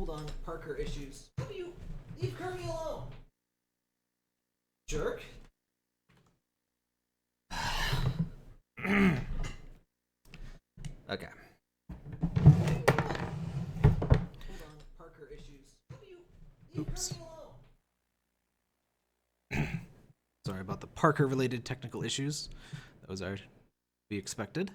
Hold on, Parker issues. How do you leave Kirby alone? Jerk. Okay. Hold on, Parker issues. How do you leave Oops. Kirby alone? Sorry about the Parker-related technical issues. Those are to be expected.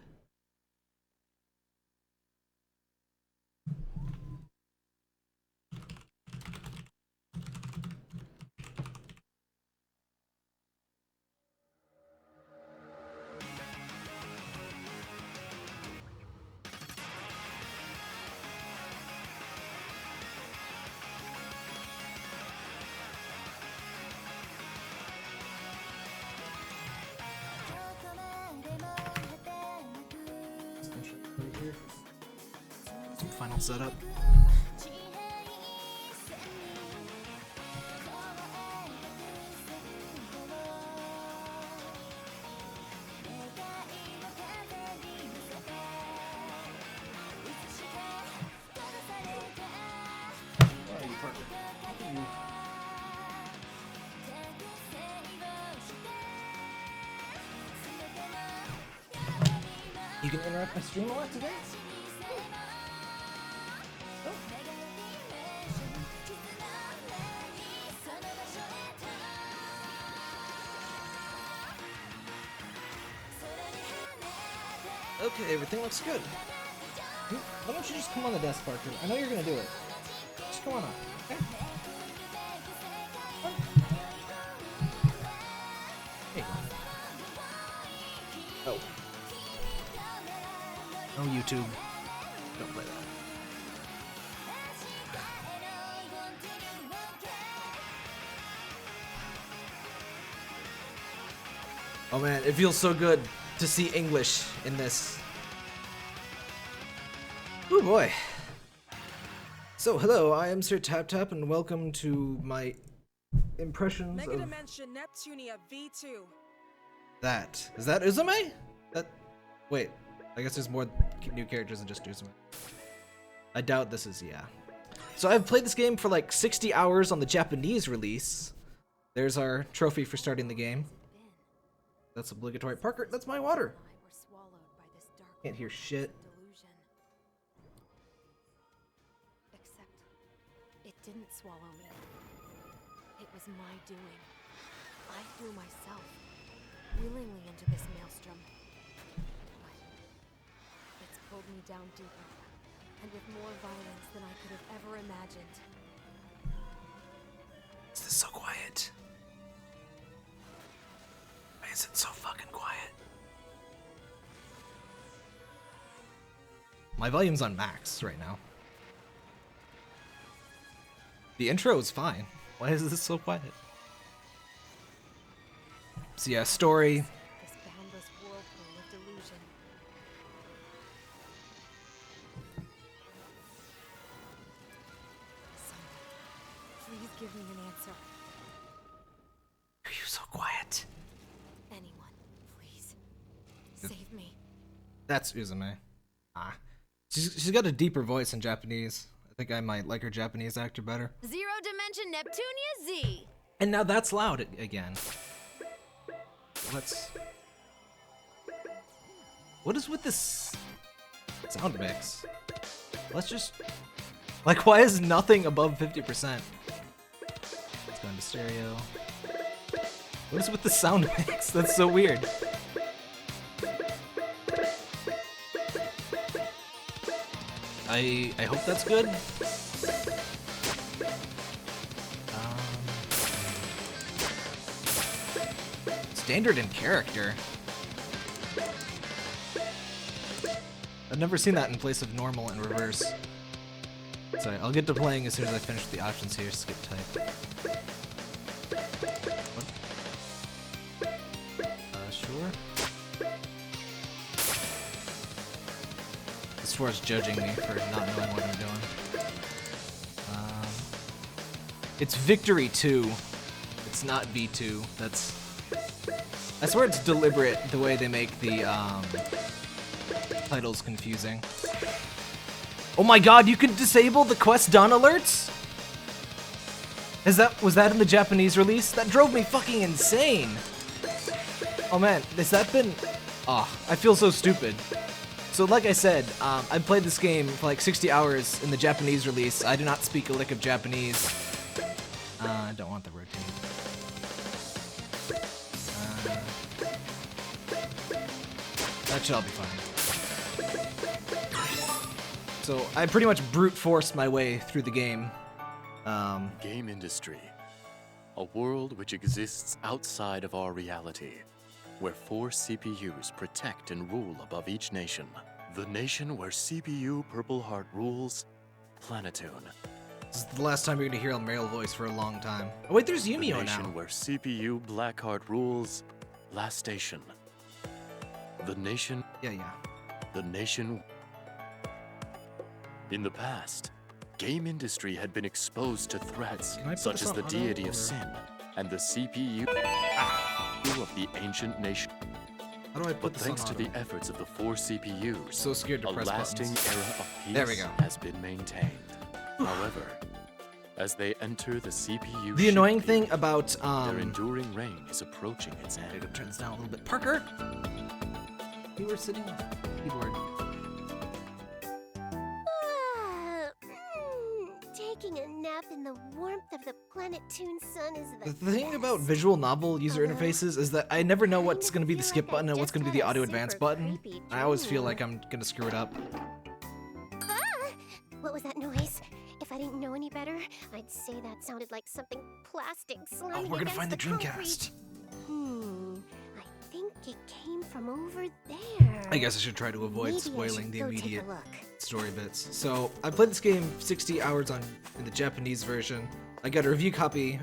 Some final setup. You can interrupt my stream a lot today? Okay, everything looks good. Why don't you just come on the desk, Parker? I know you're gonna do it. Just come on up, okay? Hey. Oh. Oh, YouTube. Don't play that. Oh man, it feels so good to see English in this. Oh boy. So, hello, I am Sir Tap Tap, and welcome to my impressions of Megadimension Neptunia VII. that. Is that Uzume? That. Wait, I guess there's more new characters than just Uzume. I doubt this is, yeah. So I've played this game for like 60 hours on the Japanese release. There's our trophy for starting the game. That's obligatory. Parker, that's my water. Can't hear shit. Except it didn't swallow me. It was my doing. I threw myself willingly into this maelstrom. But it's pulled me down deeper, and with more violence than I could have ever imagined. Is this so quiet? Why is it so fucking quiet? My volume's on max right now. The intro is fine. Why is this so quiet? So yeah, story. This boundless whirlpool of delusion. Someone, please give me an answer. Are you so quiet? Anyone, please. Save me. That's Uzume. Ah. She's got a deeper voice in Japanese. I think I might like her Japanese actor better. Zero Dimension Neptunia Z. And now that's loud again. Let's... What is with this sound mix? Let's just... Like, why is nothing above 50%? Let's go into stereo. What is with the sound mix? That's so weird. I hope that's good. Standard in character. I've never seen that in place of normal and reverse. Sorry, I'll get to playing as soon as I finish the options here. Skip type. What? Sure. As far as judging me for not knowing what I'm doing. It's Victory 2. It's not V2. I swear it's deliberate the way they make the titles confusing. Oh my god, you can disable the quest done alerts? Was that in the Japanese release? That drove me fucking insane. Oh man, has that been... Oh, I feel so stupid. So like I said, I played this game for like 60 hours in the Japanese release. I do not speak a lick of Japanese. I don't want the routine. That should all be fine. So I pretty much brute forced my way through the game. Game industry. A world which exists outside of our reality, where 4 CPUs protect and rule above each nation. The nation where CPU Purple Heart rules, Planetoon. This is the last time you're gonna hear a male voice for a long time. Oh wait, there's The Yumio nation now. where CPU Blackheart rules, Last Station. The nation... Yeah. The nation... In the past, game industry had been exposed to threats Can I put such this as on the auto, deity or- of sin and the CPU of the ancient nation. How do I put But this thanks on to auto? the efforts of the 4 CPUs, So scared to a press lasting buttons. era of peace There we go. has been maintained. However, as they enter the CPU The annoying shift thing period, about their enduring reign is approaching its I end. gotta turn this down a little bit. Parker, you were sitting on the keyboard. Taking a nap in the warmth of the Planetoon sun is The thing about visual novel user interfaces is that I never know what's gonna be the skip button and what's gonna be the audio advance button. I always feel like I'm gonna screw it up. What was that noise? If I didn't know any better, I'd say that sounded like something plastic slamming Oh, we're gonna against find the concrete. Dreamcast. I think it came from over there. I guess I should try to avoid Maybe I spoiling should the go take a immediate look. story bits. So I played this game 60 hours in the Japanese version. I got a review copy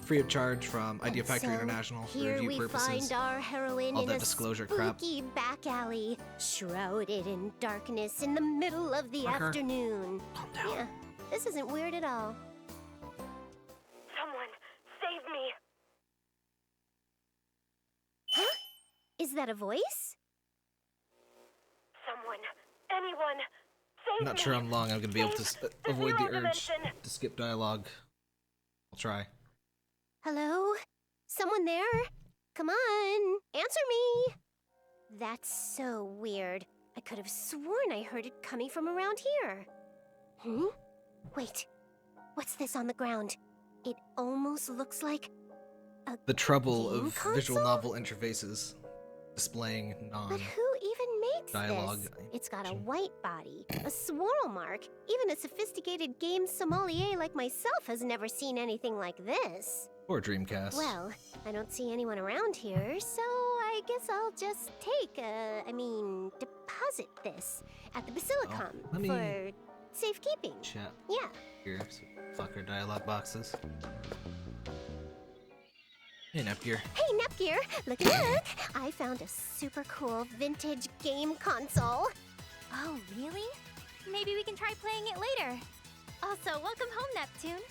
free of charge from Idea And Factory so, International for here review we purposes. find our heroine All in that a disclosure crap. spooky back alley, shrouded in darkness in the middle of the Parker, afternoon. calm down. Yeah, this isn't weird at all. Someone, save me! Huh? Is that a voice? Someone, anyone, save I'm not me! sure how long I'm gonna be able to Save avoid the zero urge dimension. to skip dialogue. I'll try. Hello? Someone there? Come on, answer me! That's so weird. I could have sworn I heard it coming from around here. Wait, what's this on the ground? It almost looks like a The trouble game of console? visual novel interfaces displaying But who even makes dialogue this? It's got a information. white body, a swirl mark. Even a sophisticated game sommelier like myself has never seen anything like this. or Dreamcast. Well, I don't see anyone around here, so I guess I'll just deposit this at the Basilicom let me- for safekeeping. Chat Yeah. here. So fucker dialogue boxes. Hey, Nepgear. Hey, Nepgear, look. I found a super cool vintage game console. Oh, really? Maybe we can try playing it later. Also, welcome home, Neptune.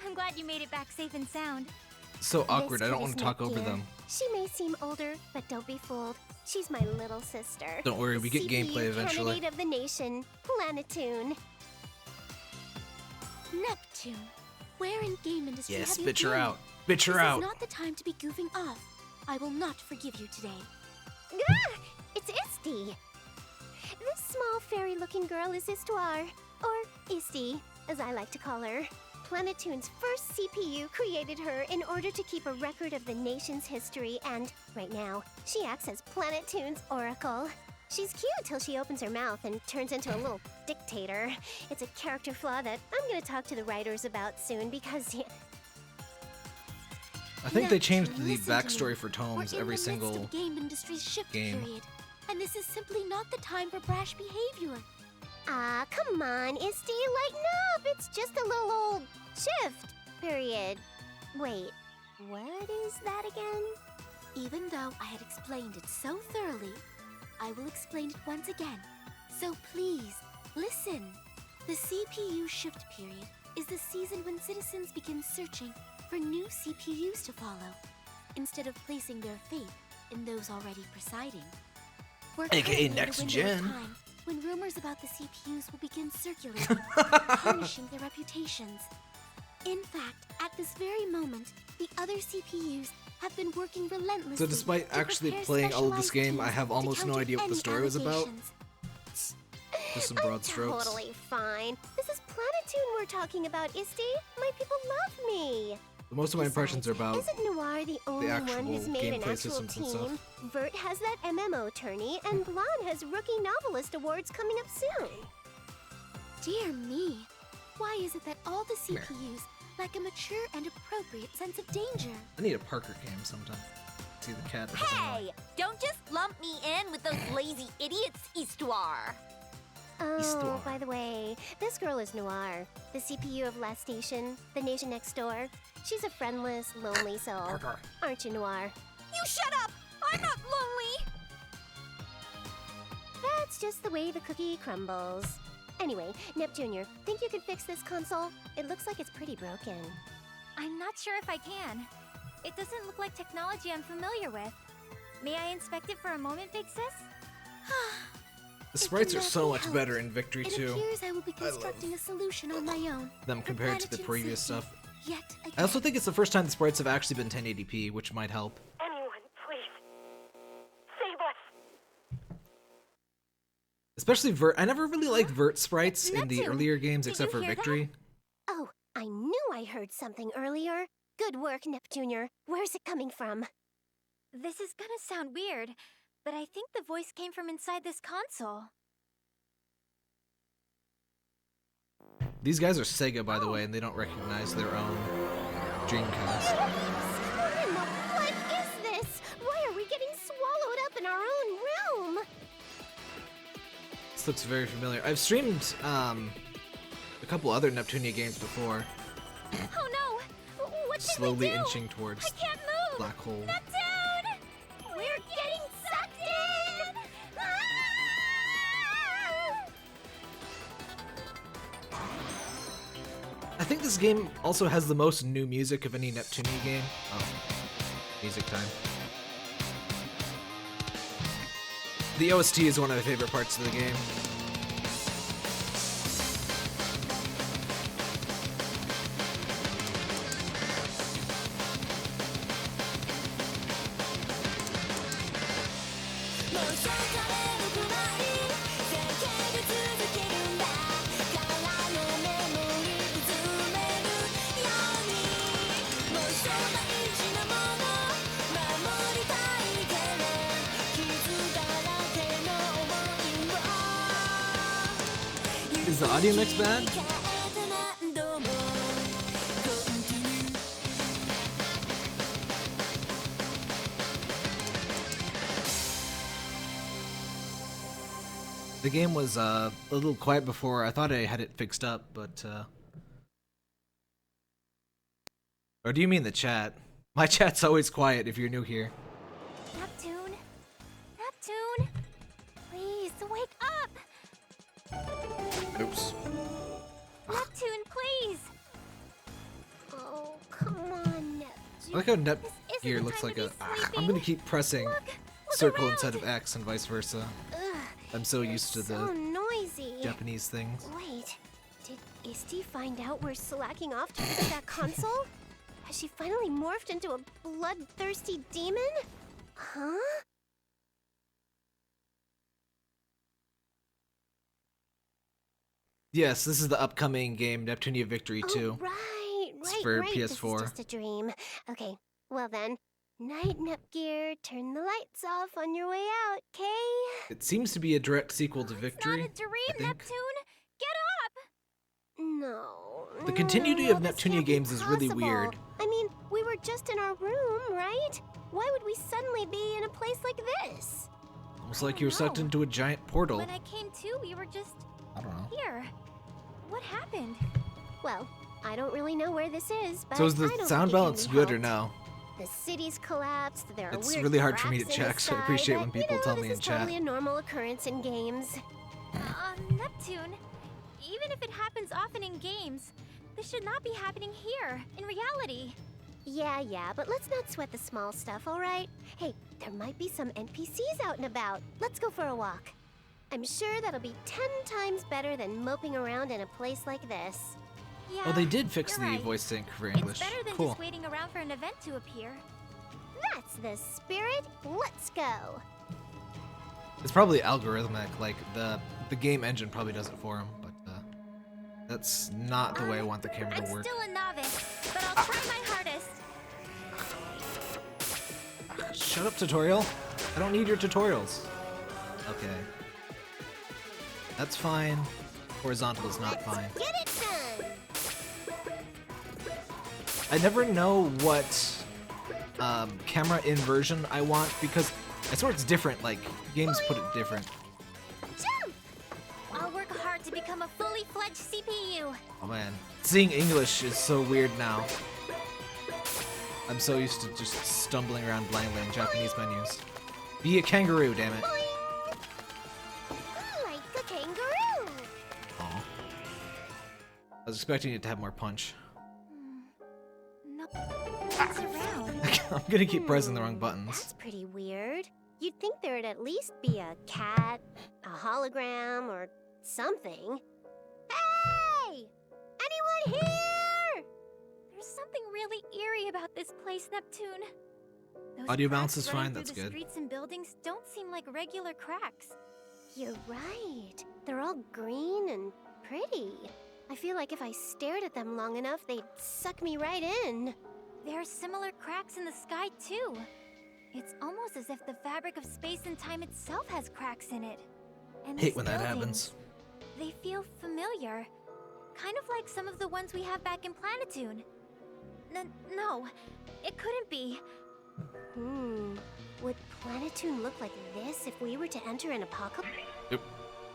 I'm glad you made it back safe and sound. So awkward. This I don't kid want is to talk over Nepgear. them. She may seem older, but don't be fooled. She's my little sister. Don't worry, we get CPU gameplay eventually. Candidate of the nation, Planetoon. Neptune, where in game industry Yes, have you bitch her been? out. Bitch her This out. is not the time to be goofing off. I will not forgive you today. It's Isti. This small fairy-looking girl is Histoire, or Isti, as I like to call her. Planetoon's first CPU created her in order to keep a record of the nation's history, and right now, she acts as Planetoon's oracle. She's cute till she opens her mouth and turns into a little dictator. It's a character flaw that I'm gonna talk to the writers about soon because I think they Neptune, changed the listen to me. backstory for We're tomes in every the midst single. of game industry's shift game. period, and this is simply not the time for brash behavior. ah, come on, Isti, lighten up. It's just a little old shift period. Wait, what is that again? Even though I had explained it so thoroughly, I will explain it once again. So please, listen. The CPU shift period is the season when citizens begin searching for new CPUs to follow, instead of placing their faith in those already presiding. We're AKA currently in a next window of gen. time when rumors about the CPUs will begin circulating, tarnishing their reputations. In fact, at this very moment, the other CPUs have been working relentlessly. So despite to actually prepare playing all of this specialized game, I teams have to almost no counter idea what the any story was about. allegations. Just some broad I'm strokes. totally fine. This is Planetoon we're talking about, Isti. My people love me. Most of my impressions are about Isn't Noir the only actual one who's made an gameplay actual systems and team? stuff. Vert has that MMO tourney, and Blonde has Rookie Novelist Awards coming up soon. Dear me, why is it that all the CPUs lack a mature and appropriate sense of danger? I need a Parker cam sometime. See the cat. that doesn't lie. Hey, don't just lump me in with those lazy idiots, Histoire. Oh, Histoire. by the way, this girl is Noir, the CPU of Last Station, the nation next door. She's a friendless, lonely soul. Parker. Aren't you, Noir? You shut up! I'm not lonely! That's just the way the cookie crumbles. Anyway, Nep Jr., think you could fix this console? It looks like it's pretty broken. I'm not sure if I can. It doesn't look like technology I'm familiar with. May I inspect it for a moment, Big Sis? The sprites are cannot so be much helped. better in Victory It 2 appears I will be constructing a solution on my own. than for compared to the Planetoon's previous safety. stuff. Yet again. I also think it's the first time the sprites have actually been 1080p, which might help. Anyone, please. Save us. Especially Vert. I never really liked Vert sprites in the Neptune, earlier games did except you for hear that? Victory. Oh, I knew I heard something earlier. Good work, Nep Jr. Where's it coming from? This is gonna sound weird, but I think the voice came from inside this console. These guys are Sega, by the way, and they don't recognize their own Dreamcast. Spartan, what is this? Why are we getting swallowed up in our own realm? This looks very familiar. I've streamed a couple other Neptunia games before, Oh no! What should we slowly do? inching towards I can't move! black hole. Neptune! We're getting sucked in! I think this game also has the most new music of any Neptunia game. Oh, music time. The OST is one of my favorite parts of the game. Is the audio mix bad? The game was a little quiet before. I thought I had it fixed up, but or do you mean the chat? My chat's always quiet if you're new here. Neptune? Neptune? Please, wake up! Oops. Neptune, please! Oh, come on, Nep. I like how Nep This isn't gear the looks time like to a. be I'm sleeping. gonna keep pressing Look circle around. instead of X and vice versa. Ugh, I'm so used to so the noisy. Japanese things. Wait, did Isti find out we're slacking off to fix that console? Has she finally morphed into a bloodthirsty demon? Huh? Yes, this is the upcoming game, Neptunia Victory 2. Oh, right, It's right, for right. This PS4. is just a dream. Okay, well then. Night, Nepgear. Turn the lights off on your way out, okay? It seems to be a direct sequel to It's Victory. not a dream, I think. Neptune! Get up! No. The continuity no, of this Neptunia can't be games is really possible. weird. I mean, we were just in our room, right? Why would we suddenly be in a place like this? Almost like you were sucked know. into a giant portal. When I came to, we were just I don't know. here. What happened? Well, I don't really know where this is, but So is the I don't sound think it can balance be good or helped. no? The city's collapsed. There are It's weird really hard for me to cracks in the check, so I sky, appreciate but, when people tell me this in is chat. totally a normal occurrence in games. Neptune, even if it happens often in games, this should not be happening here, in reality. Yeah, but let's not sweat the small stuff, all right? Hey, there might be some NPCs out and about. Let's go for a walk. I'm sure that'll be 10 times better than moping around in a place like this. Yeah, Oh, they did fix you're the right. voice sync for English. It's better than Cool. just waiting around for an event to appear. That's the spirit. Let's go. It's probably algorithmic, like the game engine probably does it for him, but that's not the way I want the camera I'm to work. still a novice, but I'll try my hardest. Shut up, tutorial. I don't need your tutorials. Okay. That's fine. Horizontal is not fine. Get it done. I never know what camera inversion I want because I swear it's different. Like games put it different. Jump! I'll work hard to become a fully fledged CPU. Oh man, seeing English is so weird now. I'm so used to just stumbling around blindly in Japanese menus. Be a kangaroo, damn it. Like a kangaroo. Aw. I was expecting it to have more punch. No, what's around? I'm gonna keep pressing the wrong buttons. That's pretty weird. You'd think there'd at least be a cat, a hologram, or something. Hey! Anyone here? There's something really eerie about this place, Neptune. Those Audio cracks balance is running fine, through that's the good. Streets and buildings don't seem like regular cracks. You're right. They're all green and pretty. I feel like if I stared at them long enough, they'd suck me right in. There are similar cracks in the sky, too. It's almost as if the fabric of space and time itself has cracks in it. And Hate these when that buildings, happens. They feel familiar. Kind of like some of the ones we have back in Planetoon. No, it couldn't be. Would Planetoon look like this if we were to enter an apocalypse? Yep.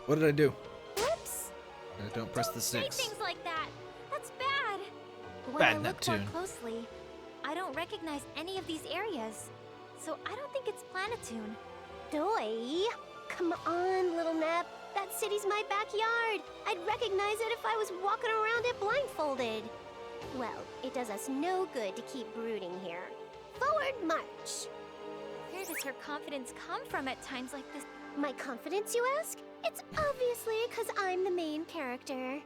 What did I do? Whoops! Don't press the Say 6. things like that. That's bad. When Bad I look Neptune. more closely, I don't recognize any of these areas. So I don't think it's Planetoon. Doi! Come on, little Nep. That city's my backyard. I'd recognize it if I was walking around it blindfolded. Well, it does us no good to keep brooding here. Forward march! Where does her confidence come from at times like this? My confidence, you ask? It's obviously because I'm the main character.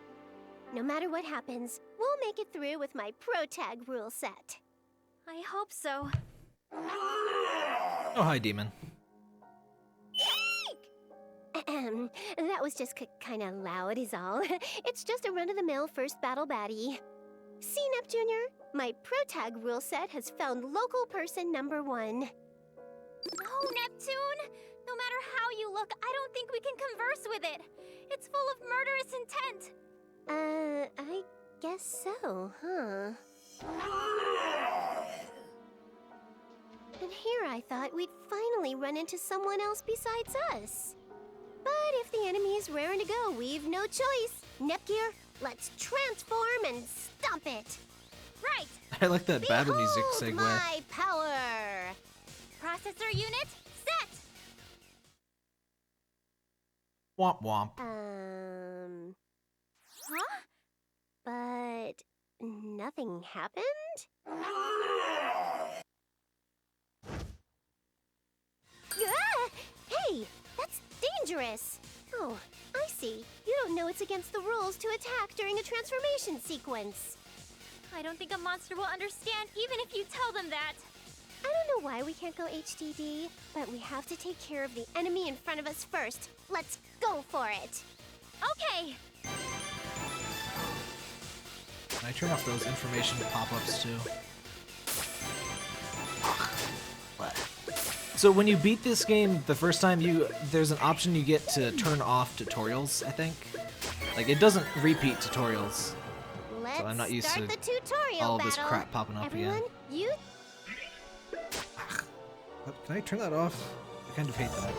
No matter what happens, we'll make it through with my pro tag rule set. I hope so. Oh, hi, demon. Ahem. That was just kind of loud is all. It's just a run-of-the-mill first battle baddie. See, Nep Jr., my pro tag rule set has found local person number 1. No, Neptune! No matter how you look, I don't think we can converse with it. It's full of murderous intent. I guess so, huh? And here I thought we'd finally run into someone else besides us. But if the enemy is raring to go, we've no choice. Nepgear, let's transform and stomp it. Right! I like that battle music Behold segue. my power! Processor unit, set! Womp womp. Huh? But nothing happened? Ah! Hey, that's dangerous! Oh, I see. You don't know it's against the rules to attack during a transformation sequence. I don't think a monster will understand even if you tell them that. I don't know why we can't go HDD, but we have to take care of the enemy in front of us first. Let's go for it! Okay! Can I turn off those information pop-ups too? So when you beat this game the first time, there's an option you get to turn off tutorials, I think. Like, it doesn't repeat tutorials. Let's So I'm not used start to the tutorial all of this battle. crap popping up Everyone, again. you Can I turn that off? I kind of hate that.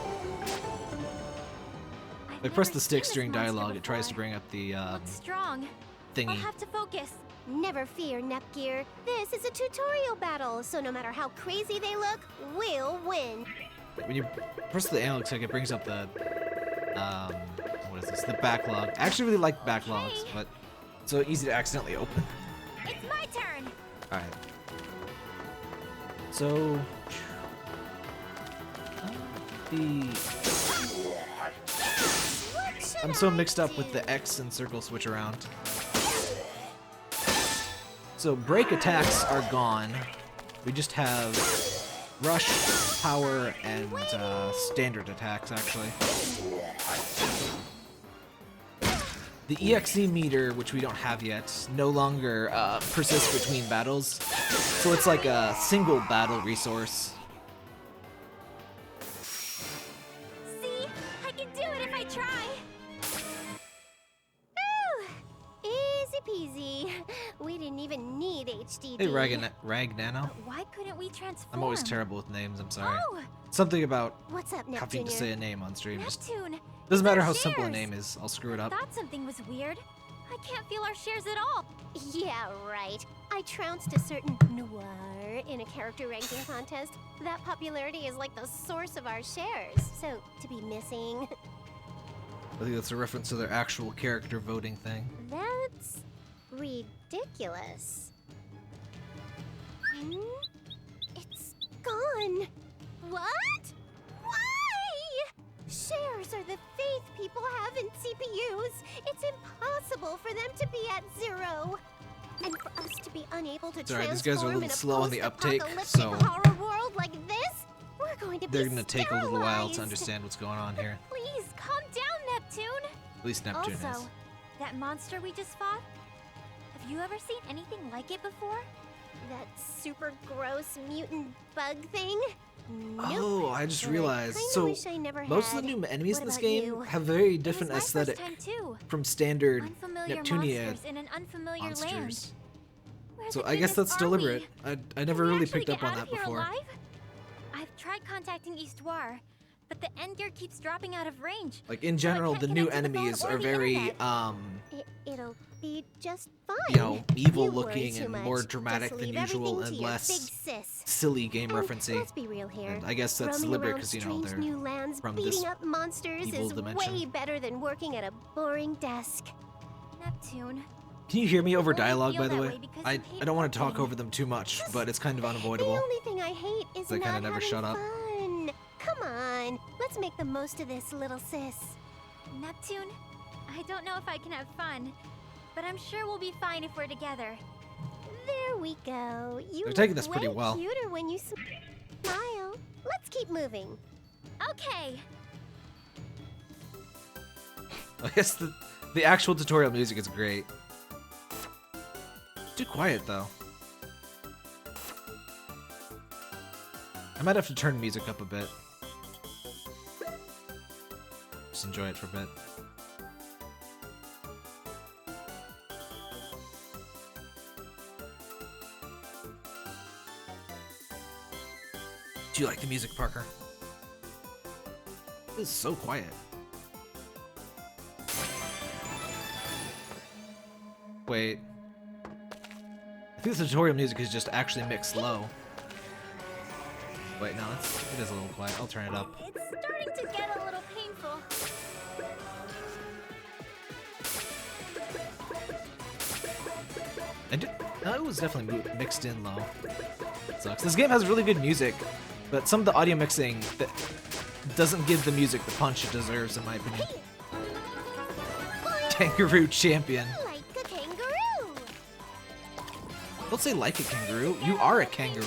I've If I press never the sticks seen during this monster dialogue, it tries to before. bring up the Looks strong. I'll thingy. have to focus. never fear, Nepgear. This is a tutorial battle, so no matter how crazy they look, we'll win. When you press the analog stick, it brings up the what is this? The backlog. I actually really like backlogs, Okay. but it's so easy to accidentally open. It's my turn. All right. So the I'm so mixed up with the X and circle switch around. So break attacks are gone. We just have rush, power, and standard attacks, actually. The EXE meter, which we don't have yet, no longer persists between battles. So it's like a single battle resource. See? I can do it if I try. Easy peasy. We didn't even need HDD. Hey, Ragnano. Why couldn't we transform? I'm always terrible with names, I'm sorry. Oh! Something about What's up, having to Neptune? say a name on stream. Just Neptune! doesn't matter how Shares. simple a name is, I'll screw it up. Thought something was weird. I can't feel our shares at all. Yeah, right. I trounced a certain noir in a character ranking contest. That popularity is like the source of our shares. So, to be missing... I think that's a reference to their actual character voting thing. That's... ridiculous. It's gone. What? Why? Shares are the faith people have in CPUs. It's impossible for them to be at 0. And for us to be unable to Sorry, transform these guys are a little in slow on the uptake, post-apocalyptic so horror world like this, we're going to they're be gonna take a little while sterilized. to understand what's going on here. Please, calm down, Neptune. At least Neptune Also, is. that monster we just fought? Have you ever seen anything like it before? That super gross mutant bug thing? Nope. Oh, I just But I realized. kinda So wish I never most of had. the new enemies What in this about game you? have very It was different my first aesthetic time too. from standard Unfamiliar Neptunia monsters in an unfamiliar land. monsters. Where So the I guess goodness that's are we? deliberate. I Can never we really actually picked up get on out that of here before. alive? I've tried contacting EUCWolf, but the end gear keeps dropping out of range. Like in So I general, can't the get new into the phone enemies or are the very internet. It'll be just fine. you know, evil You worry looking too and much. more dramatic Just than leave usual everything and to your less big sis. silly game And referencey. let's be real here. And I guess that's Roaming deliberate around because, you know, strange they're new lands, from beating this up monsters evil is dimension. way better than working at a boring desk. Neptune. Can you hear me over I only dialogue, feel by the that way? way because I you hate don't want to talk walking. over them too much, but it's kind of The unavoidable. only thing I hate is They kinda not never having shut up. fun. Come on, let's make the most of this, little sis. Neptune, I don't know if I can have fun, but I'm sure we'll be fine if we're together. There we go. You They're taking look this pretty way well. cuter when you smile. Let's keep moving. Okay. I guess the actual tutorial music is great. Too quiet though. I might have to turn music up a bit. Just enjoy it for a bit. Do you like the music, Parker? This is so quiet. Wait. I think the tutorial music is just actually mixed low. Wait, no, it is a little quiet. I'll turn it up. It's starting to get a little painful. No, it was definitely mixed in low. Sucks. This game has really good music, but some of the audio mixing that doesn't give the music the punch it deserves, in my opinion. Kangaroo champion. Like a kangaroo. Don't say like a kangaroo. You are a kangaroo.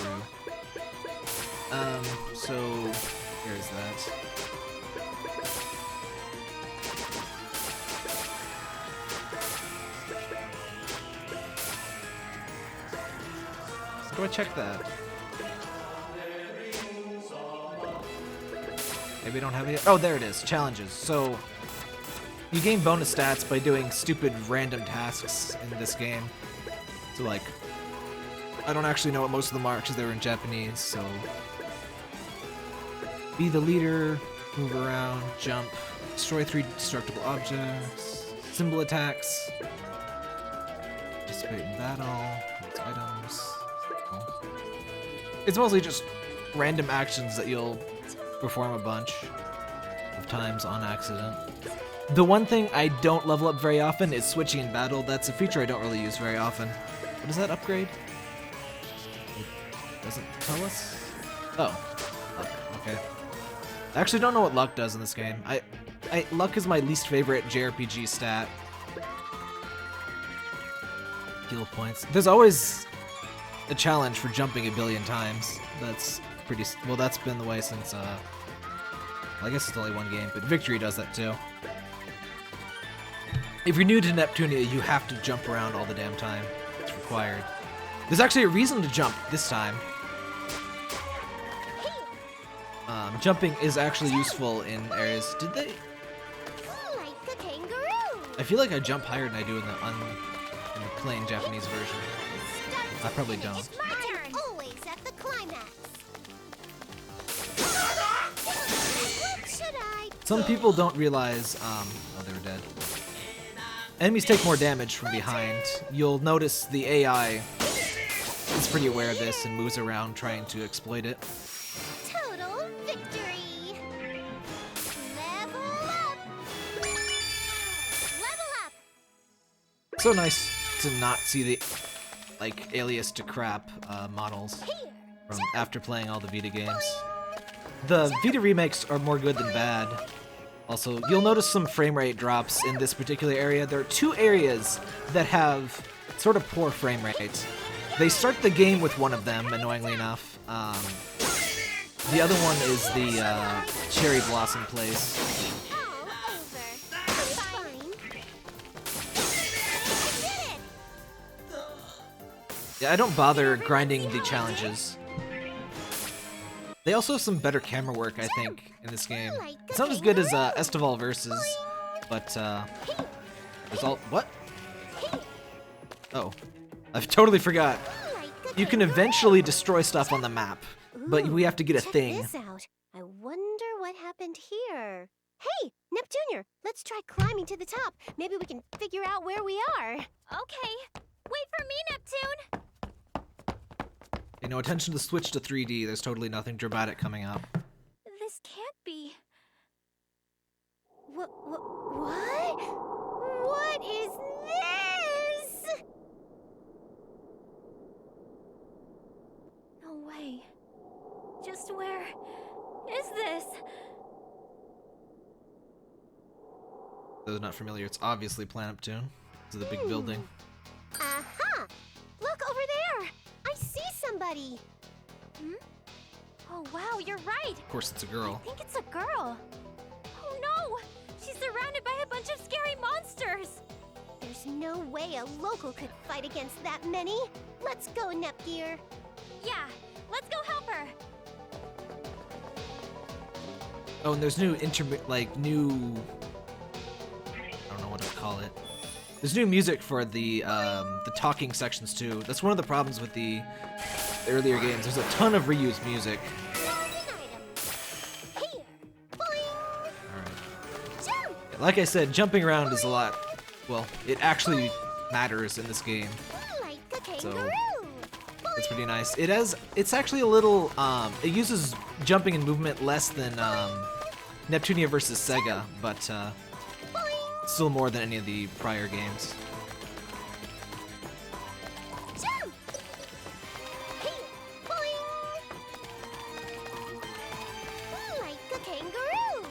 So here's that. How do I check that? Maybe I don't have it yet. Oh, there it is. Challenges. So you gain bonus stats by doing stupid random tasks in this game. So like, I don't actually know what most of them are because they were in Japanese, so be the leader, move around, jump, destroy 3 destructible objects, symbol attacks, participate in battle, use items. Oh. It's mostly just random actions that you'll perform a bunch of times on accident. The one thing I don't level up very often is switching in battle. That's a feature I don't really use very often. What does that upgrade? It doesn't tell us? Oh. Okay. I actually don't know what luck does in this game. luck is my least favorite JRPG stat. Heal points. There's always a challenge for jumping a billion times. That's pretty... Well, that's been the way since, well, I guess it's only one game, but Victory does that too. If you're new to Neptunia, you have to jump around all the damn time. It's required. There's actually a reason to jump this time. Jumping is actually useful in areas... Did they... Like a kangaroo. I feel like I jump higher than I do in the plain Japanese version. I probably don't. It's my turn. I'm always at the climax. What should I do? Some people don't realize, oh, they were dead. Enemies take more damage from behind. You'll notice the AI is pretty aware of this and moves around trying to exploit it. Total victory. Level up. Level up. So nice to not see the, like, alias to crap models from after playing all the Vita games. The Vita remakes are more good than bad. Also, you'll notice some frame rate drops in this particular area. There are two areas that have sort of poor frame rate. They start the game with one of them, annoyingly enough. The other one is the Cherry Blossom place. Yeah, I don't bother grinding the challenges. They also have some better camera work, I think, in this game. It's not as good as Estival Versus, but there's all... What? Oh, I've totally forgot. You can eventually destroy stuff on the map, but we have to get a thing. Check this out. I wonder what happened here. Hey, Neptunia, let's try climbing to the top. Maybe we can figure out where we are. Okay. Wait for me, Neptune! Pay no attention to the switch to 3D. There's totally nothing dramatic coming up. This can't be. What? What is this? No way. Just where is this? Those not familiar, it's obviously Planet Neptune. This is the big building. Aha! Look over there! I see somebody! Oh wow, you're right! Of course it's a girl. I think it's a girl. Oh no! She's surrounded by a bunch of scary monsters! There's no way a local could fight against that many. Let's go, Nepgear. Yeah, let's go help her! Oh, and there's new I don't know what to call it. There's new music for the talking sections too. That's one of the problems with the earlier games. There's a ton of reused music. Alright. Like I said, jumping around is a lot. Well, it actually matters in this game. So it's pretty nice. It's actually a little it uses jumping and movement less than Neptunia versus Sega, but still more than any of the prior games. Jump! Like a kangaroo.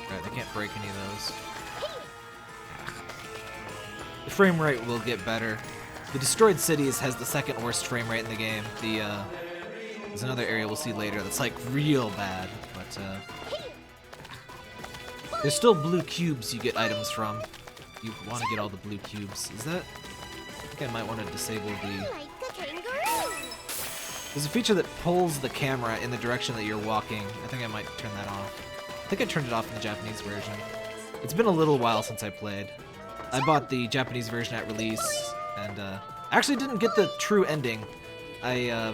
Right, they can't break any of those. The frame rate will get better. The Destroyed Cities has the second worst frame rate in the game. There's another area we'll see later that's like real bad, but there's still blue cubes you get items from. You want to get all the blue cubes. Is that... I think I might want to disable the... There's a feature that pulls the camera in the direction that you're walking. I think I might turn that off. I think I turned it off in the Japanese version. It's been a little while since I played. I bought the Japanese version at release, and actually didn't get the true ending. The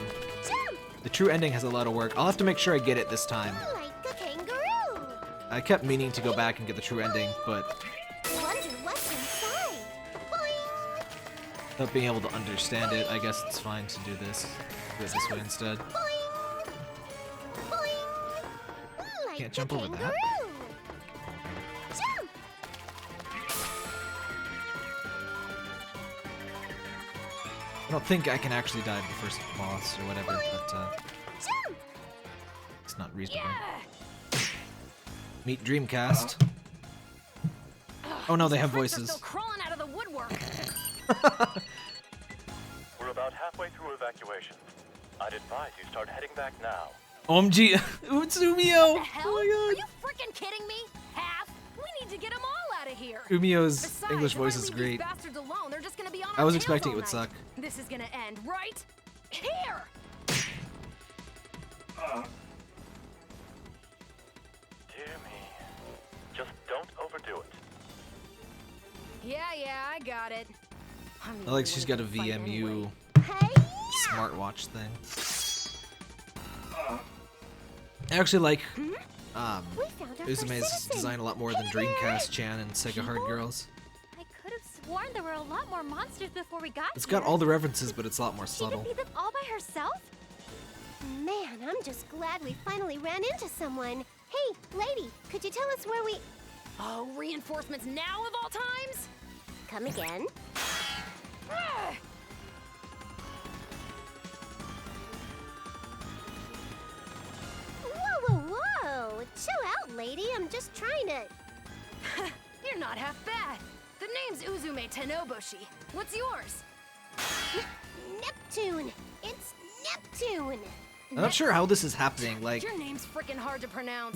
true ending has a lot of work. I'll have to make sure I get it this time. I kept meaning to go back and get the true ending, but without being able to understand it, I guess it's fine to do this. Do it this way instead. Can't jump over that. I don't think I can actually die to the first boss or whatever, but it's not reasonable. Meet Dreamcast. Oh no, they have Pricks are voices. still crawling out of the woodwork. We're about halfway through evacuation. I'd advise you start heading back now. OMG, Utsumio! What the hell? Oh Are my you freaking kidding me? Half? We need to get them all out of here. god. Umio's Besides, English if voice I is leave great. These bastards alone, they're just gonna be on I our was tails expecting it all would night. suck. This is gonna end, right? Here! Dear me. Just don't overdo it. Yeah, I got it. I like she's got a VMU smartwatch thing. I actually like Uzume's design a lot more than Dreamcast Chan and Sega Hard Girls. I could have sworn there were a lot more monsters before we got It's here. got all the references, but it's a lot more She subtle. defeated them all by herself? Man, I'm just glad we finally ran into someone. Hey, lady, could you tell us where we... Oh, reinforcements now of all times? Come again? Ah! Whoa. Chill out, lady. I'm just trying to... You're not half bad. The name's Uzume Tenoboshi. What's yours? Neptune! It's Neptune! I'm not sure how this is happening. Like Your name's freaking hard to pronounce.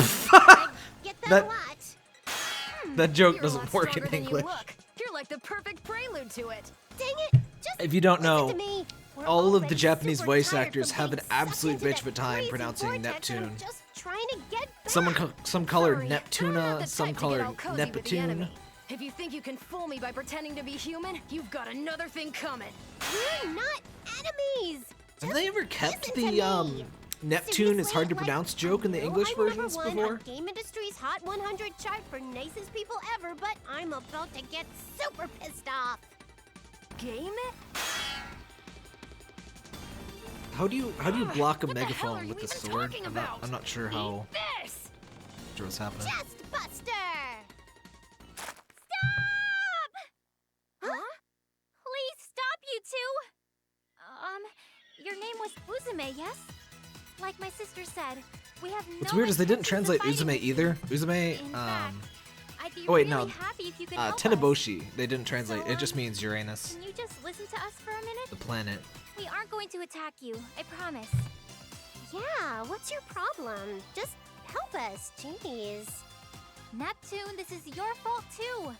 Get that, That- a lot. that joke You're a doesn't lot work stronger in than English. You look. You're like the perfect prelude to it. Dang it! Just If you don't listen know, to me. We're all of the already Japanese super voice tired actors from have an being sucked absolute into bitch that of a time crazy pronouncing vortex, and Neptune. I'm just trying to get back. Some color Sorry, I'm not Neptuna, the some type to color get all cozy with the Neptune. enemy. If you think you can fool me by pretending to be human, you've got another thing coming. We're not enemies. Have they ever kept listen to the me. Neptune is hard to Seriously, like, pronounce joke in the I know English I'm versions #1 before? on Game Industry's Hot 100 chart for nicest people ever, but I'm about to get super pissed off. Game it? How do you block a What the hell are megaphone you with the even sword? talking I'm about? not sure how Eat this! what's happening. Chest Buster! Stop! Huh? Please stop, you two! Your name was Uzume, yes? Like my sister said, we have no What's weird is they didn't intentions of translate fighting Uzume with you. either. Uzume, In fact, I'd be oh wait, really no, happy if you could help us. Teneboshi. They didn't translate. So, It just means Uranus, Can you just listen to us for a minute? the planet. We aren't going to attack you, I promise. Yeah, what's your problem? Just help us, jeez. Neptune, this is your fault too.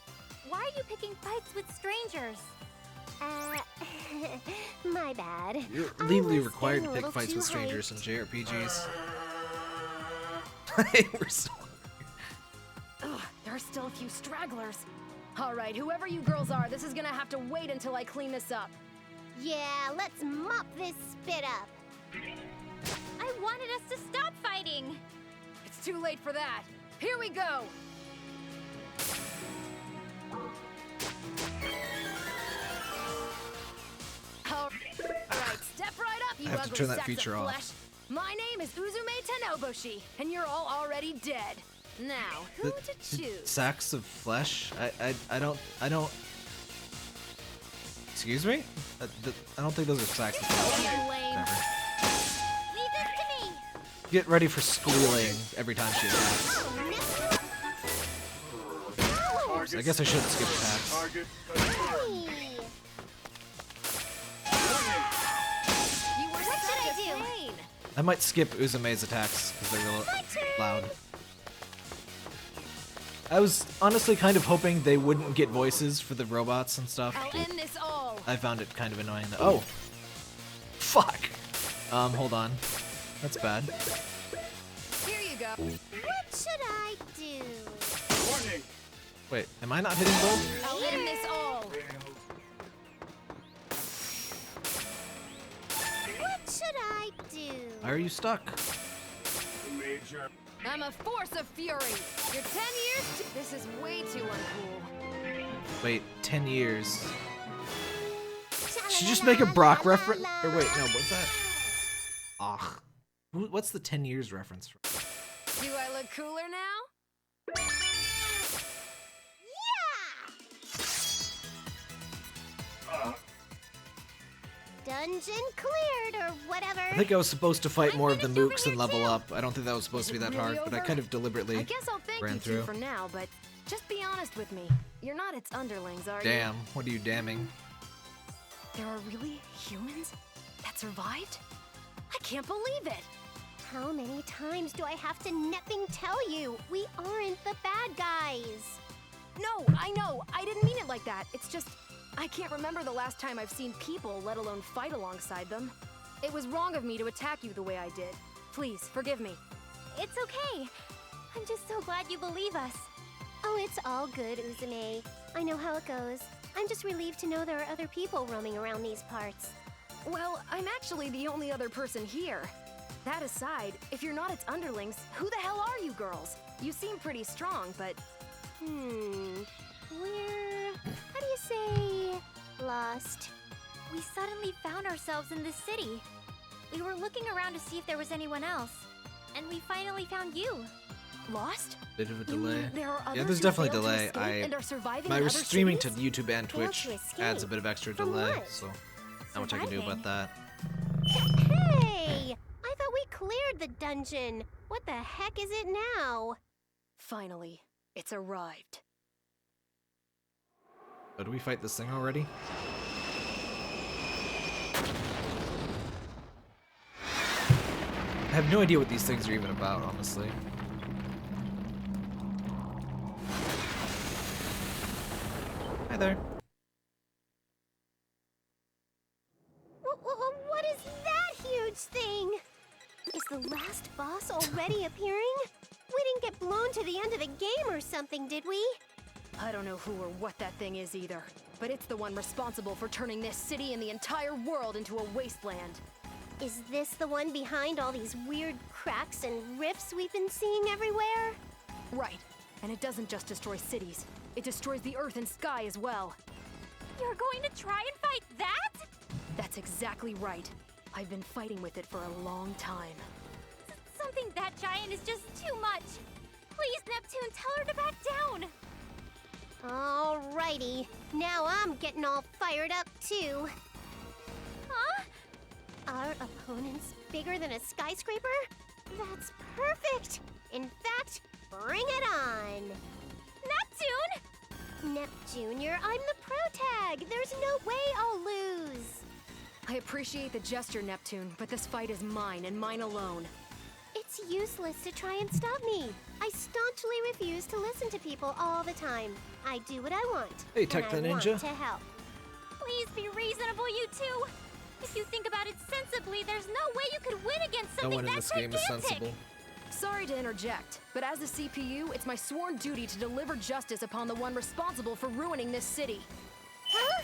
Why are you picking fights with strangers? My bad. You're I legally was required getting to a pick little fights too with strangers hyped. in JRPGs. We're so Ugh, there are still a few stragglers. All right, whoever you girls are, this is gonna have to wait until I clean this up. Yeah, let's mop this spit up. I wanted us to stop fighting. It's too late for that. Here we go. All right, step right up, you I have to ugly turn that sacks feature of off. flesh. My name is Uzume Tenoboshi, and you're all already dead. Now, who to choose? Sacks of flesh? I don't. Excuse me? I don't think those are sacks of flesh. You're lame. Whatever. Leave this to me. Get ready for squealing every time she attacks. I guess I shouldn't skip attacks. You were What should I such a do? pain. I might skip Uzume's attacks because they're real loud. I was honestly kind of hoping they wouldn't get voices for the robots and stuff. I'll end this all. I found it kind of annoying. Oh! Fuck! Hold on. That's bad. Here you go. What should I do? Wait, am I not hitting both? I'll end this all. What should I do? Why are you stuck? I'm a force of fury. You're 10 years. This is way too uncool. Wait, 10 years. Should you just make a Brock reference? Or wait, no, what's that? Ugh. What's the 10 years reference from? Do I look cooler now? Dungeon cleared, or whatever. I think I was supposed to fight more of the mooks and level up. I don't think that was supposed to be that really hard, but I over? kind of deliberately I guess I'll thank ran you through. two for now, but just be honest with me. You're not its underlings, are you? Damn, what are you damning? There are really humans that survived? I can't believe it! How many times do I have to nepping tell you? We aren't the bad guys. No, I know. I didn't mean it like that. It's just, I can't remember the last time I've seen people, let alone fight alongside them. It was wrong of me to attack you the way I did. Please, forgive me. It's okay. I'm just so glad you believe us. Oh, it's all good, Uzume. I know how it goes. I'm just relieved to know there are other people roaming around these parts. Well, I'm actually the only other person here. That aside, if you're not its underlings, who the hell are you girls? You seem pretty strong, but... We're... how do you say... lost? We suddenly found ourselves in this city. We were looking around to see if there was anyone else, and we finally found you. Lost? Bit of a You mean delay. there are Yeah, others there's who definitely failed to delay. escape and are surviving My in other streaming to cities? YouTube and Failed Twitch to escape? adds a bit of extra From delay, what? so not much I can do about that. Hey! I thought we cleared the dungeon. What the heck is it now? Finally, it's arrived. Oh, did we fight this thing already? I have no idea what these things are even about, honestly. Hi there. What is that huge thing? Is the last boss already appearing? We didn't get blown to the end of the game or something, did we? I don't know who or what that thing is either, but it's the one responsible for turning this city and the entire world into a wasteland. Is this the one behind all these weird cracks and rifts we've been seeing everywhere? Right, and it doesn't just destroy cities, it destroys the earth and sky as well. You're going to try and fight that? That's exactly right. I've been fighting with it for a long time. Something that giant is just too much. Please, Neptune, tell her to back down. Alrighty, now I'm getting all fired up too. Huh? Our opponent's bigger than a skyscraper? That's perfect! In fact, bring it on! Neptune! Nep Jr., I'm the pro tag! There's no way I'll lose! I appreciate the gesture, Neptune, but this fight is mine and mine alone. It's useless to try and stop me. I staunchly refuse to listen to people all the time. I do what I want. Hey, Tech the and I want Ninja. to help. Please be reasonable, you two. If you think about it sensibly, there's no way you could win against No something one in that this game is gigantic. sensible. Sorry to interject, but as the CPU, it's my sworn duty to deliver justice upon the one responsible for ruining this city. Huh?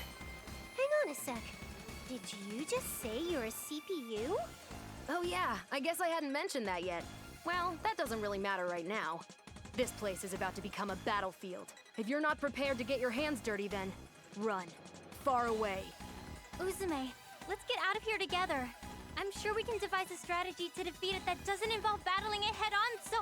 Hang on a sec. Did you just say you're a CPU? Oh yeah, I guess I hadn't mentioned that yet. Well, that doesn't really matter right now. This place is about to become a battlefield. If you're not prepared to get your hands dirty, then run. Far away. Uzume, let's get out of here together. I'm sure we can devise a strategy to defeat it that doesn't involve battling it head-on, so...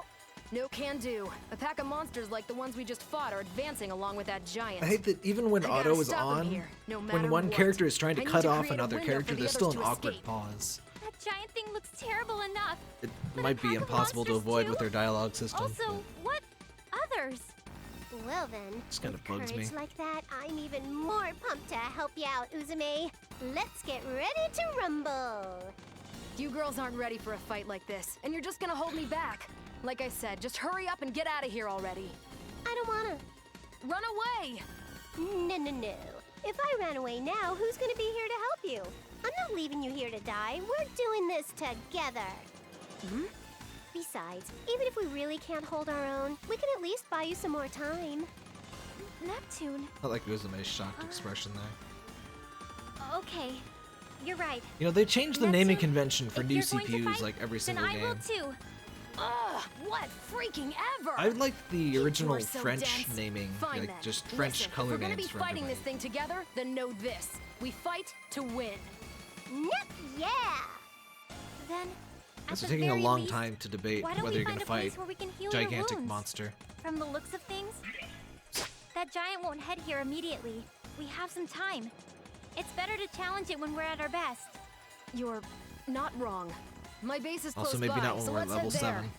No can do. A pack of monsters like the ones we just fought are advancing along with that giant. I hate that even when I gotta auto is stop 'em on, here, no matter when one what. character is trying to I need cut to off create a another window character, for the there's still others an to awkward escape. pause. That giant thing looks terrible enough. It But a might be pack of impossible to monsters avoid too? with their dialogue system. Also, what others? Well then, Just kinda with bugs courage me. like that, I'm even more pumped to help you out, Uzume. Let's get ready to rumble. You girls aren't ready for a fight like this, and you're just gonna hold me back. Like I said, just hurry up and get out of here already. I don't wanna. Run away! No. If I ran away now, who's gonna be here to help you? I'm not leaving you here to die. We're doing this together. Hmm? Besides, even if we really can't hold our own, we can at least buy you some more time. Neptune. I like Uzume's shocked expression there. Okay, you're right. You know, they changed the Neptune, naming convention for if new you're going to CPUs fight, like every then single I will game. too. Ugh, what freaking ever! I like the original You're so French dense. naming, Fine like then. just French Listen, color if we're gonna names be for fighting everybody. this thing together, then know this. We fight to win. Nep, yeah! Then, at It's the taking a very long least, time to debate why don't whether we you're find gonna a place fight where we can heal your gigantic wounds? monster. From the looks of things, that giant won't head here immediately. We have some time. It's better to challenge it when we're at our best. You're not wrong. My base is close Also, maybe by, not when so we're at let's level head there. 7.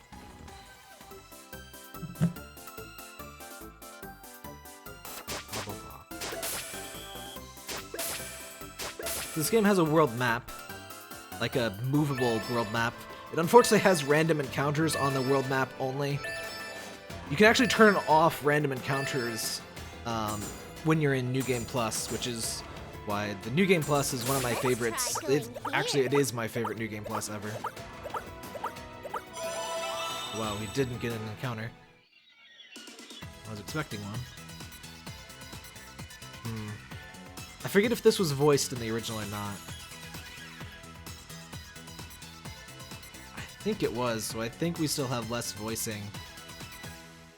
This game has a world map, like a movable world map. It unfortunately has random encounters on the world map only. You can actually turn off random encounters when you're in New Game Plus, which is why the New Game Plus is one of my favorites. It is my favorite New Game Plus ever. Wow, we didn't get an encounter. I was expecting one. I forget if this was voiced in the original or not. I think it was, so I think we still have less voicing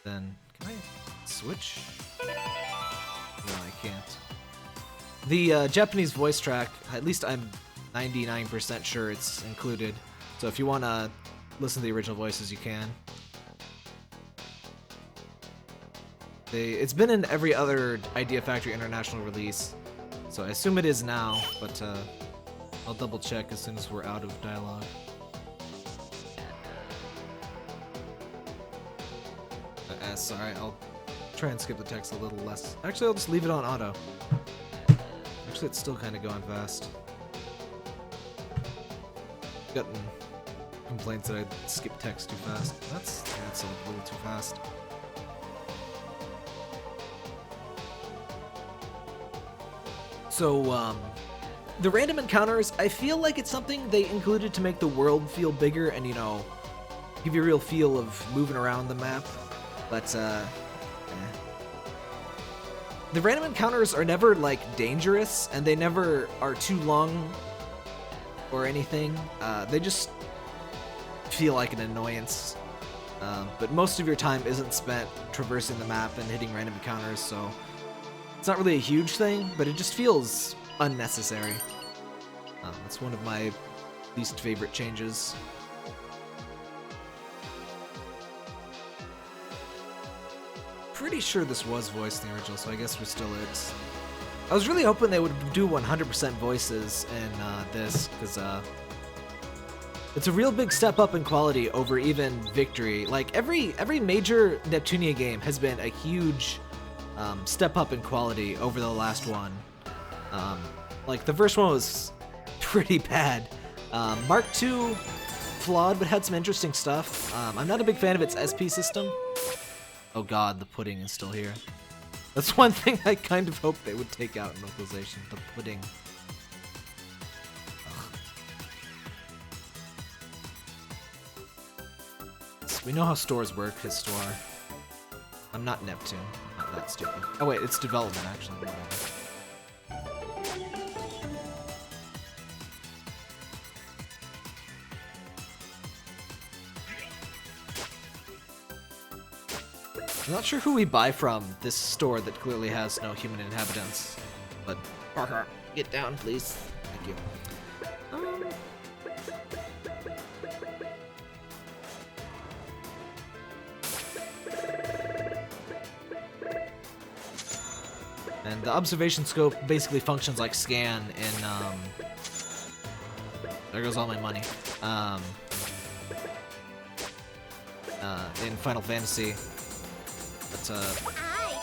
than... Can I switch? No, I can't. The Japanese voice track, at least I'm 99% sure it's included. So if you want to listen to the original voices, you can. It's been in every other Idea Factory International release, so I assume it is now, but I'll double check as soon as we're out of dialogue. Sorry, I'll try and skip the text a little less. Actually, I'll just leave it on auto. Actually, it's still kind of going fast. Gotten complaints that I skip text too fast. That's a little too fast. So, the random encounters, I feel like it's something they included to make the world feel bigger and, you know, give you a real feel of moving around the map. But, the random encounters are never, like, dangerous, and they never are too long or anything. They just feel like an annoyance. But most of your time isn't spent traversing the map and hitting random encounters, so it's not really a huge thing, but it just feels unnecessary. It's one of my least favorite changes. Pretty sure this was voiced in the original, so I guess we still is. I was really hoping they would do 100% voices in this, because it's a real big step up in quality over even Victory. Like, every major Neptunia game has been a huge step up in quality over the last one. Like, the first one was pretty bad. Mark II, flawed, but had some interesting stuff. I'm not a big fan of its SP system. Oh god, the pudding is still here. That's one thing I kind of hoped they would take out in localization, the pudding. So we know how stores work, his store. I'm not Neptune. I'm not that stupid. Oh wait, it's development actually. I'm not sure who we buy from this store that clearly has no human inhabitants, but Bernhardt, get down, please. Thank you. And the observation scope basically functions like scan in, there goes all my money, in Final Fantasy. But,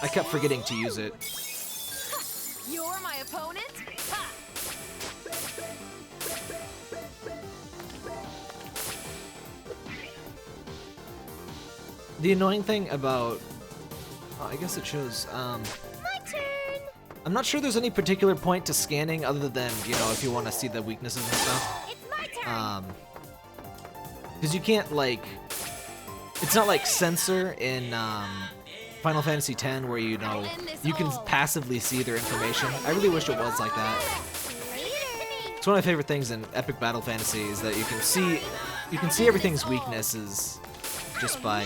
I kept forgetting to use it. You're my opponent? Ha! The annoying thing about... Oh, I guess it shows, My turn! I'm not sure there's any particular point to scanning other than, you know, if you want to see the weaknesses and stuff. It's my turn! Because you can't, like... It's not like Censor in, Final Fantasy X, where, you know, you can passively see their information. I really wish it was like that. It's one of my favorite things in Epic Battle Fantasy is that you can see everything's weaknesses just by,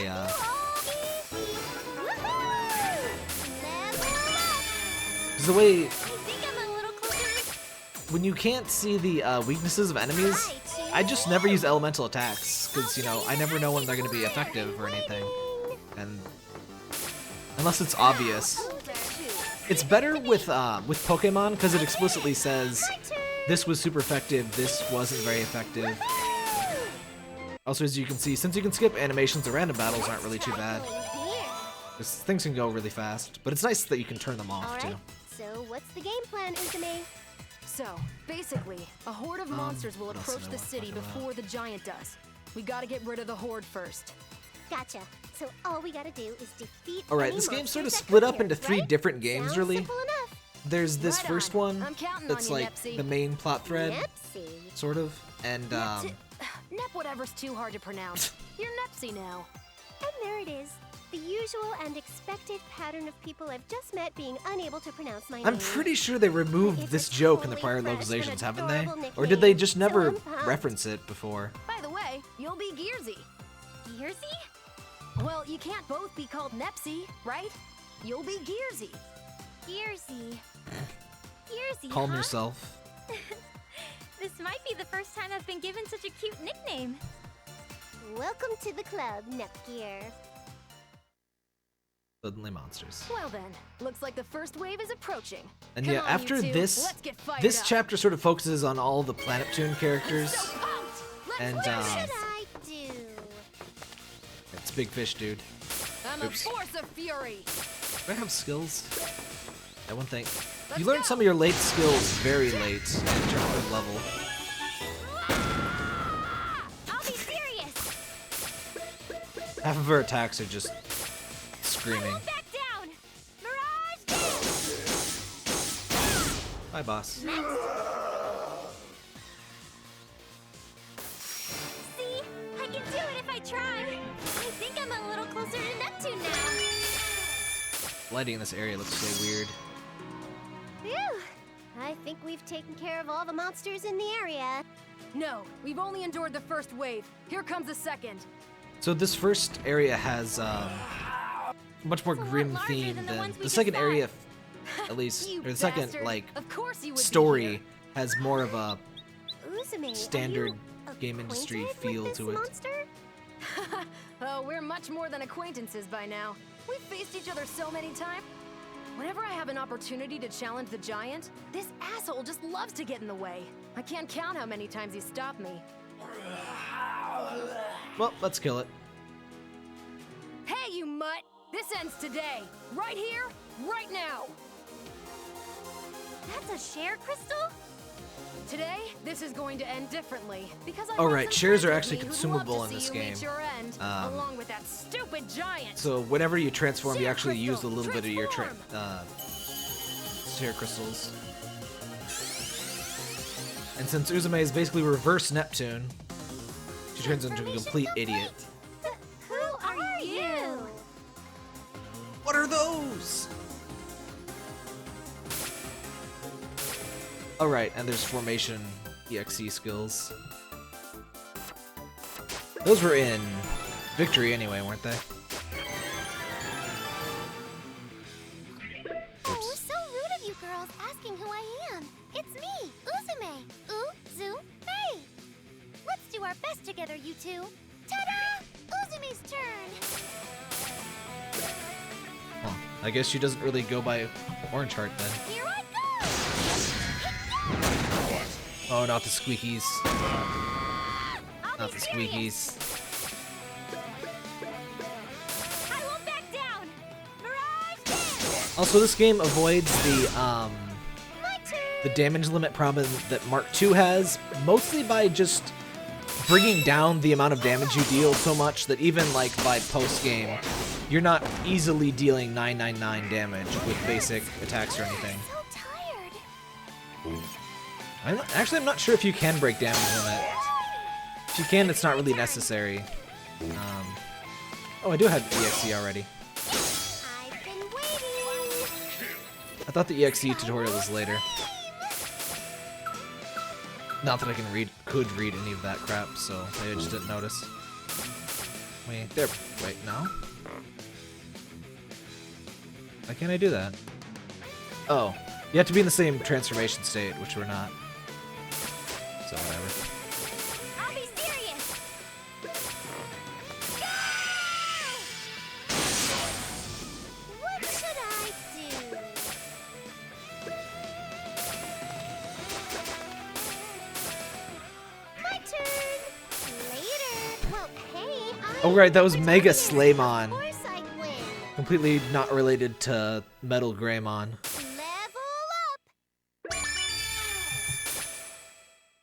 because the way, when you can't see the weaknesses of enemies, I just never use elemental attacks, because, you know, I never know when they're going to be effective or anything. And unless it's obvious. It's better with Pokemon because it explicitly says this was super effective, this wasn't very effective. Also, as you can see, since you can skip animations, the random battles aren't really too bad. Things can go really fast, but it's nice that you can turn them off too. So what's the game plan, Uzume? So, basically, a horde of monsters will approach the city before the giant does. We gotta get rid of the horde first. Gotcha. So all we gotta do is defeat. Alright, this game's sort of split up into 3 different games, really. Simple enough. There's this Right first on. one I'm counting that's on you, like Nepsy. the main plot thread, Nepsy. sort of, and Nep whatever's too hard to pronounce. You're Nepsy now. And there it is. The usual and expected pattern of people I've just met being unable to pronounce my name. I'm pretty sure they removed It's this a joke in the totally prior fresh localizations, and haven't they? adorable Or did they nickname, just so never I'm pumped. reference it before? By the way, you'll be Gearsy. Gearsy? Well, you can't both be called Nepsy, right? You'll be Gearsy. Gearsy. Gearsy, Calm huh? yourself. This might be the first time I've been given such a cute nickname. Welcome to the club, Nepgear. Suddenly monsters. Well then, looks like the first wave is approaching. And Come yeah, on, after you two. this, Let's get fired this up. chapter sort of focuses on all the Planeptune characters. So pumped! Let's And, What should I do? It's Big Fish, dude. I'm Oops. a force of fury. Do I have skills? That one thing. Let's You learn go. some of your late skills very late in terms of level. I'll be serious. Half of her attacks are just I screaming. won't back down. Mirage dance. Bye, boss. See? I can do it if I try. I think I'm a little closer to Neptune now. Lighting in this area looks so weird. Phew. I think we've taken care of all the monsters in the area. No, we've only endured the first wave. Here comes the second. So this first area has much more It's a lot grim larger theme than the than ones we the just second fought. area, at least, You or the second bastard. like Of course you would be story here. has more of a Uzume, standard are you game industry acquainted feel with this to it. monster? Oh, we're much more than acquaintances by now. We've faced each other so many times. Whenever I have an opportunity to challenge the giant, this asshole just loves to get in the way. I can't count how many times he stopped me. Well, let's kill it. Hey, you mutt! This ends today. Right here, right now. That's a share crystal? Today, this is going to end differently because I Oh, brought right, some shares friends are with actually me who'd consumable love to in see this you game. reach your end, along with that stupid giant. So whenever you transform, you Share actually use a crystal, little bit of your transform. share crystals. And since Uzume is basically reverse Neptune, she turns into a complete idiot. Who are you? What are those? Oh right, and there's formation EXE skills. Those were in Victory anyway, weren't they? Oh, so rude of you girls asking who I am. It's me, Uzume. Uzume. Let's do our best together, you two. Ta-da! Uzume's turn. Well, I guess she doesn't really go by Orange Heart then. Here I go. Oh, not the squeakies. I'll Not be the serious. squeakies. I won't back down. Mirage dance. Also, this game avoids My turn. the damage limit problem that Mark II has, mostly by just bringing down the amount of damage you deal so much that even like by post-game, you're not easily dealing 999 damage with basic attacks or anything. So tired. I'm not sure if you can break damage limit. If you can, it's not really necessary. Oh, I do have EXE already. I've been waiting. I thought the EXE tutorial was later. Not that I could read any of that crap, so maybe I just didn't notice. Wait, there. Wait, no? Why can't I do that? Oh, you have to be in the same transformation state, which we're not. So whatever. I'll be serious. What should I do? Oh right, that was Mega Slaymon. Of course I'd win. Completely not related to Metal Greymon. Level up.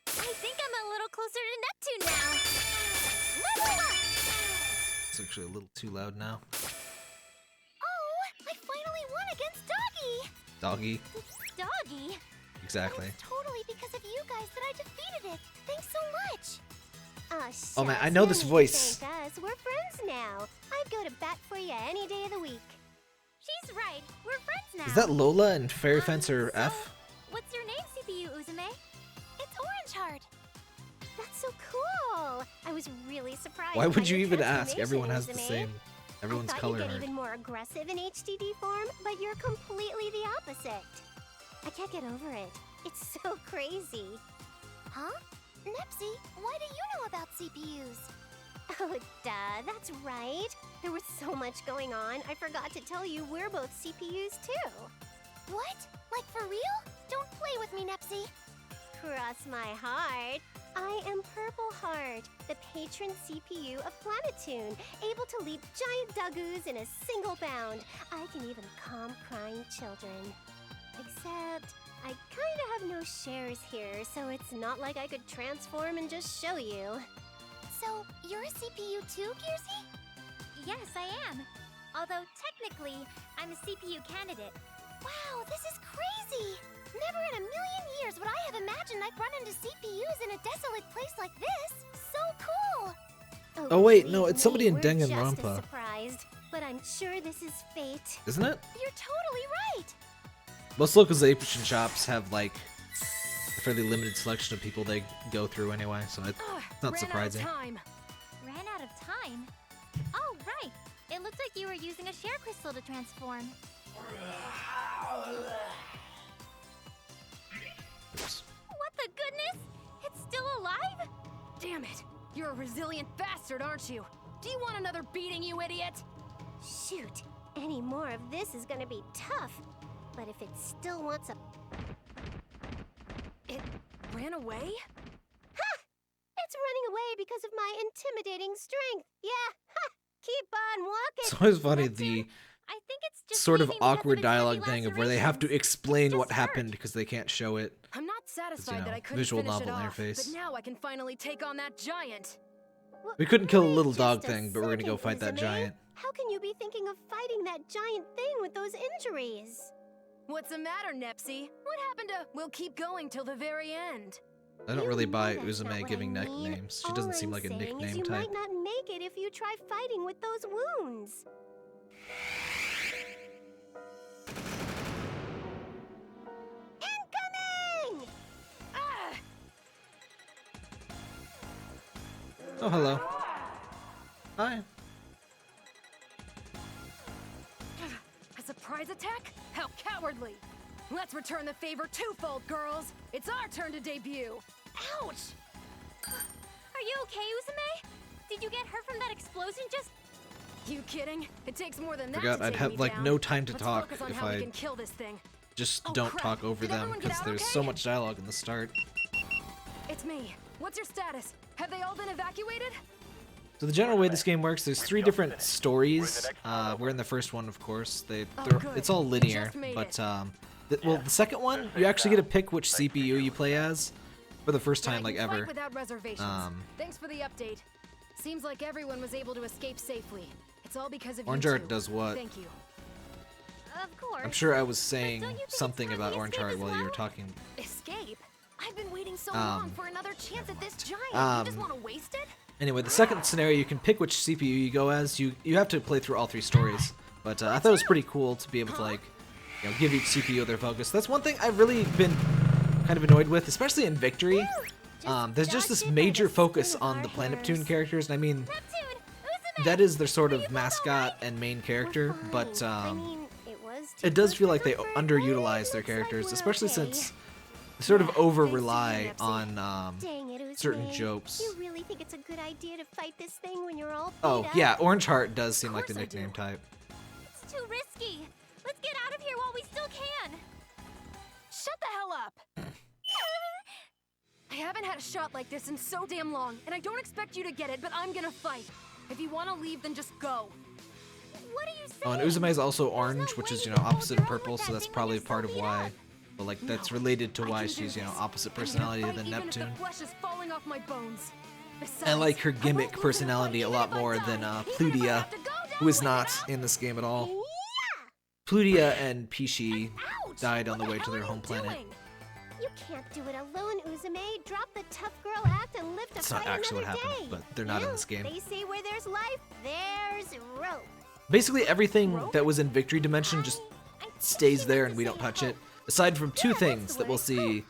I think I'm a little closer to Neptune now. Level up! It's actually a little too loud now. Oh, I finally won against Doggy! Doggy. Doggy? Exactly. It's totally because of you guys that I defeated it. Thanks so much. Oh man, Shucks, I know no this need to voice. thank us. We're friends now. I'd go to bat for you any day of the week. She's right. We're friends now. Is that Lola and Fairy Fencer F? What's your name, CPU Uzume? It's Orange Heart. That's so cool. I was really surprised. Why by would you your even ask? transformation, Everyone has the Uzume. same. Everyone's I thought color you'd get hard. even more aggressive in HDD form, but you're completely the opposite. I can't get over it. It's so crazy. Huh? Nepsy, why do you know about CPUs? Oh, duh, that's right. There was so much going on, I forgot to tell you we're both CPUs too. What? Like for real? Don't play with me, Nepsy. Cross my heart. I am Purple Heart, the patron CPU of Planetoon, able to leap giant duggoos in a single bound. I can even calm crying children. Except, I kinda have no shares here, so it's not like I could transform and just show you. So, you're a CPU too, Gearsy? Yes, I am. Although, technically, I'm a CPU candidate. Wow, this is crazy! Never in a million years would I have imagined I'd run into CPUs in a desolate place like this. So cool! Oh wait, no, believe it's somebody me, in we're just as Danganronpa. surprised, but I'm sure this is fate. Isn't it? You're totally right! Most localization shops have like a fairly limited selection of people they go through anyway, so it's not surprising. Ran out of time? Oh, right! It looks like you were using a share crystal to transform. Oops. What the goodness? It's still alive? Damn it! You're a resilient bastard, aren't you? Do you want another beating, you idiot? Shoot, any more of this is gonna be tough. But if it still wants a... It ran away? Ha! It's running away because of my intimidating strength. Yeah, ha! Keep on walking. It's always funny the I think it's just sort of freezing because awkward its heavy dialogue thing of where they have to lacerations. explain It's what just happened hurt. because they can't show it. I'm not satisfied you that know, I couldn't visual finish novel it off, interface. but now I can finally take on that giant. We couldn't kill the Wait little just dog a thing, but we're gonna go second, fight that Uzume. giant. How can you be thinking of fighting that giant thing with those injuries? What's the matter, Nepsy? What happened to we'll keep going till the very end? I don't You really know buy that's not Uzume what giving I mean. nicknames. She All doesn't seem I'm like a saying is nickname you type. might not make it if you try fighting with those wounds. Incoming! Ah! Oh, hello. Hi. A surprise attack? How cowardly! Let's return the favor twofold, girls! It's our turn to debut! Ouch! Are you okay, Uzume? Did you get hurt from that explosion just... You kidding? It takes more than that Forgot to I'd take have me like down. no time to Let's talk focus on if how we I can kill this thing. just Oh, don't crap. talk over Did them everyone get because out there's okay? so much dialogue in the start. It's me. What's your status? Have they all been evacuated? So the general way this game works, there's 3 different stories. We're in the first one, of course. They're good. it's all You linear, just made but it. well, the second one, you actually get to pick which CPU you play as for the first time, Then I like can fight ever. Without reservations. Thanks for the update. Seems like everyone was able to escape safely. It's all because of Orange you Heart two. does what? Thank you. Of course. I'm sure I was saying don't you think it's something time about we Orange escape Heart as while you were well? talking. Escape? I've been waiting so long for another chance at this giant. You just Um, want to waste it? Anyway, the second scenario, you can pick which CPU you go as. You have to play through all 3 stories, but I thought it was pretty cool to be able to like, you know, give each CPU their focus. That's one thing I've really been kind of annoyed with, especially in Victory. There's just this major focus on the Planetoon characters, and I mean, Neptune! Uzume! that is their sort of mascot and main character, We're but fine. I mean, it was it does too feel good like they for underutilize their looks like characters, we're especially okay. since they sort of Yeah, thanks to you, over-rely Nepsy. on Dang it, Uzume. certain jokes. You really think it's a good idea to fight this thing when you're all beat Oh, up? yeah, Orange Heart does seem like the course I do. nickname type. It's too risky. Let's get out of here while we still can. Shut the hell up! I haven't had a shot like this in so damn long, and I don't expect you to get it, but I'm gonna fight. If you want to leave, then just go. What are you saying? Oh, and Uzume is also orange, which is, you know, opposite of purple, so that's probably part of why. But like, that's related to why she's, you know, opposite personality than Neptune. I like her gimmick personality a lot more than Plutia, who is not in this game at all. Plutia and Pishi died on the way to their home planet. You can't do it alone, Uzume. Drop the tough girl act and lift a That's fight not actually what another happened, day. but they're not in this game. They say where there's life, there's rope. Basically everything that was in Victory Dimension just stays there and we don't touch it, aside from two things that we'll see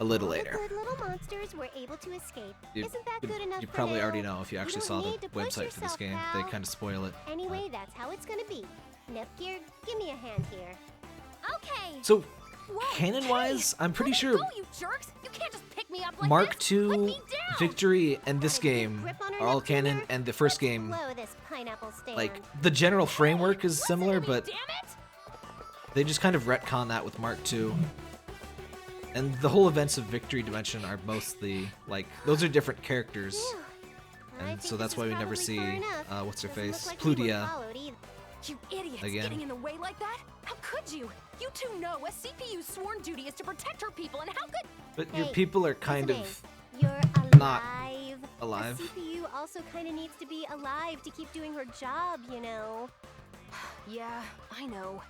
a little later. Good little monsters were able to escape. You, Isn't that good enough you for probably now? already know if you actually saw the don't need to push website for this yourself, game. pal. They kind of spoil it. Anyway, that's how it's gonna be. Nepgear, give me a hand here. Okay. So, canon-wise, I'm pretty sure Go, you jerks! You can't just pick me up like Mark this. II, Put me down. Victory, and this game Grip on her are all Neptuner. canon, and the first game, Blow this pineapple stand. like, the general framework is similar, but Damn it! they just kind of retcon that with Mark II. And the whole events of Victory Dimension are mostly, like, those are different characters. I And think so that's this why is we never probably see, far enough. what's her Doesn't look face, like we were Plutia. followed either. You idiots Again. getting in the way like that? How could you? You two know a CPU's sworn duty is to protect her people, and how could... But your Hey, people are kind Uzume, of You're not alive. alive. A CPU also kind of needs to be alive to keep doing her job, you know. Yeah, I know.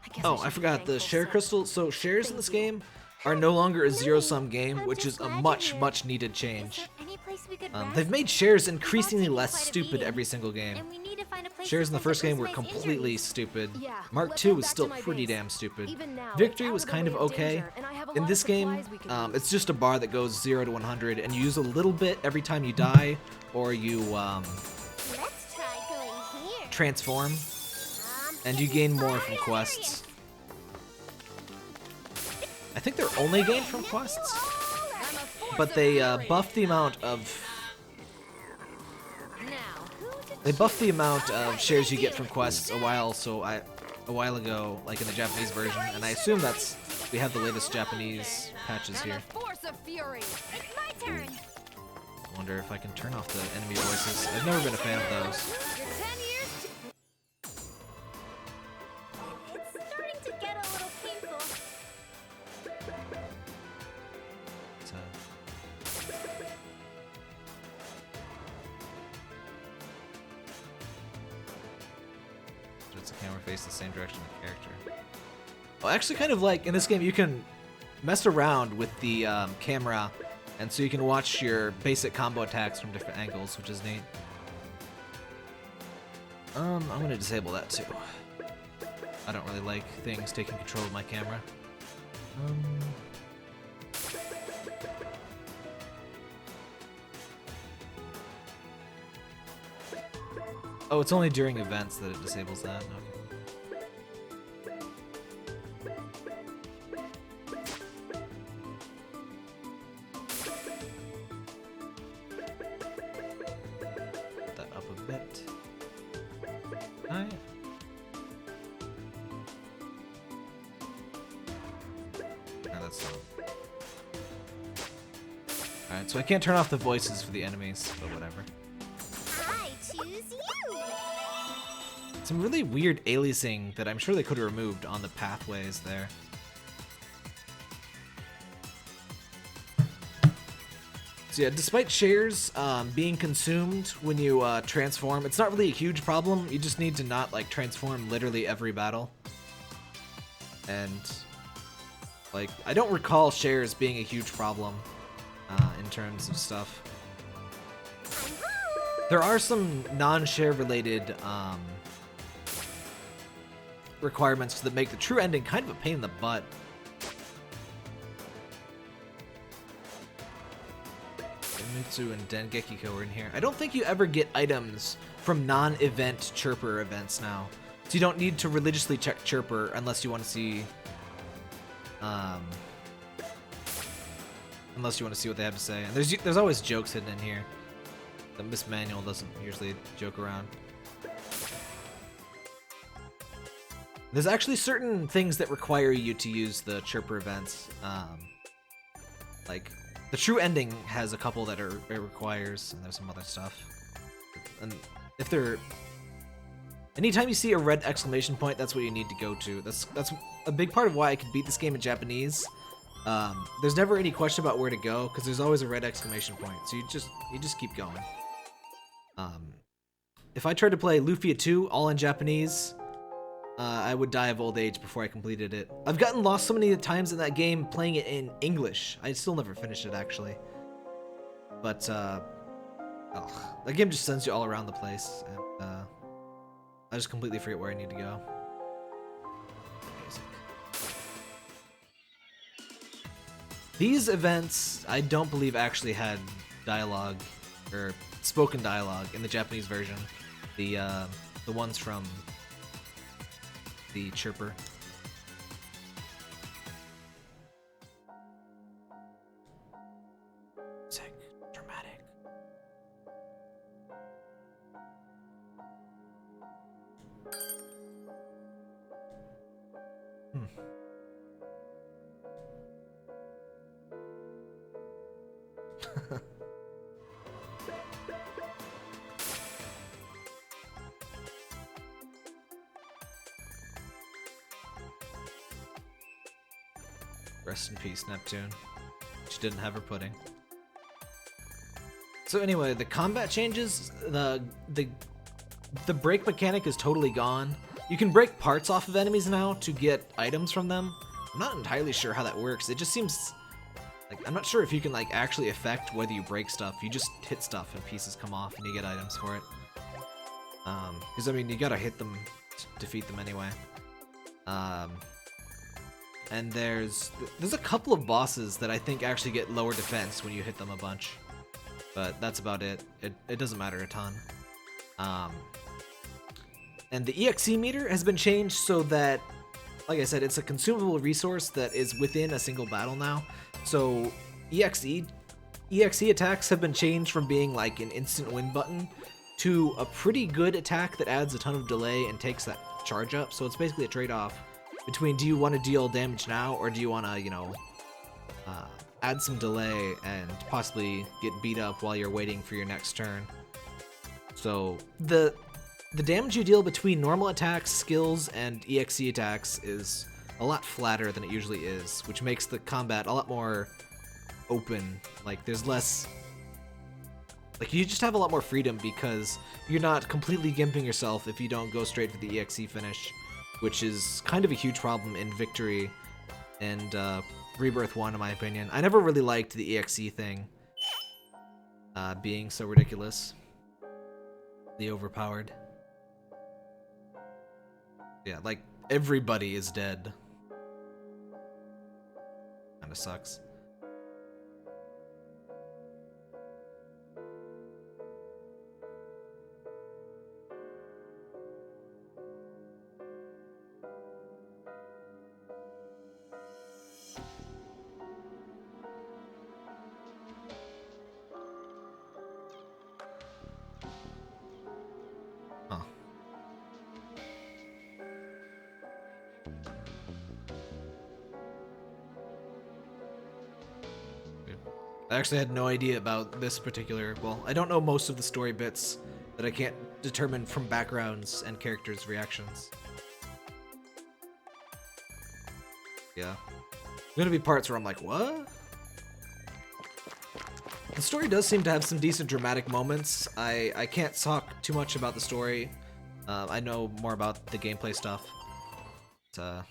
I guess Oh, should I be forgot the thankful, share so- crystal. So shares in this game are no longer a zero-sum game, which is a much needed change. Any place we could They've made shares increasingly less stupid every single game. And we need to find a place Shares to in the visit first game were Uzume's completely injuries. stupid. Yeah, Mark let's II head was back still to my pretty base. damn stupid. Even now, Victory it's was out of kind the of way of okay. danger, and I have a In lot this of game, supplies we can use. it's just a bar that goes 0 to 100, and you use a little bit every time you die, or you Let's try going here. transform, and you gain more from quests. I think they're only gained from quests, but they buff the amount of shares you get from quests a while ago, like in the Japanese version, and I assume that's we have the latest Japanese patches here. Force of fury. It's my turn. I wonder if I can turn off the enemy voices. I've never been a fan of those. You're 10 years It's starting to get a little painful. So, does the camera face the same direction of the character? Well, actually, kind of like in this game, you can mess around with the camera, and so you can watch your basic combo attacks from different angles, which is neat. I'm gonna disable that too. I don't really like things taking control of my camera. Oh, it's only during events that it disables that. Okay. Put that up a bit. Alright. No, that's not. Alright, so I can't turn off the voices for the enemies, but whatever. I choose you. Some really weird aliasing that I'm sure they could have removed on the pathways there. So yeah, despite shares being consumed when you transform, it's not really a huge problem. You just need to not like transform literally every battle. And like, I don't recall shares being a huge problem in terms of stuff. There are some non-share related requirements that make the true ending kind of a pain in the butt. Mitsu and Dengekiko are in here. I don't think you ever get items from non-event Chirper events now. So you don't need to religiously check Chirper unless you want to see what they have to say. And there's always jokes hidden in here. The Miss Manual doesn't usually joke around. There's actually certain things that require you to use the Chirper events. Like, the true ending has a couple that it requires, and there's some other stuff. And if they're... Anytime you see a red exclamation point, that's what you need to go to. That's a big part of why I could beat this game in Japanese. There's never any question about where to go, because there's always a red exclamation point. So you just keep going. If I tried to play Lufia 2 all in Japanese, I would die of old age before I completed it. I've gotten lost so many times in that game playing it in English. I still never finished it, actually. But, that game just sends you all around the place, and, I just completely forget where I need to go. Amazing. These events, I don't believe actually had dialogue, or spoken dialogue in the Japanese version. The ones from the Chirper. Sick. Dramatic. Rest in peace, Neptune. She didn't have her pudding. So anyway, the combat changes. The break mechanic is totally gone. You can break parts off of enemies now to get items from them. I'm not entirely sure how that works. It just seems like, I'm not sure if you can like actually affect whether you break stuff. You just hit stuff and pieces come off and you get items for it. Because I mean, you gotta hit them to defeat them anyway. And there's a couple of bosses that I think actually get lower defense when you hit them a bunch. But that's about it. It doesn't matter a ton. And the EXE meter has been changed so that, like I said, it's a consumable resource that is within a single battle now. So EXE attacks have been changed from being like an instant win button to a pretty good attack that adds a ton of delay and takes that charge up. So it's basically a trade-off between, do you want to deal damage now, or do you want to, you know, add some delay and possibly get beat up while you're waiting for your next turn. So the damage you deal between normal attacks, skills, and EXE attacks is a lot flatter than it usually is, which makes the combat a lot more open. Like, there's less... Like, you just have a lot more freedom because you're not completely gimping yourself if you don't go straight for the EXE finish, which is kind of a huge problem in Victory and Rebirth 1, in my opinion. I never really liked the EXE thing being so ridiculous. The overpowered. Yeah, like, everybody is dead. Kinda sucks. I actually had no idea about this particular, well, I don't know most of the story bits that I can't determine from backgrounds and characters' reactions. Yeah. There's gonna be parts where I'm like, what? The story does seem to have some decent dramatic moments. I can't talk too much about the story. I know more about the gameplay stuff. But,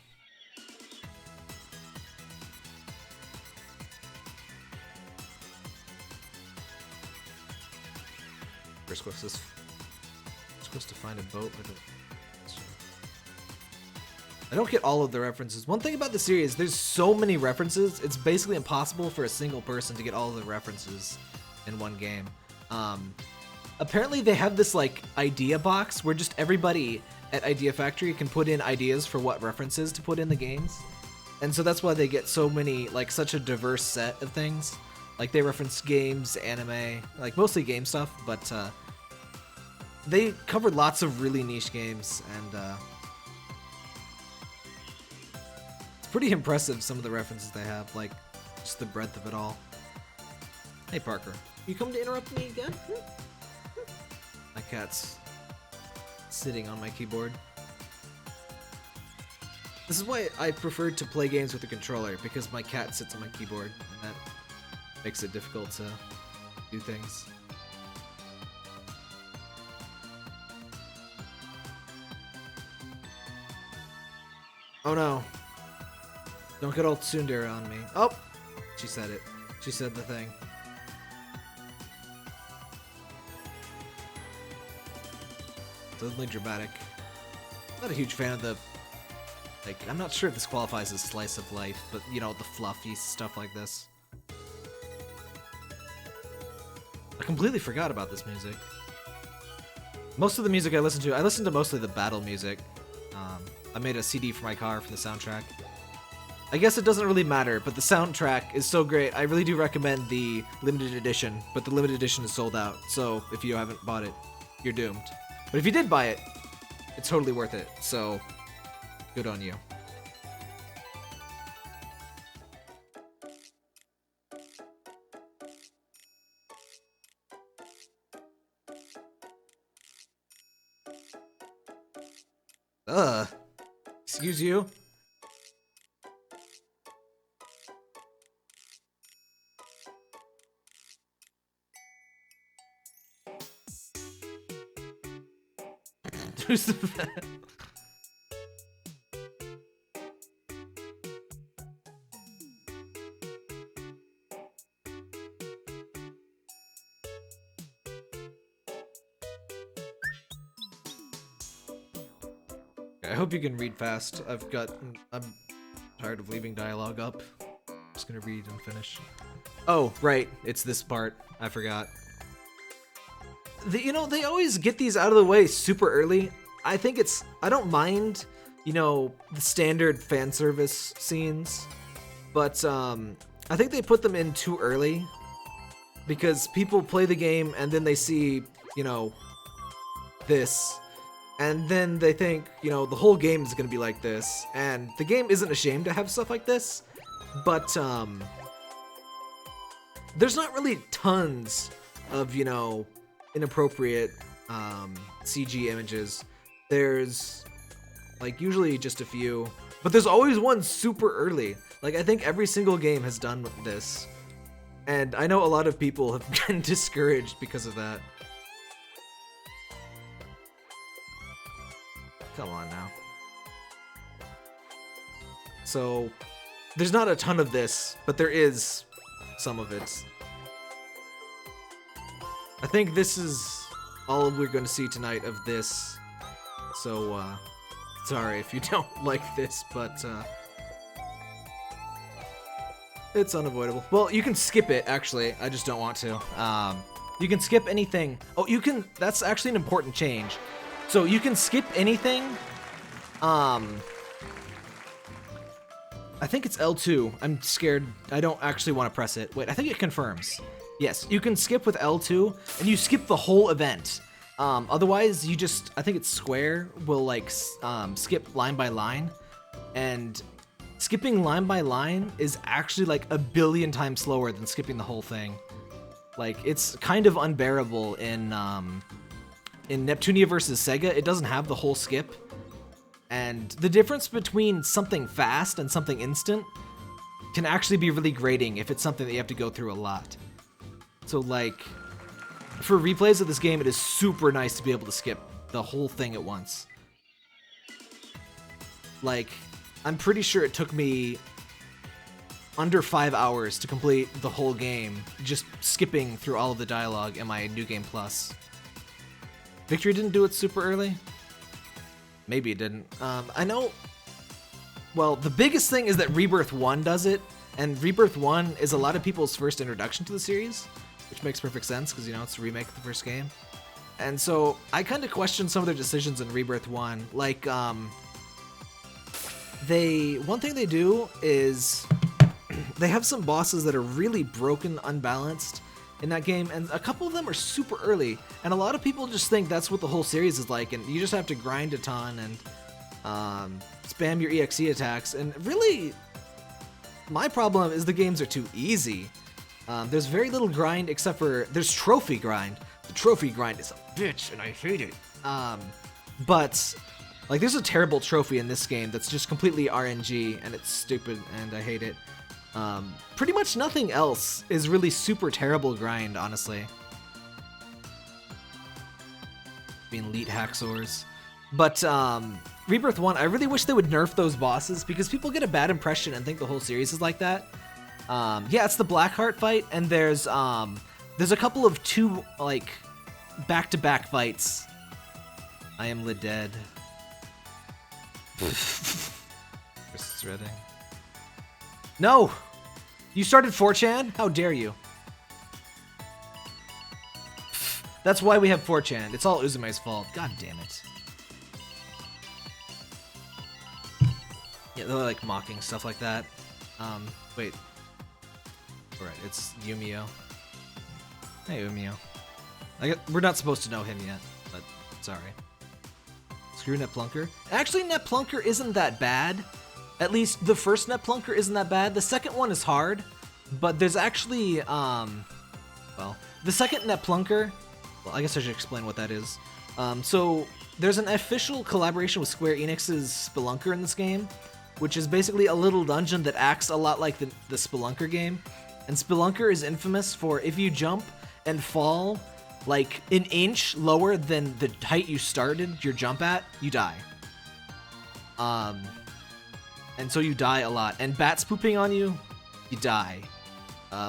we're supposed to find a boat. I don't get all of the references. One thing about the series, there's so many references, it's basically impossible for a single person to get all of the references in one game. Apparently they have this like idea box where just everybody at Idea Factory can put in ideas for what references to put in the games. And so that's why they get so many, like such a diverse set of things. Like they reference games, anime, like mostly game stuff, but they covered lots of really niche games, and it's pretty impressive, some of the references they have, like just the breadth of it all. Hey Parker, you come to interrupt me again? My cat's sitting on my keyboard. This is why I prefer to play games with a controller, because my cat sits on my keyboard, and that makes it difficult to do things. Oh no. Don't get all tsundere on me. Oh! She said it. She said the thing. Suddenly dramatic. Not a huge fan of the... Like, I'm not sure if this qualifies as slice of life, but, you know, the fluffy stuff like this. I completely forgot about this music. Most of the music I listen to mostly the battle music. I made a CD for my car for the soundtrack. I guess it doesn't really matter, but the soundtrack is so great. I really do recommend the limited edition, but the limited edition is sold out, so if you haven't bought it, you're doomed. But if you did buy it, it's totally worth it, so good on you. Excuse you? Who's the vet? I hope you can read fast. I'm tired of leaving dialogue up. I'm just gonna read and finish. Oh, right. It's this part. I forgot. You know, they always get these out of the way super early. I don't mind, you know, the standard fan service scenes, but I think they put them in too early because people play the game and then they see, you know, this, and then they think, you know, the whole game is gonna be like this, and the game isn't ashamed to have stuff like this, but there's not really tons of, you know, inappropriate CG images. There's like usually just a few, but there's always one super early. Like, I think every single game has done this, and I know a lot of people have been discouraged because of that. Come on now. So there's not a ton of this, but there is some of it. I think this is all we're going to see tonight of this, so sorry if you don't like this, but it's unavoidable. Well, you can skip it, actually. I just don't want to. You can skip anything. Oh, you can. That's actually an important change. So you can skip anything. I think it's L2. I'm scared. I don't actually want to press it. Wait, I think it confirms. Yes, you can skip with L2, and you skip the whole event. Otherwise, you just, I think it's square, will like skip line by line, and skipping line by line is actually like a billion times slower than skipping the whole thing. Like, it's kind of unbearable in Neptunia vs. Sega. It doesn't have the whole skip, and the difference between something fast and something instant can actually be really grating if it's something that you have to go through a lot. So, like, for replays of this game, it is super nice to be able to skip the whole thing at once. Like, I'm pretty sure it took me under 5 hours to complete the whole game, just skipping through all of the dialogue in my New Game Plus. Victory didn't do it super early? Maybe it didn't. I know... Well, the biggest thing is that Rebirth 1 does it, and Rebirth 1 is a lot of people's first introduction to the series, which makes perfect sense, because, you know, it's a remake of the first game. And so, I kind of question some of their decisions in Rebirth 1. Like, one thing they do is they have some bosses that are really broken, unbalanced in that game, and a couple of them are super early, and a lot of people just think that's what the whole series is like, and you just have to grind a ton and spam your EXE attacks, and really, my problem is the games are too easy. There's very little grind except for, there's trophy grind. The trophy grind is a bitch, and I hate it. But like, there's a terrible trophy in this game that's just completely RNG, and it's stupid, and I hate it. Pretty much nothing else is really super terrible grind, honestly. Being elite hacksaws. But Rebirth 1, I really wish they would nerf those bosses, because people get a bad impression and think the whole series is like that. Yeah, it's the Blackheart fight, and there's a couple of two, like, back-to-back fights. I am the dead. Chris Redding. No! You started 4chan? How dare you? That's why we have 4chan. It's all Uzume's fault. God damn it. Yeah, they're like mocking stuff like that. Wait. Alright, it's Yumio. Hey, Yumio. We're not supposed to know him yet, but it's alright. Screw Netplunker. Actually, Netplunker isn't that bad. At least the first Netplunker isn't that bad. The second one is hard, but there's actually, well, the second Netplunker, well, I guess I should explain what that is. So there's an official collaboration with Square Enix's Spelunker in this game, which is basically a little dungeon that acts a lot like the Spelunker game. And Spelunker is infamous for if you jump and fall like an inch lower than the height you started your jump at, you die. And so you die a lot. And bats pooping on you, you die.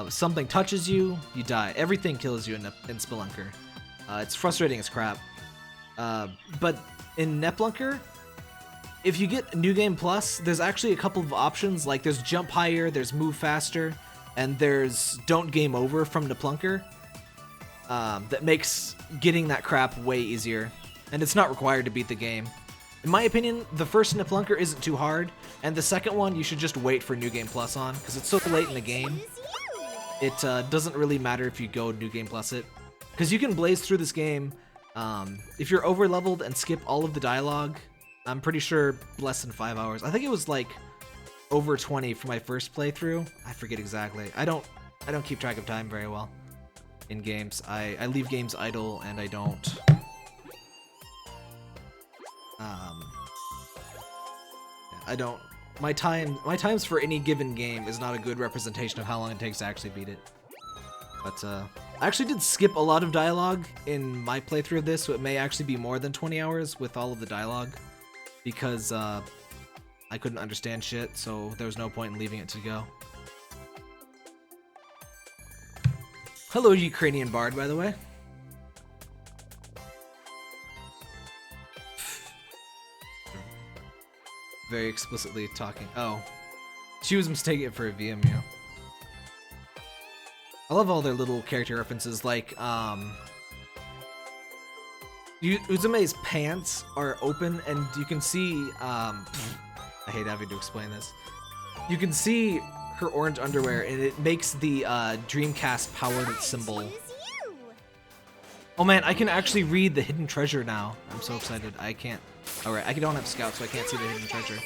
Something touches you, you die. Everything kills you in Spelunker. It's frustrating as crap. But in Netplunker, if you get New Game Plus, there's actually a couple of options. Like there's jump higher, there's move faster, and there's don't game over from Netplunker. That makes getting that crap way easier, and it's not required to beat the game. In my opinion, the first Netplunker isn't too hard, and the second one you should just wait for New Game Plus on, because it's so late in the game. It doesn't really matter if you go New Game Plus it, because you can blaze through this game. If you're over leveled and skip all of the dialogue, I'm pretty sure less than 5 hours. I think it was like over 20 for my first playthrough. I forget exactly. I don't keep track of time very well in games. I leave games idle, and I don't my times for any given game is not a good representation of how long it takes to actually beat it. But I actually did skip a lot of dialogue in my playthrough of this, so it may actually be more than 20 hours with all of the dialogue, because I couldn't understand shit, so there was no point in leaving it to go. Hello, Ukrainian Bard, by the way. Very explicitly talking. Oh. She was mistaking it for a VMU. I love all their little character references, like, Uzume's pants are open, and you can see, I hate having to explain this. You can see her orange underwear, and it makes the Dreamcast powered symbol. Oh man, I can actually read the hidden treasure now. I'm so excited. I can't. Alright, I don't have scouts, so I can't see the hidden treasure.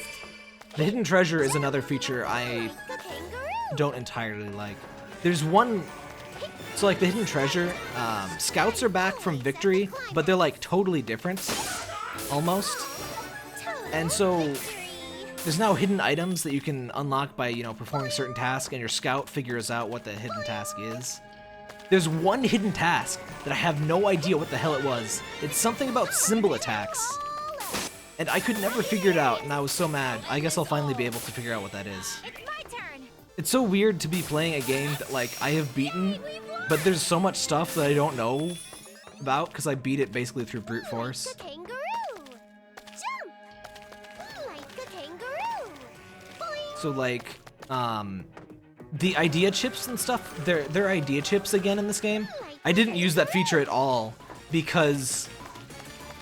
The hidden treasure is another feature I don't entirely like. There's one. So like the hidden treasure, scouts are back from victory, but they're like totally different, almost. And so there's now hidden items that you can unlock by, you know, performing certain tasks, and your scout figures out what the hidden task is. There's one hidden task that I have no idea what the hell it was. It's something about symbol attacks. And I could never figure it out, and I was so mad. I guess I'll finally be able to figure out what that is. It's so weird to be playing a game that, like, I have beaten, but there's so much stuff that I don't know about, because I beat it basically through brute force. So, like, the idea chips and stuff, they're idea chips again in this game. I didn't use that feature at all, because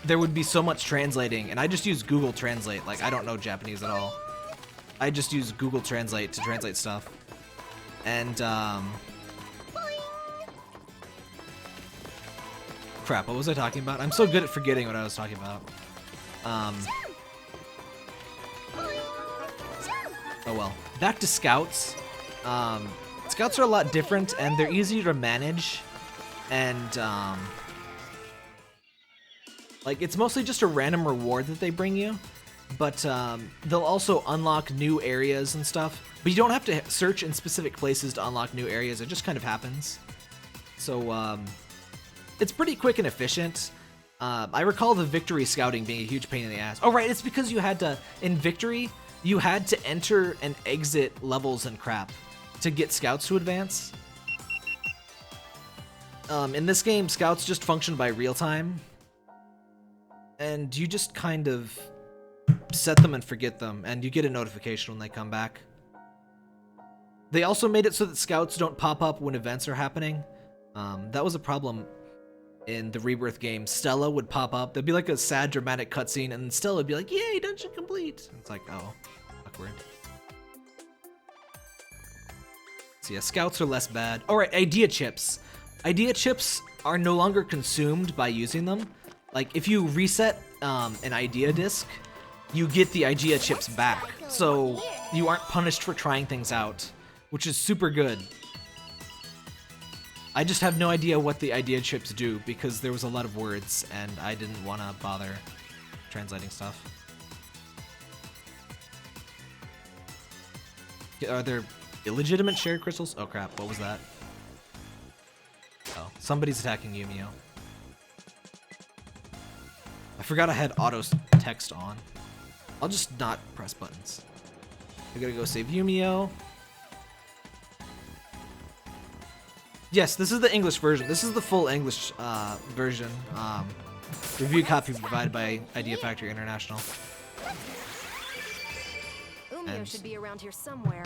there would be so much translating, and I just use Google Translate. Like, I don't know Japanese at all. I just use Google Translate to translate stuff. And, crap, what was I talking about? I'm so good at forgetting what I was talking about. Oh well. Back to scouts. Scouts are a lot different, and they're easier to manage. And, Like, it's mostly just a random reward that they bring you, but they'll also unlock new areas and stuff. But you don't have to search in specific places to unlock new areas. It just kind of happens. So it's pretty quick and efficient. I recall the Victory scouting being a huge pain in the ass. Oh, right, it's because you had to, in Victory, you had to enter and exit levels and crap to get scouts to advance. In this game, scouts just function by real time. And you just kind of set them and forget them, and you get a notification when they come back. They also made it so that scouts don't pop up when events are happening. That was a problem in the Rebirth game. Stella would pop up. There'd be like a sad, dramatic cutscene, and Stella would be like, "Yay, dungeon complete!" And it's like, oh, awkward. So yeah, scouts are less bad. All right, idea chips. Idea chips are no longer consumed by using them. Like, if you reset an idea disc, you get the idea chips back. So you aren't punished for trying things out, which is super good. I just have no idea what the idea chips do because there was a lot of words and I didn't want to bother translating stuff. Are there illegitimate shared crystals? Oh crap, what was that? Oh, somebody's attacking Yumio. I forgot I had auto text on. I'll just not press buttons. I gotta go save Yumio. Yes, this is the English version. This is the full English version. Review copy provided by Idea Factory International. Umio should be around here somewhere.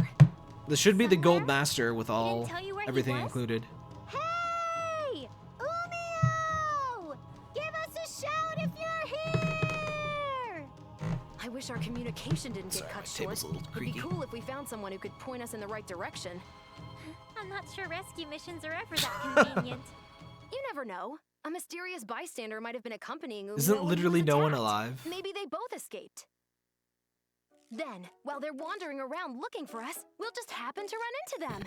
This should be the Gold Master with everything included. Hey! Umio! Give us a shout if you're here! I wish our communication didn't get cut short. Table's a little It'd be creaky. cool if we found someone who could point us in the right direction. I'm not sure rescue missions are ever that convenient. You never know. A mysterious bystander might have been accompanying Umio. Isn't when he literally was no one attacked. alive? Maybe they both escaped. Then, while they're wandering around looking for us, we'll just happen to run into them.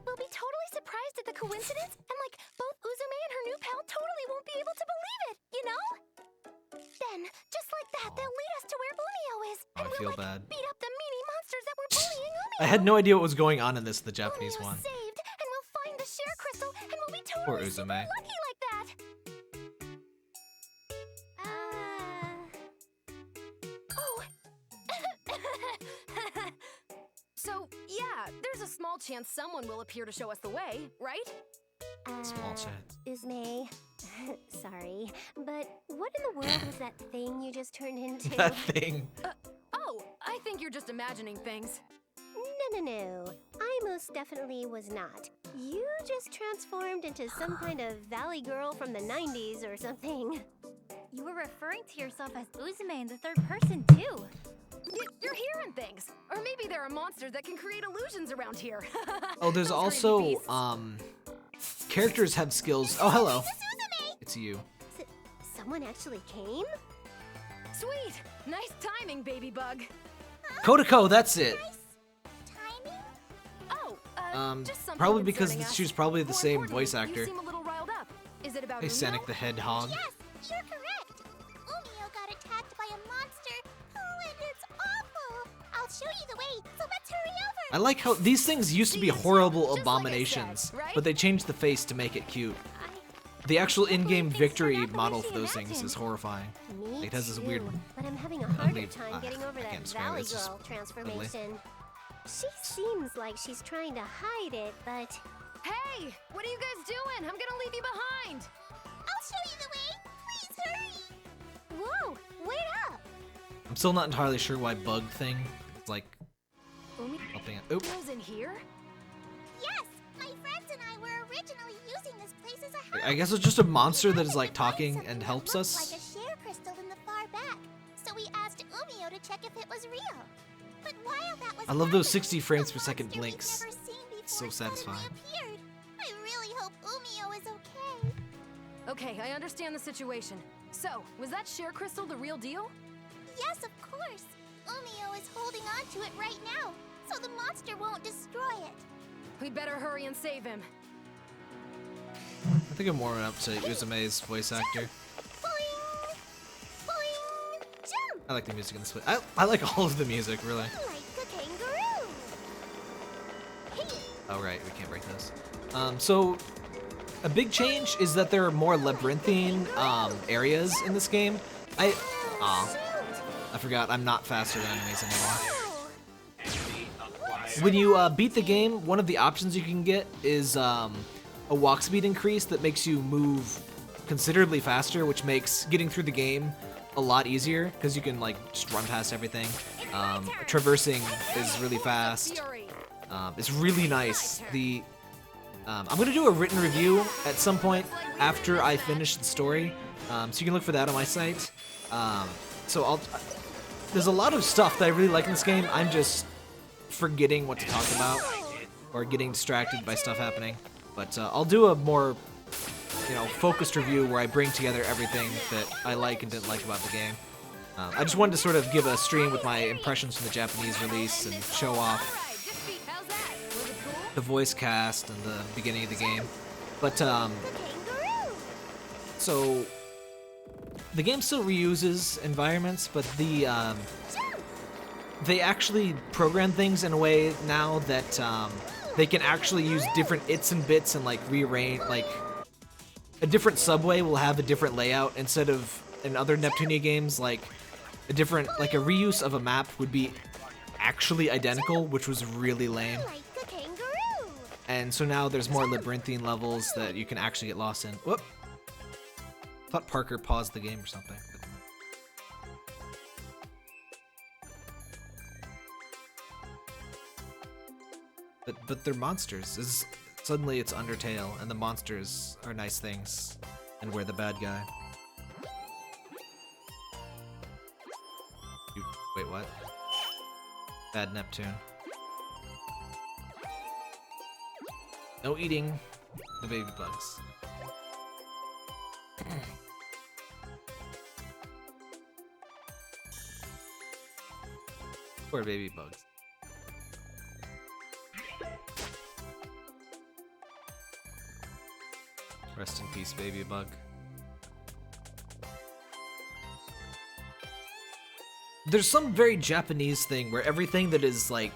We'll be totally surprised at the coincidence, and like, both Uzume and her new pal totally won't be able to believe it, you know? Then, just like that, they'll lead us to where Umio is, and I we'll feel like, bad. beat up the meanie monsters that were bullying Umio. I had no idea what was going on in this, the Japanese one. Saved, and we'll find the share crystal, and we'll be Poor totally super Uzume. lucky like that. Oh. So, yeah, there's a small chance someone will appear to show us the way, right? Small chance. Usme, sorry, but what in the world was that thing you just turned into? That thing. Oh, I think you're just imagining things. No. I most definitely was not. You just transformed into some kind of valley girl from the 90s or something. You were referring to yourself as Uzume in the third person, too. You're hearing things. Or maybe there are monsters that can create illusions around here. Oh, there's Those crazy also, beasts. characters have skills. Oh, hello. It's you. Someone actually came? Sweet! Nice timing, baby bug. Kodako, that's it. Timing? Oh, just something Probably because concerning us. she's probably the More same importantly, voice actor. You seem a little riled up. Is it about Hey, Umio? Sanic the Hedgehog. Yes, you're correct. Umio got attacked by a monster. Oh, and it's awful. I'll show you the way, so let's hurry over. I like how these things used to be horrible Just like I abominations, said, right? but they changed the face to make it cute. The actual in-game victory model for those things is horrifying. Me It has this too, weird, but I'm having a harder ugly- time getting over I that can't describe it, valley it's just girl transformation. She seems like she's trying to hide it, but Hey, what are you guys doing? I'm gonna leave you behind. I'll show you the way. Please hurry. whoa, wait up! I'm still not entirely sure why Bug Thing is like Umio helping it. Oop. goes in here? Yes, my friends and I were originally using this place as a house. I guess it's just a monster that is We like wanted to find talking something and that helps looked us. like a share crystal in the far back. So we asked Umio to check if it was real. But while that was I love those happening, 60 frames the per second monster we'd blinks. never seen before So suddenly satisfying. appeared. I really hope Umio is okay. Okay, I understand the situation. So, was that share crystal the real deal? Yes, of course. Umio is holding on to it right now, so the monster won't destroy it. We'd better hurry and save him. I think I'm warming up to Uzume's voice actor. Boing! I like the music in this one. I like all of the music, really. Like a kangaroo. Oh, right, we can't break those. So, a big change is that there are more labyrinthine areas in this game. I forgot, I'm not faster than enemies anymore. When you beat the game, one of the options you can get is a walk speed increase that makes you move considerably faster, which makes getting through the game a lot easier, because you can like just run past everything. Traversing is really fast. It's really nice. I'm gonna do a written review at some point after I finish the story, so you can look for that on my site. There's a lot of stuff that I really like in this game. I'm just forgetting what to talk about or getting distracted by stuff happening. But I'll do a more, focused review where I bring together everything that I like and didn't like about the game. I just wanted to sort of give a stream with my impressions from the Japanese release and show off the voice cast and the beginning of the game. But, so, the game still reuses environments, but they actually program things in a way now that they can actually use different its and bits and like rearrange, like a different subway will have a different layout instead of in other Neptunia games, like a reuse of a map would be actually identical, which was really lame. And so now there's more labyrinthine levels that you can actually get lost in. Whoop! I thought Parker paused the game or something. But they're monsters. Suddenly it's Undertale, and the monsters are nice things, and we're the bad guy. Wait, what? Bad Neptune. No eating the baby bugs. Poor baby bugs. Rest in peace, baby bug. There's some very Japanese thing where everything that is like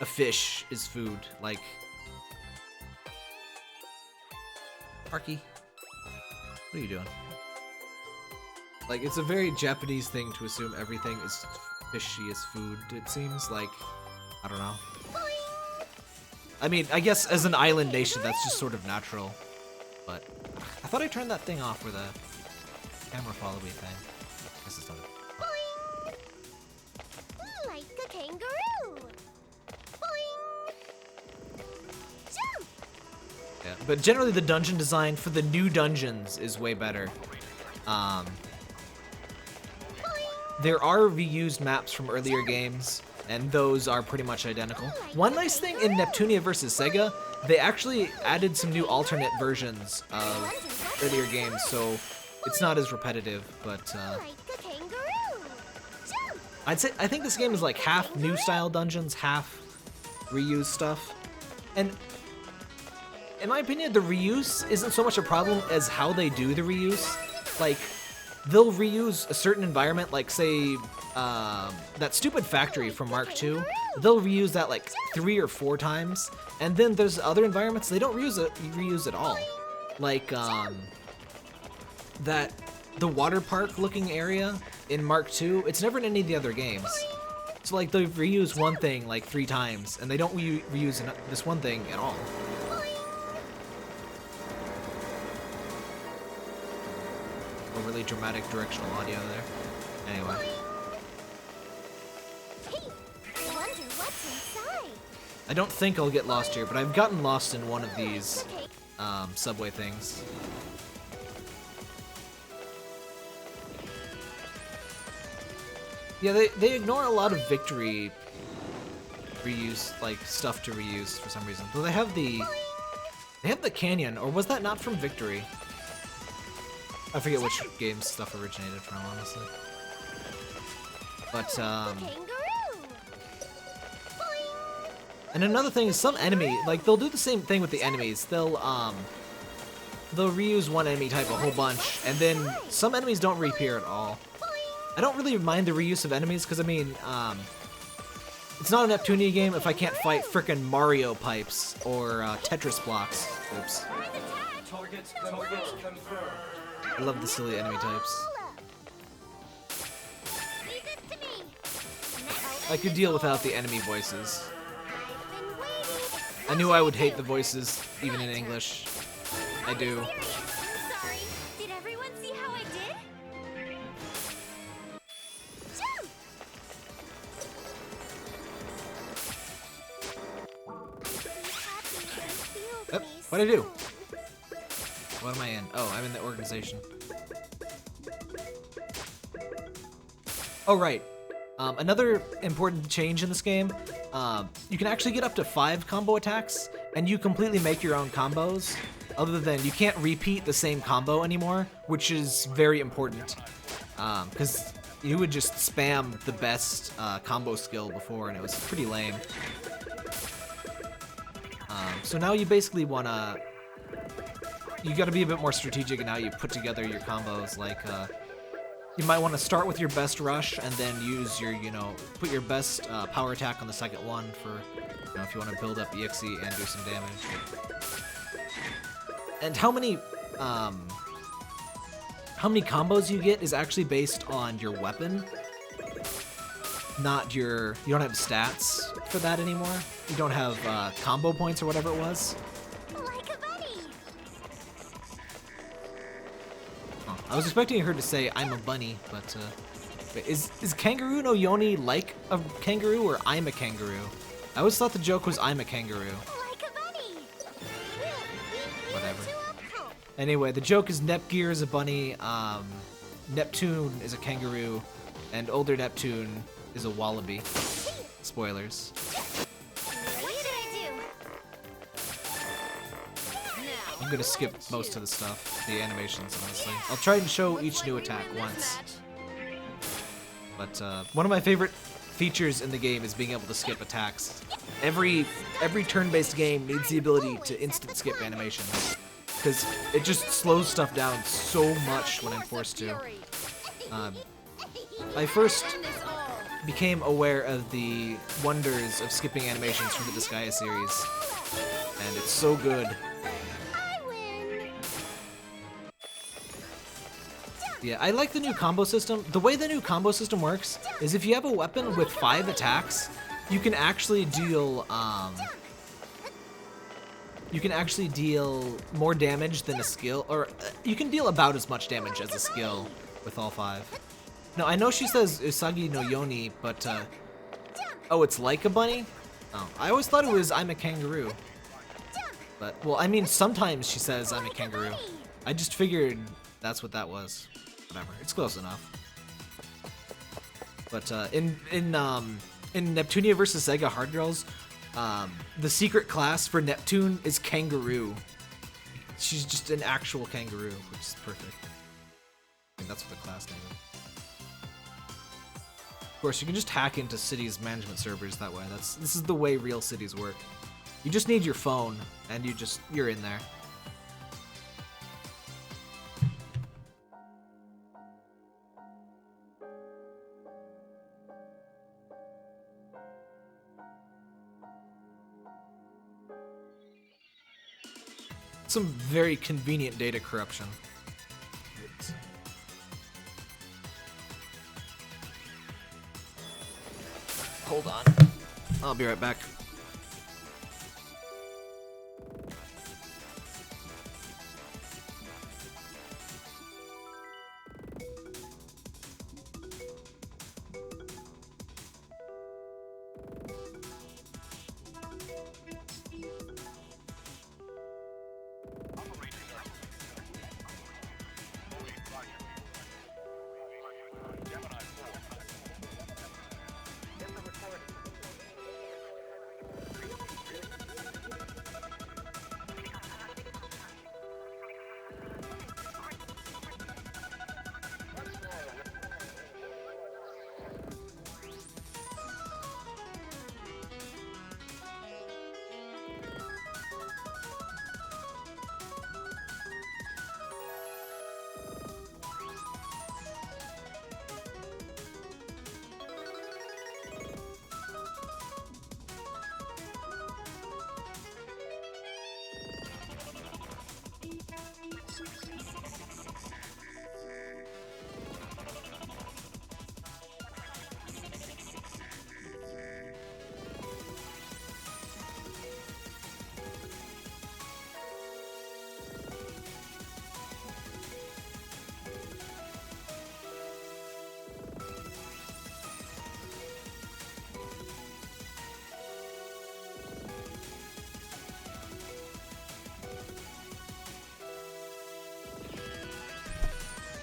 a fish is food. Like, Parky, what are you doing? Like, it's a very Japanese thing to assume everything is fishy as food, it seems. Like, I don't know. I mean, I guess as an island nation, that's just sort of natural. But I thought I turned that thing off for the camera follow-me thing. This is not it. Like a kangaroo. Boing. Jump. Yeah, but generally the dungeon design for the new dungeons is way better. There are reused maps from earlier games, and those are pretty much identical. One nice thing in Neptunia vs. Sega, they actually added some new alternate versions of earlier games, so it's not as repetitive, but I think this game is like half new style dungeons, half reused stuff. And in my opinion, the reuse isn't so much a problem as how they do the reuse. Like, they'll reuse a certain environment, like say, that stupid factory from Mark II. They'll reuse that like 3 or 4 times, and then there's other environments they don't reuse at all. Like, the water park looking area in Mark II, it's never in any of the other games. So like, they reuse one thing like 3 times, and they don't reuse this one thing at all. Really dramatic directional audio there. Anyway. Hey, wonder what's inside. I don't think I'll get lost here, but I've gotten lost in one of these subway things. Yeah, they ignore a lot of victory reuse, like stuff to reuse for some reason. Though they have the canyon, or was that not from Victory? I forget which game stuff originated from, honestly. But, and another thing is some enemy, like, they'll do the same thing with the enemies. They'll reuse one enemy type a whole bunch, and then some enemies don't reappear at all. I don't really mind the reuse of enemies, because I mean, it's not a Neptunia game if I can't fight frickin' Mario pipes or Tetris blocks. Oops. Targets confirmed. I love the silly enemy types. I could deal without the enemy voices. I knew I would hate the voices, even in English. I do. Sorry. Did everyone see how I did? Jump! What'd I do? What am I in? Oh, I'm in the organization. Oh, right. Another important change in this game, you can actually get up to 5 combo attacks, and you completely make your own combos, other than you can't repeat the same combo anymore, which is very important, because you would just spam the best combo skill before, and it was pretty lame. So now you basically wanna... You gotta be a bit more strategic in how you put together your combos, like, you might want to start with your best rush and then use your, put your best power attack on the second one for, if you want to build up EXE and do some damage. And how many combos you get is actually based on your weapon, not your, you don't have stats for that anymore. You don't have combo points or whatever it was. I was expecting her to say, I'm a bunny, but, is Kangaroo no Yoni like a kangaroo, or I'm a kangaroo? I always thought the joke was I'm a kangaroo. Whatever. Anyway, the joke is Nepgear is a bunny, Neptune is a kangaroo, and older Neptune is a wallaby. Spoilers. I'm gonna skip most of the stuff, the animations, honestly. I'll try and show each new attack once. But one of my favorite features in the game is being able to skip attacks. Every turn-based game needs the ability to instant skip animations, because it just slows stuff down so much when I'm forced to. I first became aware of the wonders of skipping animations from the Disgaea series, and it's so good. Yeah, I like the new combo system. The way the new combo system works is if you have a weapon with 5 attacks, you can actually deal more damage than a skill, or you can deal about as much damage as a skill with all 5. Now, I know she says Usagi no Yoni, but oh, it's like a bunny? Oh, I always thought it was I'm a kangaroo. But, well, I mean, sometimes she says I'm a kangaroo. I just figured that's what that was. Whatever, it's close enough. But in Neptunia vs. Sega Hard Girls, the secret class for Neptune is Kangaroo. She's just an actual kangaroo, which is perfect. I think that's what the class name is. Of course, you can just hack into cities management servers that way. This is the way real cities work. You just need your phone, and you're in there. Some very convenient data corruption. Hold on. I'll be right back.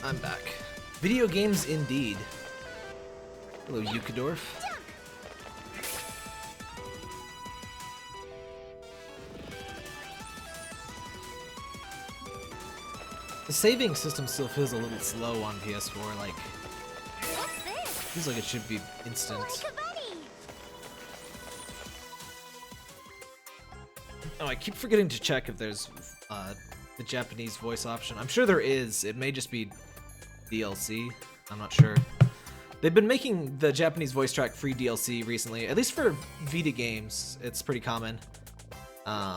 I'm back. Video games indeed. Hello, Yukadorf. The saving system still feels a little slow on PS4, like... What's this? Feels like it should be instant. Oh, I keep forgetting to check if there's the Japanese voice option. I'm sure there is. It may just be DLC. I'm not sure. They've been making the Japanese voice track free DLC recently, at least for Vita games. It's pretty common. What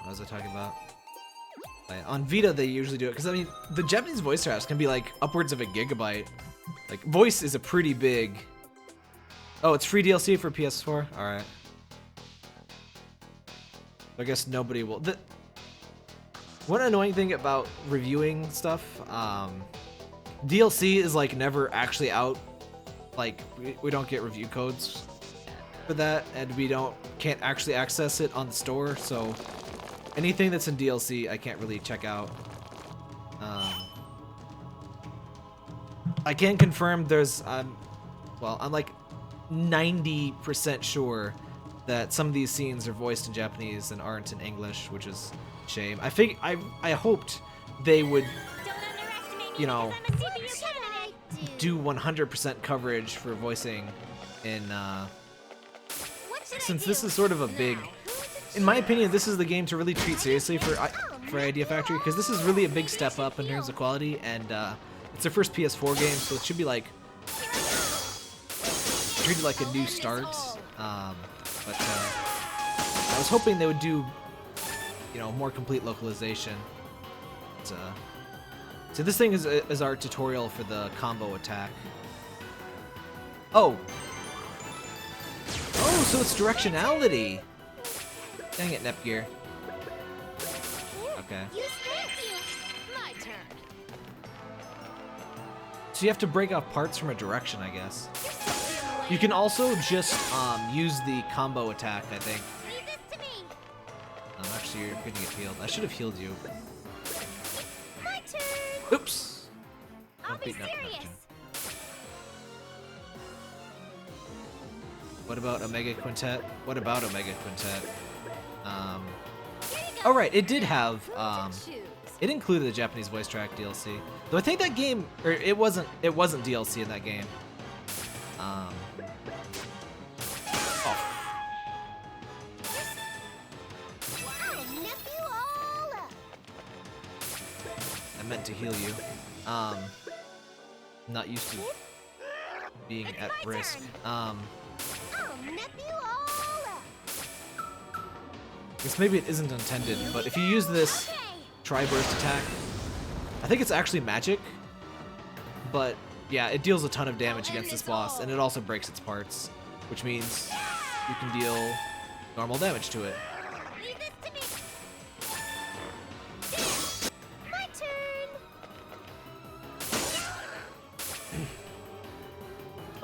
was I talking about? On Vita, they usually do it because I mean, the Japanese voice tracks can be like upwards of a gigabyte. Like, voice is a pretty big. Oh, it's free DLC for PS4. All right. I guess nobody will. One annoying thing about reviewing stuff, DLC is like never actually out. Like, we don't get review codes for that, and we can't actually access it on the store. So anything that's in DLC, I can't really check out. I can confirm there's, well, I'm like 90% sure that some of these scenes are voiced in Japanese and aren't in English, which is a shame. I hoped they would, you know, do 100% coverage for voicing in, since this is sort of a big, in my opinion, this is the game to really treat seriously for Idea Factory, because this is really a big step up in terms of quality, and it's their first PS4 game, so it should be like treated like a new start. But I was hoping they would do, you know, more complete localization. So this thing is our tutorial for the combo attack. Oh, so it's directionality. Dang it, Nepgear. Okay. My turn. So you have to break off parts from a direction, I guess. You can also just use the combo attack, I think. Actually, you're gonna get healed. I should have healed you. My turn. Oops. I'll be serious. What about Omega Quintet? What about Omega Quintet? Oh right, it did have it included the Japanese voice track DLC. Though I think that game, or it wasn't DLC in that game. Oh. I meant to heal you. Not used to being at risk. Guess maybe it isn't intended, but if you use this tri-burst attack, I think it's actually magic, but yeah, it deals a ton of damage against this boss, and it also breaks its parts, which means you can deal normal damage to it. My turn.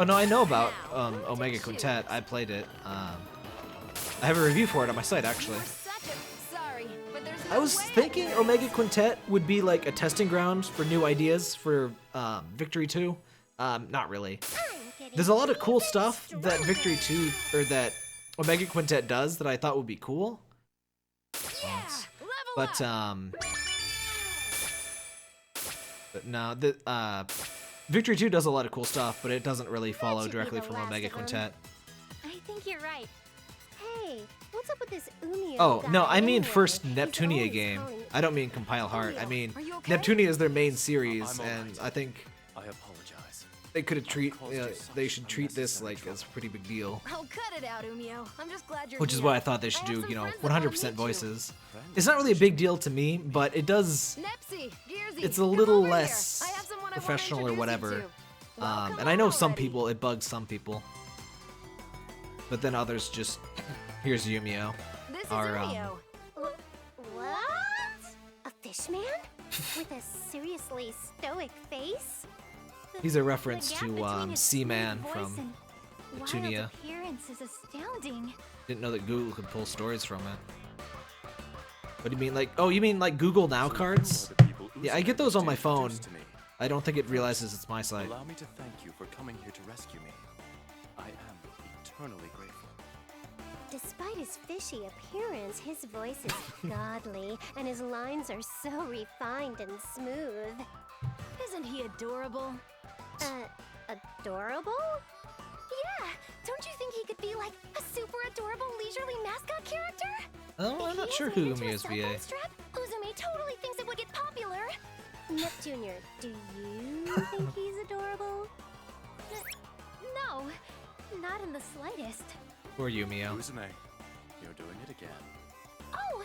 Oh no, I know about Omega Quintet. I played it. I have a review for it on my site, actually. I was thinking Omega Quintet would be like a testing ground for new ideas for Victory 2. Not really. There's a lot of cool stuff that Victory 2, or that Omega Quintet does that I thought would be cool. But no, Victory 2 does a lot of cool stuff, but it doesn't really follow directly from Omega Quintet. I think you're right. Hey, what's up with this Umio Oh, guy no, I mean anyway? first He's Neptunia always game. calling- I don't mean Compile Heart. I mean, Are you okay? Neptunia is their main series, and I think I apologize. they could have they should treat this like as a pretty big deal. Oh, cut it out, Umio. I'm just glad you're Which is here. why I thought they should I have do, some you know, friends that wanna 100% meet you. voices. It's not really a big deal to me, but it does. Nepsy, Gearsy, It's a come little over here. less I have someone I wanna professional or introduce you whatever. to. Well, come And I know on some already. people, it bugs some people. But then others just, here's Yumio. This is Our, Umio. What? A fish man? With a seriously stoic face? He's a reference The gap to between his Seaman smooth from voice and Wile's Neptunia. appearance is astounding. Didn't know that Google could pull stories from it. What do you mean, like? Oh, you mean like Google Now cards? Yeah, I get those on my phone. I don't think it realizes it's my site. Allow me to thank you for coming here to rescue me. I am eternally grateful. Despite his fishy appearance, his voice is godly, and his lines are so refined and smooth. Isn't he adorable? Adorable? Yeah, don't you think he could be like a super adorable leisurely mascot character? Oh, I'm not sure who Umi is, VA. Strap, Uzume totally thinks it would get popular. Nep Jr., do you think he's adorable? No, not in the slightest. Or Yumio. Uzume, you're doing it again. Oh!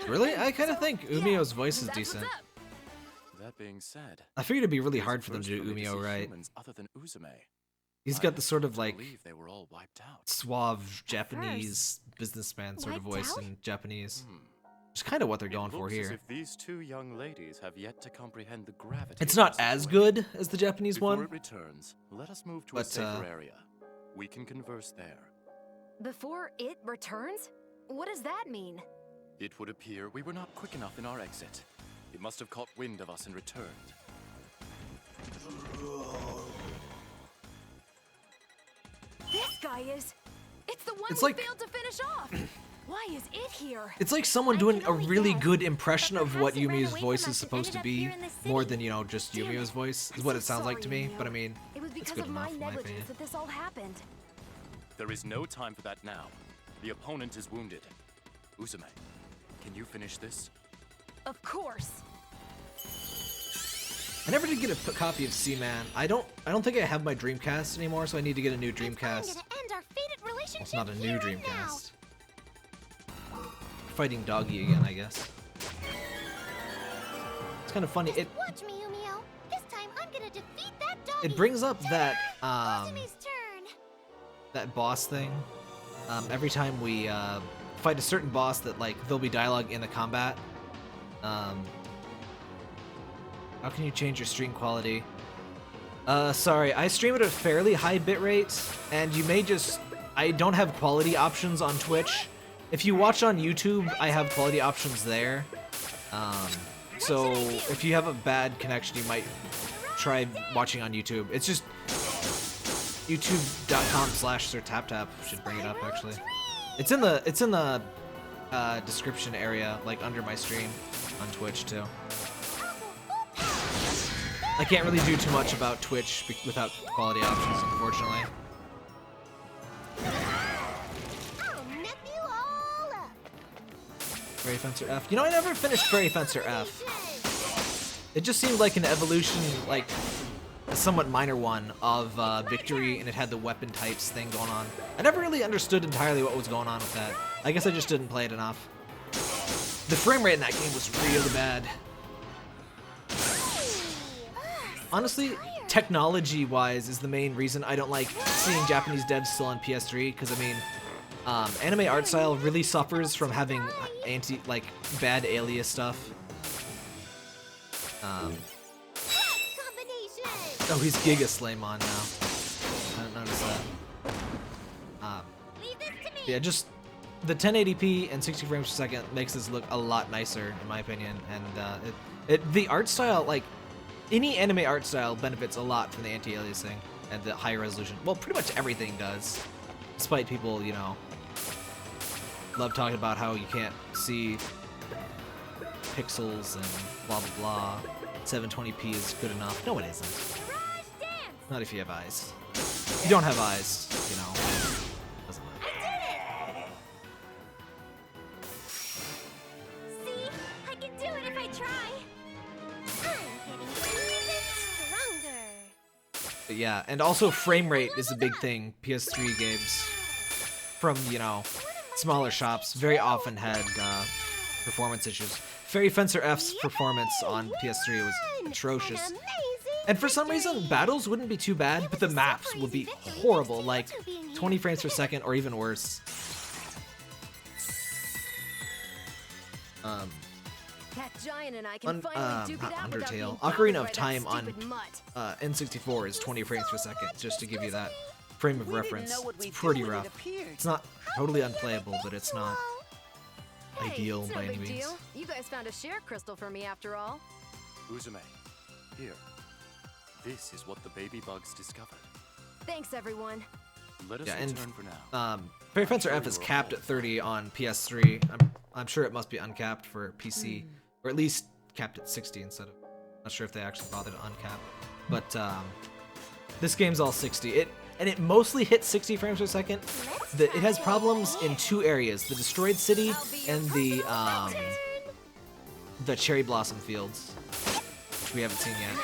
Really? I kind of think Umio's voice is That's decent. what's up. That being said, I figured it'd be really hard for them to do Umio right. humans other than Uzume. He's got the sort of like believe they were all wiped out. suave Japanese businessman sort of voice in Japanese. Which is kind of what they're going for Looks as here. if these two young ladies have yet to comprehend the gravity. It's of not the as situation. good as the Japanese Before one. it returns, let us move to a But, safer area. We can converse there. Before it returns? What does that mean? It would appear we were not quick enough in our exit. It must have caught wind of us and returned. This guy is... It's the one It's who like- failed to finish off! Why is it here? It's like someone doing a really good impression of what Yumi's voice is supposed to be, more than, you know, just Yumio's voice, is what it sounds like to me. But I mean, It was it's because good of my enough in my opinion. negligence that this all happened. There is no time for that now. The opponent is wounded. Uzume, can you finish this? Of course. I never did get a copy of Seaman. I don't think I have my Dreamcast anymore, so I need to get a new I'm Dreamcast. gonna end our fated relationship Well, it's not a new here and now. Dreamcast. Fighting Doggy again, I guess. It's kind of funny. It Watch me, Umio. This time I'm gonna defeat that doggy. it brings up that Uzume's turn. that boss thing. Every time we fight a certain boss, that like there'll be dialogue in the combat. How can you change your stream quality? Sorry, I stream at a fairly high bitrate, and you may just... I don't have quality options on Twitch. If you watch on YouTube, I have quality options there. So if you have a bad connection, you might try watching on YouTube. It's just youtube.com/SirTapTap should bring it up, actually. It's in the description area, like under my stream on Twitch too. I can't really do too much about Twitch without quality options, unfortunately. I'll nip you all up. Fairy Fencer F. You know, I never finished Fairy Fencer F. It just seemed like an evolution, like a somewhat minor one of Victory, and it had the weapon types thing going on. I never really understood entirely what was going on with that. I guess I just didn't play it enough. The frame rate in that game was really bad. Honestly, technology-wise is the main reason I don't like seeing Japanese devs still on PS3, because I mean, anime art style really suffers from having bad alias stuff. Oh, he's Giga Slaymon now. I didn't notice that. Yeah, just the 1080p and 60 frames per second makes this look a lot nicer, in my opinion, and the art style, like, any anime art style benefits a lot from the anti-aliasing and the higher resolution. Well, pretty much everything does. Despite people, you know, love talking about how you can't see pixels and blah blah blah. 720p is good enough. No, it isn't. Not if you have eyes. If you don't have eyes, you know, it doesn't matter. See? I can do it if I try. But yeah, and also frame rate is a big thing. PS3 games from, you know, smaller shops very often had performance issues. Fairy Fencer F's performance on PS3 was atrocious. And for some reason, battles wouldn't be too bad, but the maps would be horrible, like 20 frames per second or even worse. That giant and I can finally duke it out without being Undertale. bothered Ocarina by of that Time on stupid mutt. N64 is 20 frames per second, just to give you that frame of reference, it's pretty rough. It's not totally unplayable, but it's not ideal it's by no any big means. deal. You guys found a share crystal for me after all. Uzume, here. This is what the baby bugs discovered. Thanks, everyone. Let us Yeah, and return for now. Fairy Fencer F is capped at 30 on PS3. I'm sure it must be uncapped for PC, or at least capped at 60 instead of. Not sure if they actually bothered to uncap, but this game's all 60. It mostly hits 60 frames per second. It has problems in two areas: the destroyed city and the cherry blossom fields, which we haven't seen yet.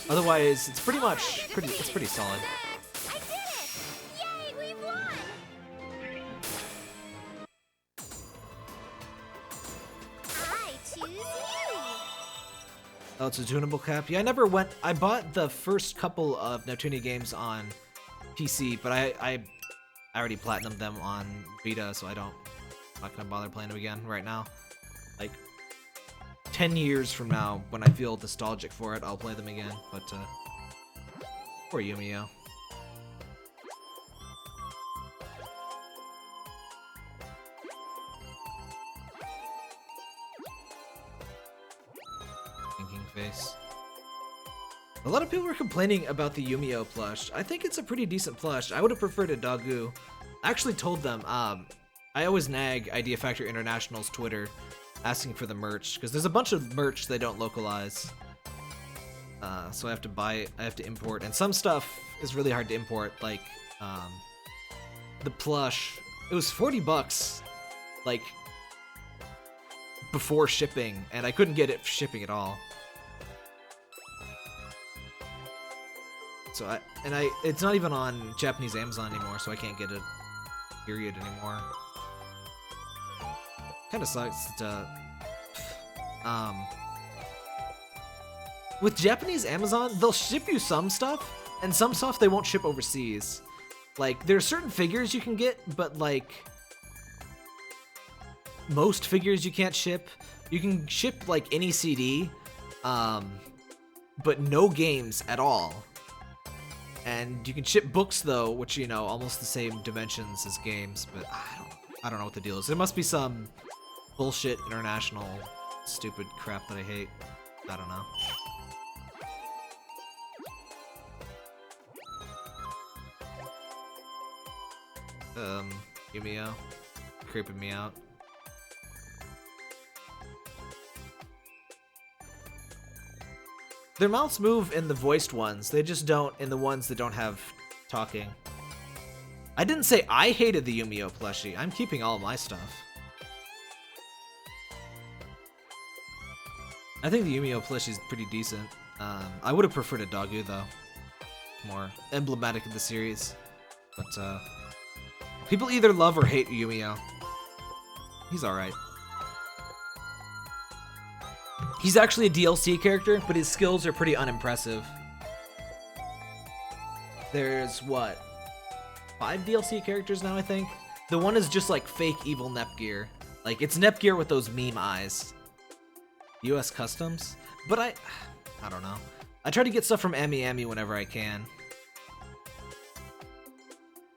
Otherwise, it's pretty solid. I did it! Yay, we won! I choose you! Oh, it's a tunable cap. Yeah, I bought the first couple of Neptunia games on PC, but I already platinumed them on Vita, so I'm not gonna bother playing them again right now. Like 10 years from now, when I feel nostalgic for it, I'll play them again. But poor Yumio. Thinking face. A lot of people were complaining about the Yumio plush. I think it's a pretty decent plush. I would have preferred a Dagu. I actually told them, I always nag Idea Factory International's Twitter asking for the merch, because there's a bunch of merch they don't localize. So I have to import, and some stuff is really hard to import, like, the plush. It was $40, like, before shipping, and I couldn't get it shipping at all. So it's not even on Japanese Amazon anymore, so I can't get it, period, anymore. Kind of sucks to, with Japanese Amazon, they'll ship you some stuff, and some stuff they won't ship overseas. Like, there are certain figures you can get, but, like, most figures you can't ship. You can ship, like, any CD, but no games at all. And you can ship books, though, which, you know, almost the same dimensions as games, but I don't know what the deal is. There must be some bullshit international stupid crap that I hate. I don't know. Yumio, creeping me out. Their mouths move in the voiced ones, they just don't in the ones that don't have talking. I didn't say I hated the Yumio plushie, I'm keeping all of my stuff. I think the Yumio plushie is pretty decent. I would have preferred a Dagu though. More emblematic of the series. But people either love or hate Yumio. He's alright. He's actually a DLC character, but his skills are pretty unimpressive. There's, what, 5 DLC characters now, I think? The one is just like fake evil Nepgear. Like, it's Nepgear with those meme eyes. US Customs? But I don't know. I try to get stuff from Ami whenever I can.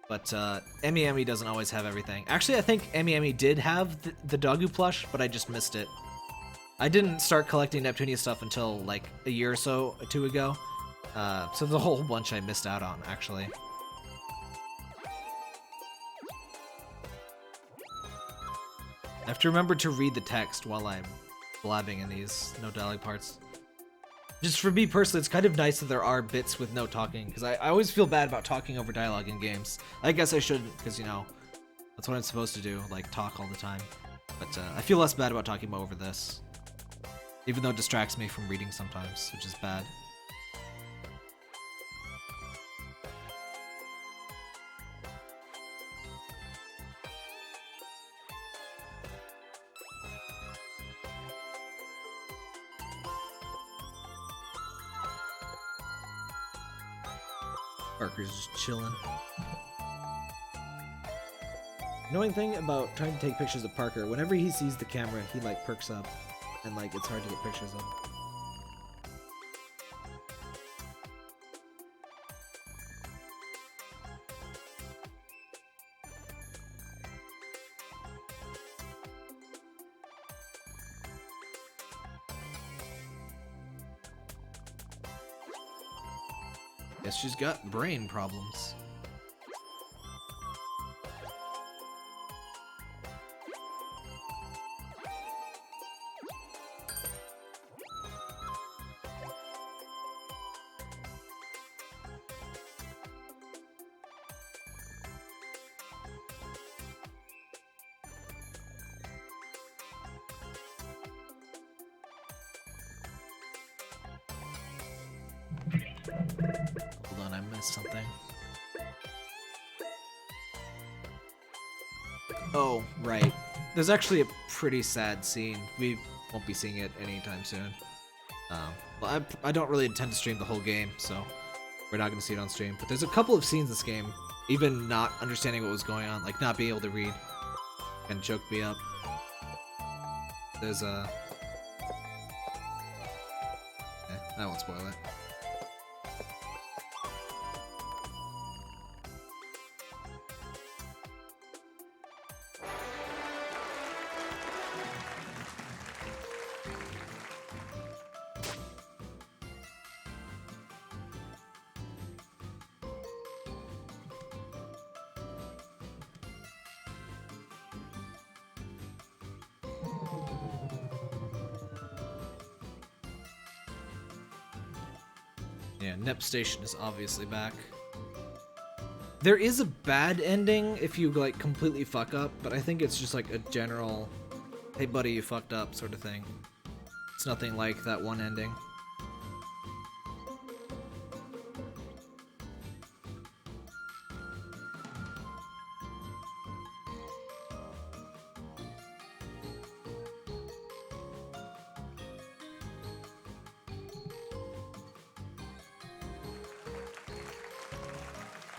But Ami doesn't always have everything. Actually, I think Ami did have the Dagu plush, but I just missed it. I didn't start collecting Neptunia stuff until like a year or so, or 2 ago. So there's a whole bunch I missed out on, actually. I have to remember to read the text while I'm blabbing in these no dialogue parts. Just for me personally, it's kind of nice that there are bits with no talking, because I always feel bad about talking over dialogue in games. I guess I shouldn't, because, you know, that's what I'm supposed to do, like, talk all the time. But I feel less bad about talking over this. Even though it distracts me from reading sometimes, which is bad. Parker's just chilling. Annoying thing about trying to take pictures of Parker, whenever he sees the camera, he like perks up. And like, it's hard to get pictures of. Guess she's got brain problems. Hold on, I missed something. Oh, right. There's actually a pretty sad scene. We won't be seeing it anytime soon. Well, I don't really intend to stream the whole game, so we're not going to see it on stream. But there's a couple of scenes in this game, even not understanding what was going on, like not being able to read, kind of choked me up. There's a... I won't spoil it. Yeah, Nep Station is obviously back. There is a bad ending if you like completely fuck up, but I think it's just like a general, hey buddy, you fucked up sort of thing. It's nothing like that one ending.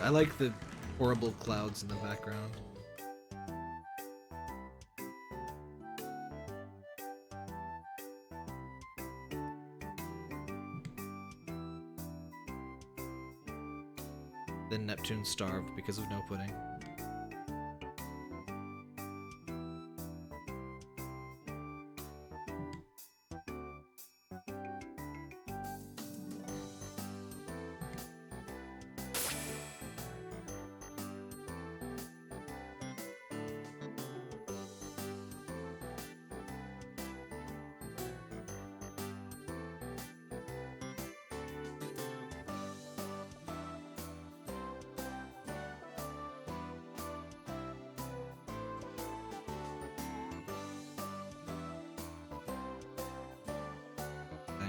I like the horrible clouds in the background. Then Neptune starved because of no pudding.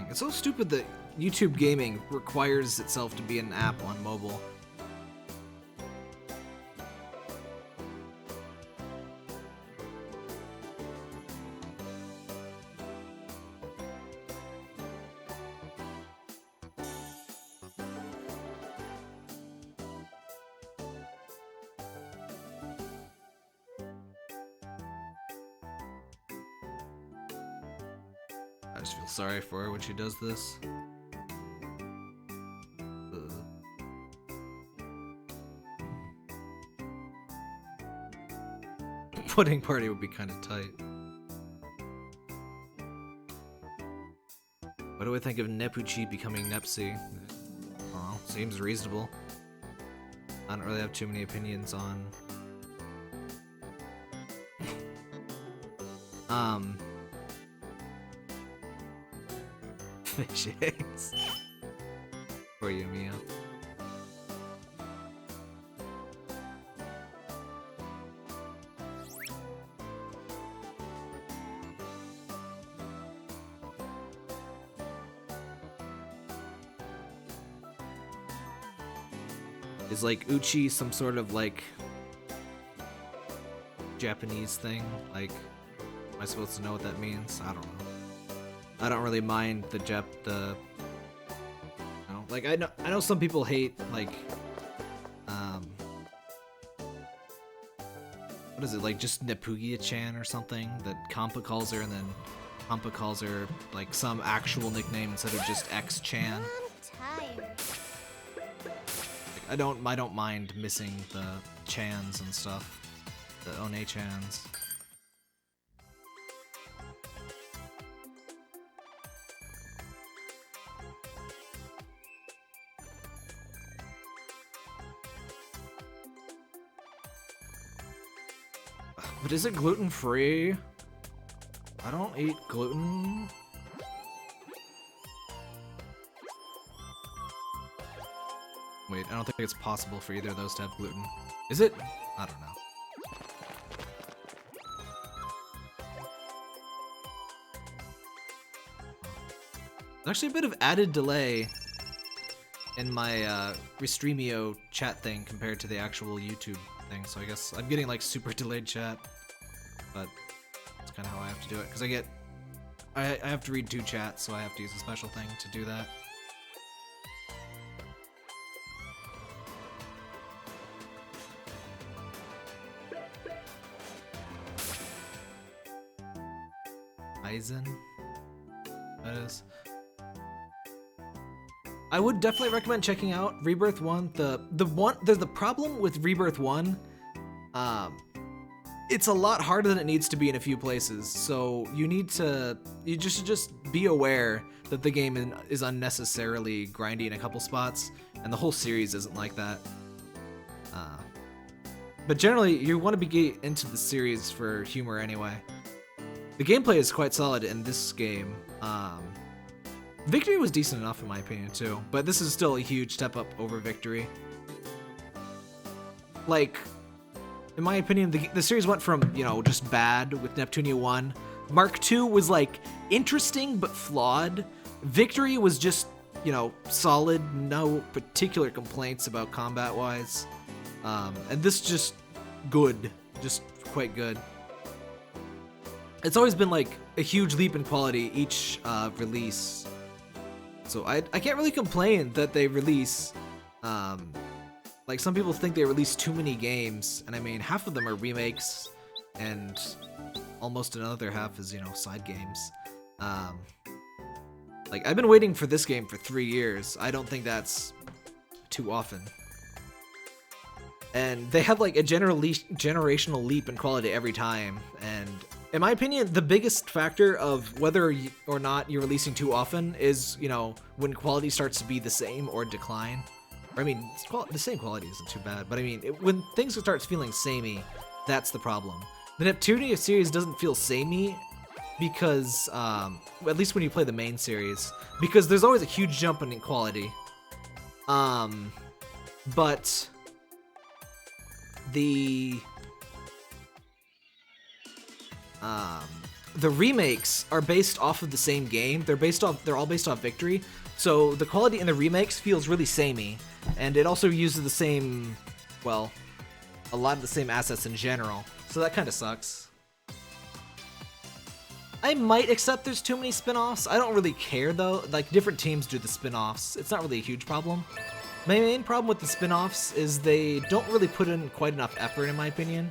It's so stupid that YouTube gaming requires itself to be an app on mobile. I just feel sorry for her when she does this. Pudding party would be kind of tight. What do I think of Nepuchi becoming Nepsi? Well, seems reasonable. I don't really have too many opinions on... fish eggs. For you, Mia. Is like Uchi some sort of like Japanese thing? Like, am I supposed to know what that means? I don't know. I don't really mind the you know, like I know some people hate like what is it, like just Nepugia-chan or something that Kampa calls her, and then Kampa calls her like some actual nickname instead of just X-chan. Like, I don't mind missing the chans and stuff, the One-chans. But is it gluten-free? I don't eat gluten. Wait, I don't think it's possible for either of those to have gluten. Is it? I don't know. There's actually a bit of added delay in my Restreamio chat thing compared to the actual YouTube thing, so I guess I'm getting like super delayed chat, but that's kind of how I have to do it, because I have to read 2 chats, so I have to use a special thing to do that. Eisen? That is. I would definitely recommend checking out Rebirth 1. The problem with Rebirth 1, it's a lot harder than it needs to be in a few places. So you just be aware that the game is unnecessarily grindy in a couple spots, and the whole series isn't like that. But generally, you want to get into the series for humor anyway. The gameplay is quite solid in this game. Victory was decent enough in my opinion too, but this is still a huge step up over Victory. Like, in my opinion, the series went from, you know, just bad with Neptunia 1. Mark 2 was like interesting but flawed. Victory was just, you know, solid, no particular complaints about combat-wise. And this just good, just quite good. It's always been like a huge leap in quality each release. So I can't really complain that they release, like some people think they release too many games, and I mean half of them are remakes, and almost another half is, you know, side games. Like I've been waiting for this game for 3 years. I don't think that's too often. And they have like a generational leap in quality every time, and in my opinion, the biggest factor of whether or not you're releasing too often is, you know, when quality starts to be the same or decline. Or, I mean, the same quality isn't too bad, but I mean, when things start feeling samey, that's the problem. The Neptunia series doesn't feel samey because, at least when you play the main series, because there's always a huge jump in quality. But the remakes are based off of the same game. They're all based off Victory. So the quality in the remakes feels really samey, and it also uses the same, well, a lot of the same assets in general. So that kind of sucks. I might accept there's too many spin-offs. I don't really care though. Like, different teams do the spin-offs. It's not really a huge problem. My main problem with the spin-offs is they don't really put in quite enough effort, in my opinion.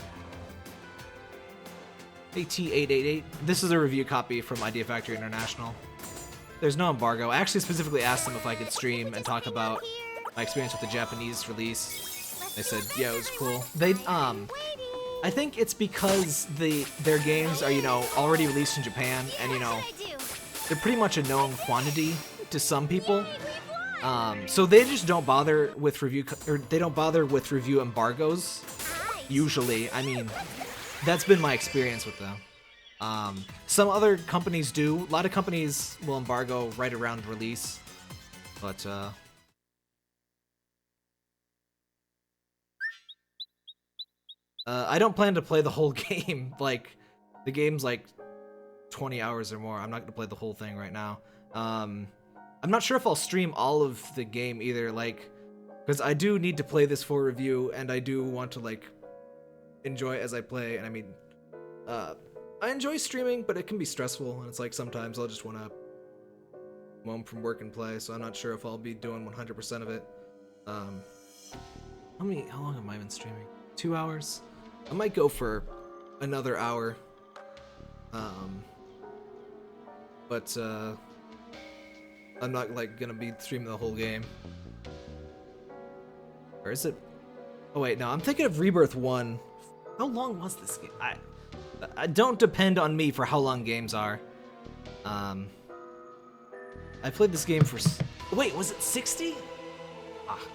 AT888. This is a review copy from Idea Factory International. There's no embargo. I actually specifically asked them if I could stream and talk about my experience with the Japanese release. They said, yeah, it was cool. I think it's because their games are, you know, already released in Japan, and, you know, they're pretty much a known quantity to some people. So they just don't bother with review embargoes. Usually, I mean, that's been my experience with them. Some other companies do. A lot of companies will embargo right around release, but I don't plan to play the whole game. Like, the game's like 20 hours or more. I'm not gonna play the whole thing right now. I'm not sure if I'll stream all of the game either, like, because I do need to play this for review, and I do want to, like, enjoy it as I play. And I mean, I enjoy streaming, but it can be stressful, and it's like sometimes I'll just want to come home from work and play, so I'm not sure if I'll be doing 100% of it. How long have I been streaming? 2 hours? I might go for another hour. But I'm not, like, gonna be streaming the whole game. Or is it? Oh wait, no, I'm thinking of Rebirth 1. How long was this game? I don't depend on me for how long games are. I played this game for... Wait, was it 60?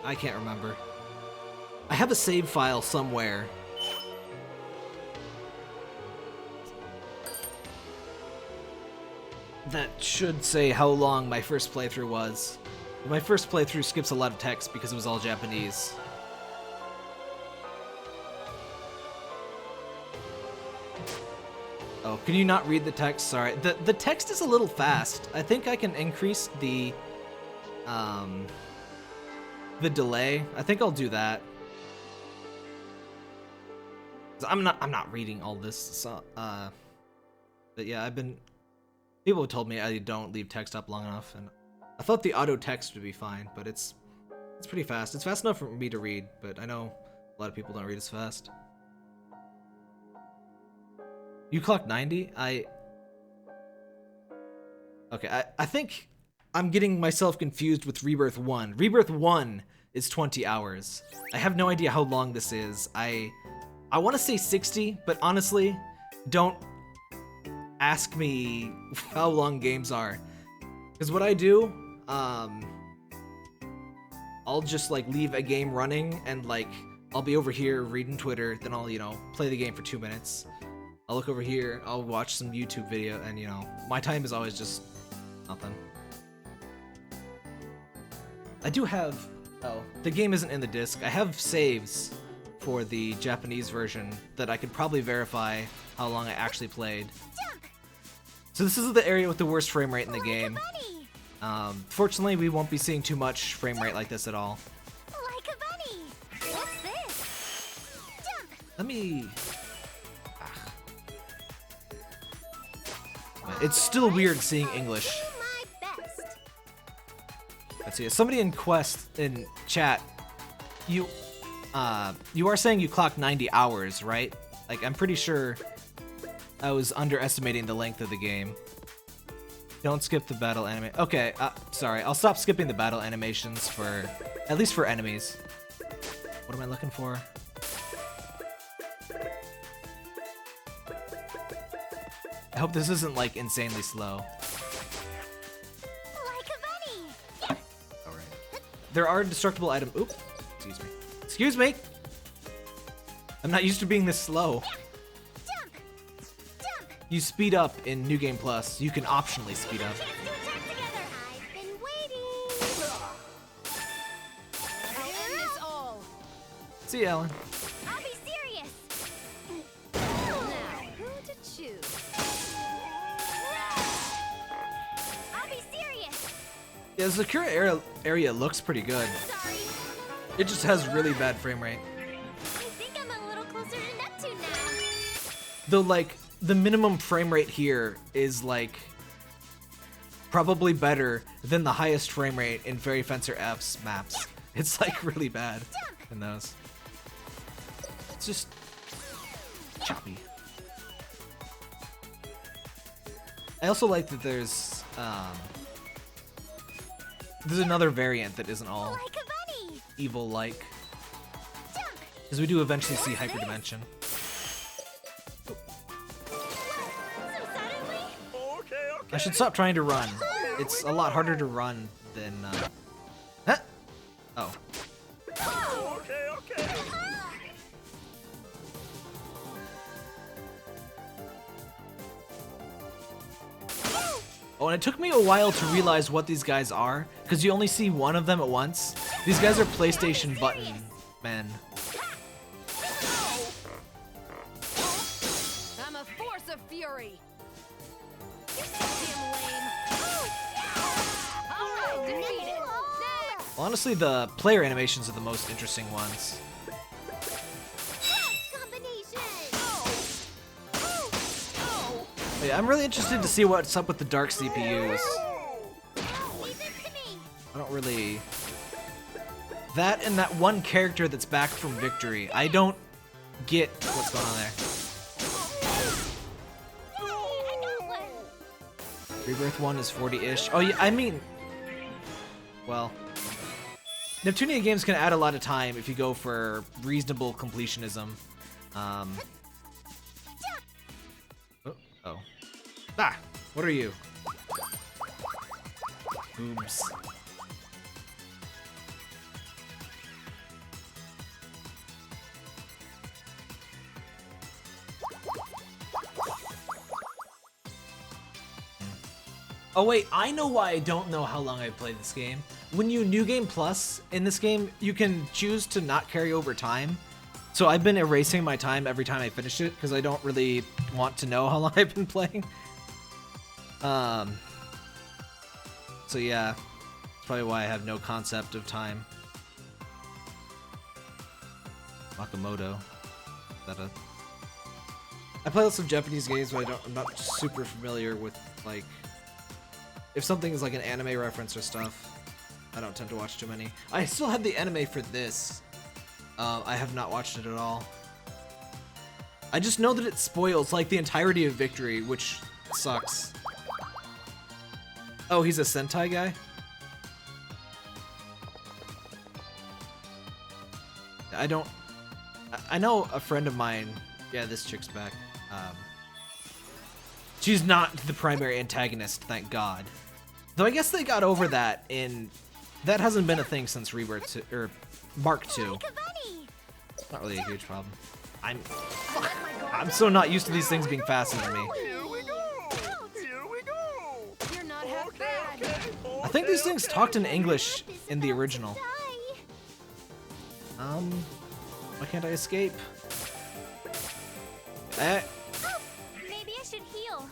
I can't remember. I have a save file somewhere. that should say how long my first playthrough was. My first playthrough skips a lot of text because it was all Japanese. Oh, can you not read the text? Sorry. The text is a little fast. I think I can increase the delay. I think I'll do that. I'm not reading all this, so, but yeah, people have told me I don't leave text up long enough, and I thought the auto text would be fine, but it's pretty fast. It's fast enough for me to read, but I know a lot of people don't read as fast. You clocked 90? Okay, I think I'm getting myself confused with Rebirth 1. Rebirth 1 is 20 hours. I have no idea how long this is. I want to say 60, but honestly, don't ask me how long games are. Because what I do, I'll just like leave a game running and like I'll be over here reading Twitter, then I'll, play the game for 2 minutes. I'll look over here, I'll watch some YouTube video, and my time is always just nothing. I do have, the game isn't in the disc. I have saves for the Japanese version that I could probably verify how long I actually played. So this is the area with the worst frame rate in the game. Fortunately, we won't be seeing too much frame rate like this at all. Like a bunny. What's this? Jump. Let me... It's still weird seeing English. Let's see. Somebody in Quest in chat, you are saying you clocked 90 hours, right? Like, I'm pretty sure I was underestimating the length of the game. Don't skip the battle anime. Okay, sorry. I'll stop skipping the battle animations at least for enemies. What am I looking for? I hope this isn't like insanely slow. Like a bunny. Alright. There are destructible items. Oop. Excuse me. Excuse me! I'm not used to being this slow. Jump. Jump. You speed up in New Game Plus. You can optionally speed up. I've been waiting. I'll end this all. See you, Alan. I'll be serious. Now, who to choose? I'll be serious. Yeah, the Sakura area looks pretty good. Sorry. It just has really bad frame rate. I think I'm a little closer to Neptune now. Though, like, the minimum frame rate here is, like, probably better than the highest frame rate in Fairy Fencer F's maps. It's, like, really bad in those. It's just choppy. I also like that there's another variant that isn't all Like a bunny. evil-like. Jump. Because we do eventually see hyperdimension. Suddenly. I should stop trying to run. It's a lot harder to run than, Huh? Oh. Oh, and it took me a while to realize what these guys are, because you only see one of them at once. These guys are PlayStation button men. I'm a force of fury. You're so damn lame. All right, defeated. Next. Honestly, the player animations are the most interesting ones. Yeah, I'm really interested to see what's up with the dark CPUs. I don't really... That and that one character that's back from Victory. I don't get what's going on there. Rebirth 1 is 40-ish. Oh, yeah, I mean... Well... Neptunia games can add a lot of time if you go for reasonable completionism. Oh. Ah! What are you? Oops. Oh wait, I know why I don't know how long I've played this game. When you New Game Plus in this game, you can choose to not carry over time. So I've been erasing my time every time I finish it because I don't really want to know how long I've been playing. So yeah, that's probably why I have no concept of time. Makamoto. I play lots of Japanese games, but I'm not super familiar with, like, if something is like an anime reference or stuff, I don't tend to watch too many. I still have the anime for this. I have not watched it at all. I just know that it spoils, like, the entirety of Victory, which sucks. Oh, he's a Sentai guy? I know a friend of mine. Yeah, this chick's back. She's not the primary antagonist, thank God. Though I guess they got over that in... That hasn't been a thing since Rebirth 2, or Mark 2. It's not really a huge problem. I'm so not used to these things being faster than me. You're not half bad. I think these things talked in English in the original. Why can't I escape? Maybe I should heal.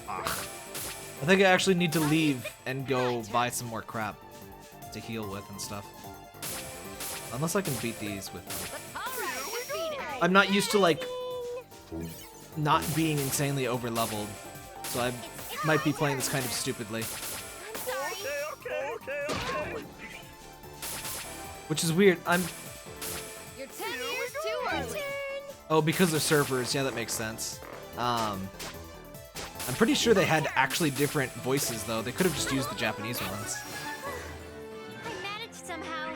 I think I actually need to leave and go buy some more crap to heal with and stuff. Unless I can beat these with... I'm not used to, like, not being insanely over-leveled, so I might be playing this kind of stupidly. Which is weird. You're 10 years too early. Oh, because they're servers. Yeah, that makes sense. I'm pretty sure they had actually different voices, though. They could have just used the Japanese ones. I managed somehow.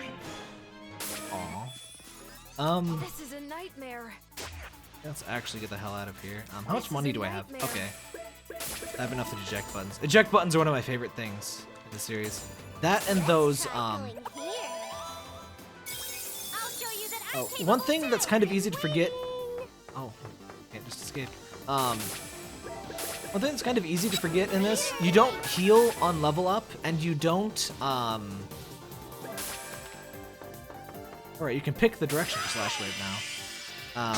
Aw. This is a nightmare. Let's actually get the hell out of here. How much money do I have? Okay. I have enough to eject buttons. Eject buttons are one of my favorite things in the series. That and those, Oh, one thing that's kind of easy to forget... Oh, can't just escape. One thing that's kind of easy to forget in this, you don't heal on level up, and you don't, Alright, you can pick the direction for Slash right now.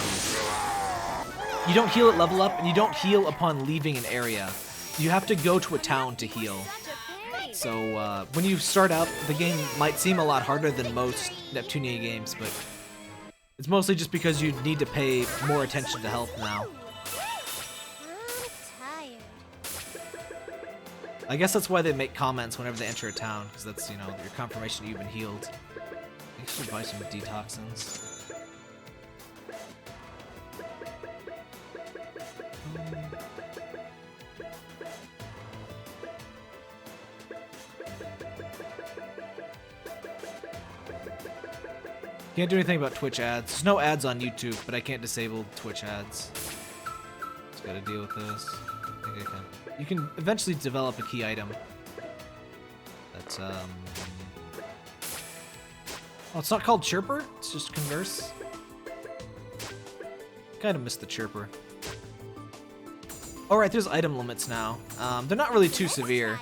You don't heal at level up, and you don't heal upon leaving an area. You have to go to a town to heal. So, when you start out, the game might seem a lot harder than most Neptunia games, but it's mostly just because you need to pay more attention to health now. I guess that's why they make comments whenever they enter a town, because that's, you know, your confirmation that you've been healed. I should buy some detoxins. Can't do anything about Twitch ads. There's no ads on YouTube, but I can't disable Twitch ads. Just gotta deal with those. I think I can. You can eventually develop a key item. That's, Oh, it's not called Chirper? It's just Converse? Kinda missed the Chirper. Alright, there's item limits now. They're not really too severe.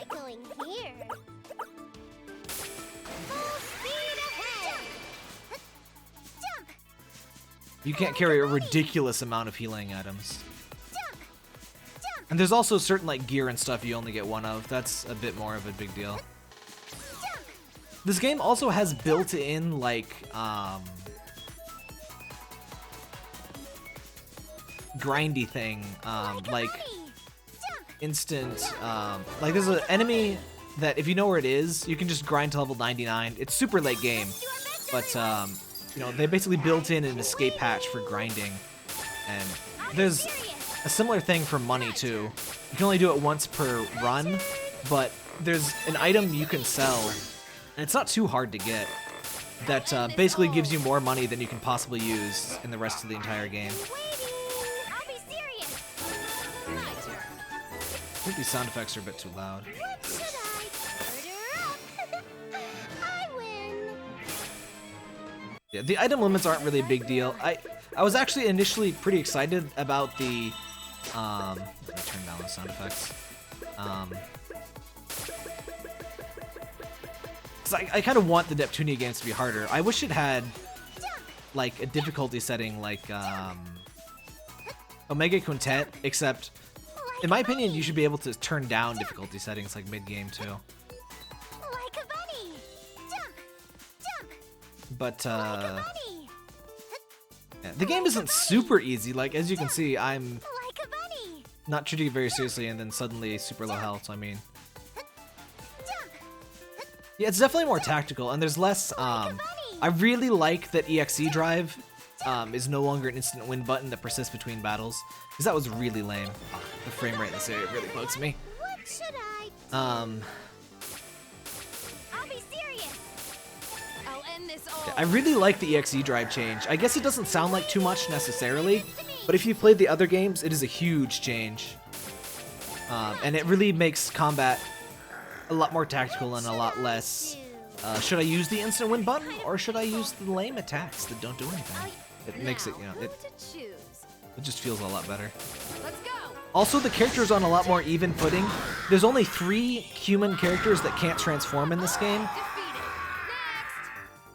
You can't carry a ridiculous amount of healing items. And there's also certain, like, gear and stuff you only get one of. That's a bit more of a big deal. This game also has built-in, like, grindy thing. Like, instant, like, there's an enemy that, if you know where it is, you can just grind to level 99. It's super late game, but, you know, they basically built in an escape hatch for grinding. And there's a similar thing for money, too. You can only do it once per run, but there's an item you can sell, and it's not too hard to get, that basically gives you more money than you can possibly use in the rest of the entire game. I think these sound effects are a bit too loud. Yeah, the item limits aren't really a big deal. I was actually initially pretty excited about the let me turn down the sound effects. 'Cause I kind of want the Neptunia games to be harder. I wish it had like a difficulty setting like Omega Quintet, except in my opinion you should be able to turn down difficulty settings like mid-game too. Like a bunny. Jump, jump. But Like a bunny. yeah, the game isn't super easy. Like as you can see, I'm Like a bunny. not treating it very seriously and then suddenly super low health. So I mean, yeah, it's definitely more tactical and there's less. I really like that EXE drive is no longer an instant win button that persists between battles, because that was really lame. Oh, the frame rate in this area really bugs me. What should I? I'll be serious. I'll end this all. I really like the EXE drive change. I guess it doesn't sound like too much necessarily, but if you played the other games, it is a huge change. And it really makes combat a lot more tactical and a lot less. Should I use the instant win button or should I use the lame attacks that don't do anything? It makes it, you know, it just feels a lot better. Let's go. Also, the characters are on a lot more even footing. There's only 3 human characters that can't transform in this game.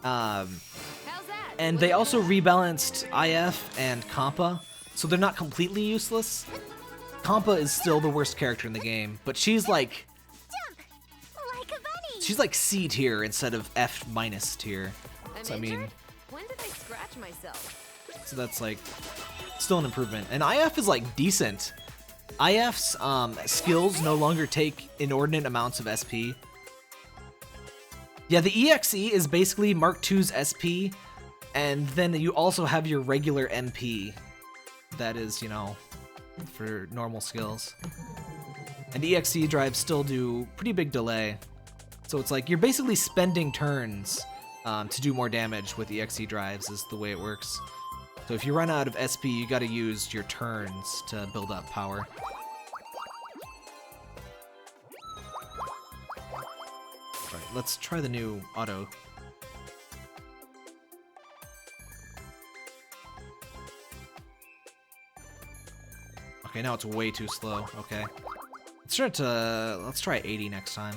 And they also rebalanced IF and Compa, so they're not completely useless. Compa is still the worst character in the game, but she's like C tier instead of F- tier. So I mean, when did I scratch myself? so that's like still an improvement. And IF is like decent. IF's skills no longer take inordinate amounts of SP. Yeah, the EXE is basically Mark II's SP, and then you also have your regular MP. That is, you know, for normal skills. And EXE drives still do pretty big delay. So it's like you're basically spending turns to do more damage with EXE drives is the way it works. So if you run out of SP, you gotta use your turns to build up power. Alright, let's try the new auto. Okay, now it's way too slow. Okay. Let's try 80 next time.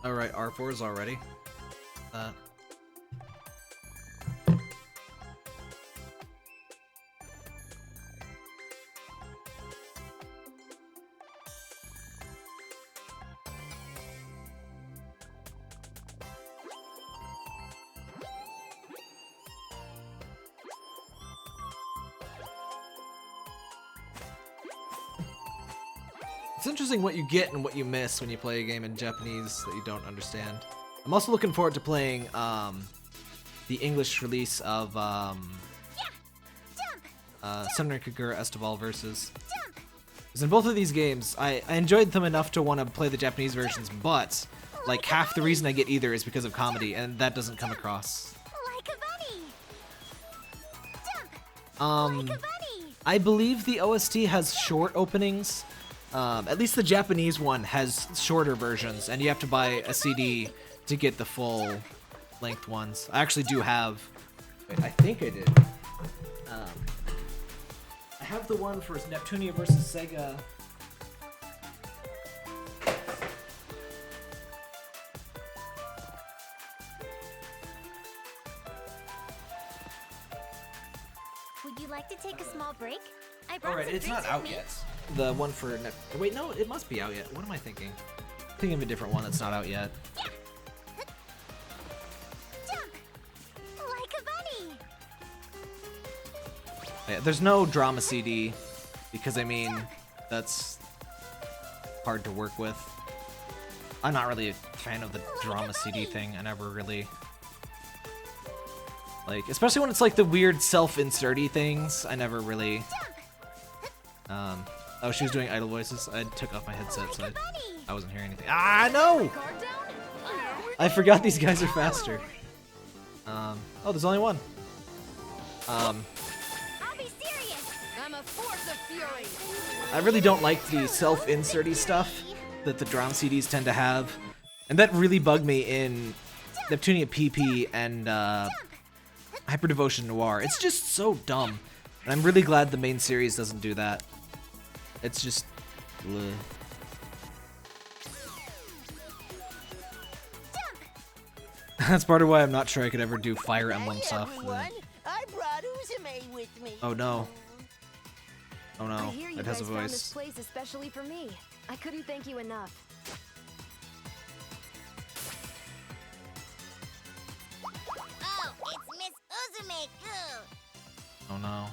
Alright, R4s already. It's interesting what you get and what you miss when you play a game in Japanese that you don't understand. I'm also looking forward to playing the English release of Senran Kagura Estival Versus. Because in both of these games, I enjoyed them enough to want to play the Japanese versions, but like half the reason I get either is because of comedy, and that doesn't come across. I believe the OST has short openings. At least the Japanese one has shorter versions, and you have to buy a CD to get the full length ones. I actually do have. Wait, I think I did. I have the one for Neptunia versus Sega. Would you like to take a small break? I brought Alright, some it's not drinks with out me. yet. The one for wait, no, it must be out yet. What am I thinking? Thinking of a different one that's not out yet. Jump like a bunny. Yeah, there's no drama CD because I mean that's hard to work with. I'm not really a fan of the drama CD thing. I never really like, especially when it's like the weird self-inserty things. I never really Oh, she was doing idle voices. I took off my headset, so I wasn't hearing anything. Ah, no! I forgot these guys are faster. Oh, there's only one. I'll be serious. I'm a force of fury. I really don't like the self-inserty stuff that the DROM CDs tend to have. And that really bugged me in Neptunia PP and Hyper Devotion Noir. It's just so dumb. And I'm really glad the main series doesn't do that. It's just... bleh. That's part of why I'm not sure I could ever do Fire Emblem stuff. I brought Uzume with me. Oh no. Oh no, I hear you it has guys a found this voice. place especially for me. I couldn't thank you enough. Oh, it's Miss Uzume-ku. Oh no.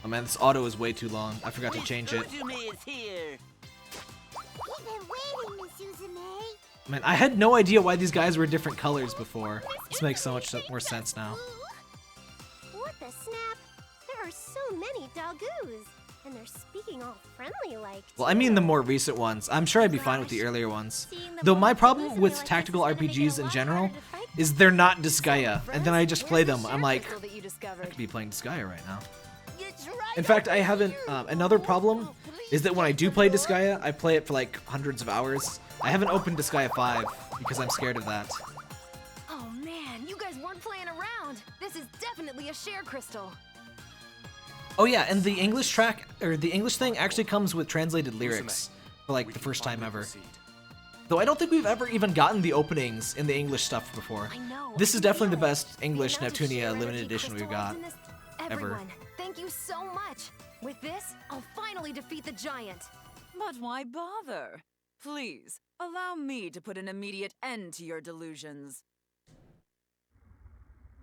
Oh man, this auto is way too long. I forgot to change it. Uzume is here. We've been waiting, Miss Uzume. Man, I had no idea why these guys were different colors before. This makes so much more sense now. What the snap? There are so many Doggoos, and they're speaking all friendly like. Well, I mean the more recent ones. I'm sure I'd be fine with the earlier ones. Though my problem with tactical RPGs in general is they're not Disgaea, and then I just play them. I'm like, I could be playing Disgaea right now. In fact, I haven't. Another problem is that when I do play Disgaea, I play it for like hundreds of hours. I haven't opened Disgaea 5 because I'm scared of that. Oh man, you guys weren't playing around. This is definitely a share crystal. Oh yeah, and the English track, or the English thing actually comes with translated lyrics for like the first time ever. Though I don't think we've ever even gotten the openings in the English stuff before. This is definitely the best English Neptunia limited edition we've got ever. Everyone, thank you so much. With this, I'll finally defeat the giant. But why bother? Please, allow me to put an immediate end to your delusions.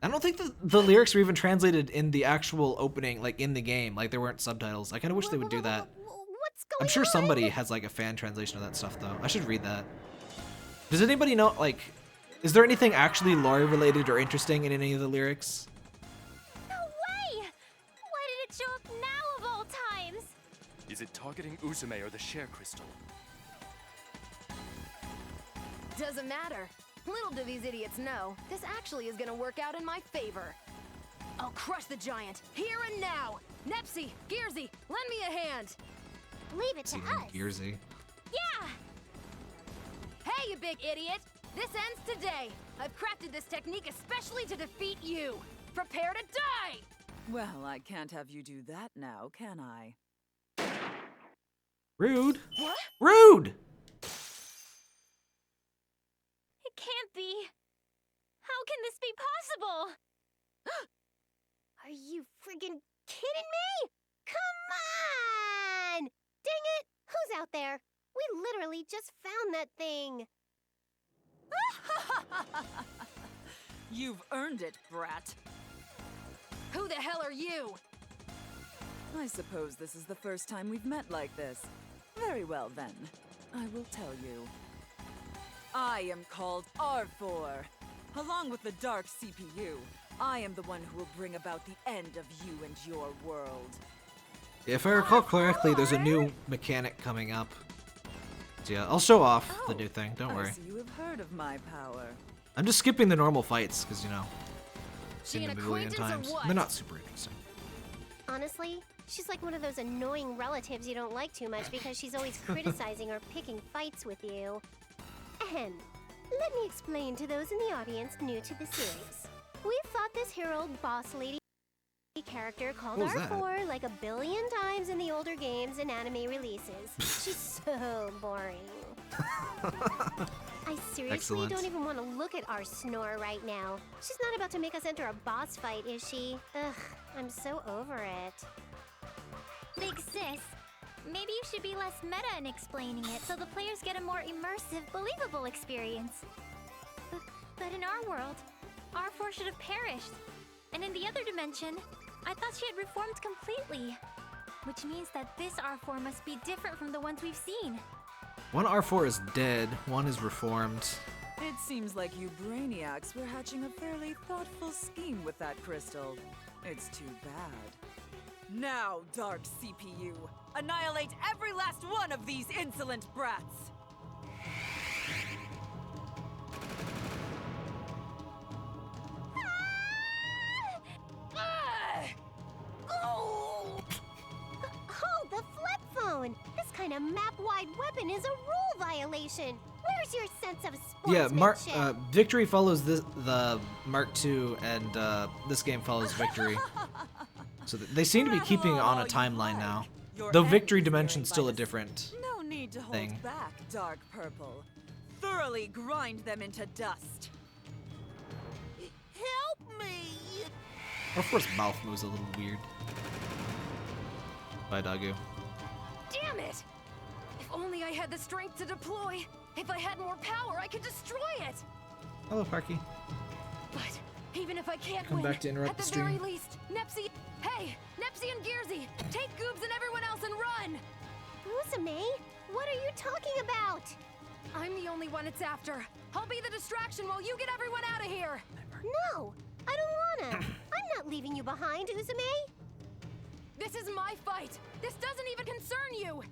I don't think the lyrics were even translated in the actual opening, like in the game. Like there weren't subtitles. I kind of wish they would do that. I'm sure somebody has like a fan translation of that stuff though. I should read that. Does anybody know, like, is there anything actually lore related or interesting in any of the lyrics? No way! Why did it show up now of all times? Is it targeting Uzume or the share crystal? Doesn't matter. Little do these idiots know, this actually is gonna work out in my favor. I'll crush the giant, here and now! Nepsy, Gearsy, lend me a hand! Leave it to us. Gearsy. Yeah! Hey, you big idiot! This ends today! I've crafted this technique especially to defeat you! Prepare to die! Well, I can't have you do that now, can I? Rude. What? Rude! It can't be. How can this be possible? Are you friggin' kidding me? Come on! Dang it! Who's out there? We literally just found that thing. You've earned it, brat. Who the hell are you? I suppose this is the first time we've met like this. Very well then. I will tell you. I am called R4. Along with the Dark CPU, I am the one who will bring about the end of you and your world. If I recall correctly, there's a new mechanic coming up. So yeah, I'll show off the new thing, don't worry. I see you have heard of my power. I'm just skipping the normal fights, because, you know, She seen an them a million acquaintance or times. what? They're not super interesting. Honestly, she's like one of those annoying relatives you don't like too much because she's always criticizing or picking fights with you. And let me explain to those in the audience new to the series. We've fought this Herald boss lady character called What was that? R4 like a billion times in the older games and anime releases. She's so boring. I seriously Excellent. don't even want to look at our snore right now. She's not about to make us enter a boss fight, is she? Ugh, I'm so over it. Big sis, maybe you should be less meta in explaining it so the players get a more immersive, believable experience. But in our world, R4 should have perished. And in the other dimension, I thought she had reformed completely. Which means that this R4 must be different from the ones we've seen. One R4 is dead, one is reformed. It seems like you brainiacs were hatching a fairly thoughtful scheme with that crystal. It's too bad. Now, Dark CPU, Annihilate every last one of these insolent brats! Hold the flip phone! This kind of map-wide weapon is a rule violation! Where's your sense of sportsmanship? Yeah, Victory follows the Mark II, and this game follows Victory. So they seem to be keeping on a timeline now. Though Victory Dimension's still a different No need to thing. hold back, Dark Purple. Thoroughly grind them into dust. Help me! Of course, mouth moves a little weird. Bye, Dagu. Damn it! If only I had the strength to deploy. If I had more power, I could destroy it. Hello, Parky. But even if I can't Come win, back to interrupt at the the stream. very least, Nepsi, hey, Nepsi and Gearsy, take Goobs and everyone else and run! Uzume, what are you talking about? I'm the only one it's after. I'll be the distraction while you get everyone out of here. No, I don't wanna. I'm not leaving you behind, Uzume. This is my fight. This doesn't even concern you.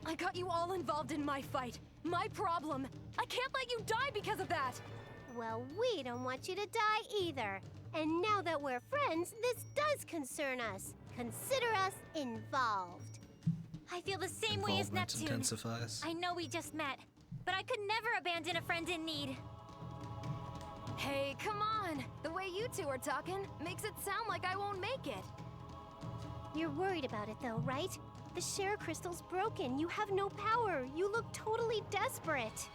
I got you all involved in my fight. My problem. I can't let you die because of that. Well, we don't want you to die either. And now that we're friends, this does concern us. Consider us involved. I feel the same way as Involvement Neptune. intensifies. I know we just met, but I could never abandon a friend in need. Hey, come on. The way you two are talking makes it sound like I won't make it. You're worried about it though, right? The share crystal's broken. You have no power. You look totally desperate.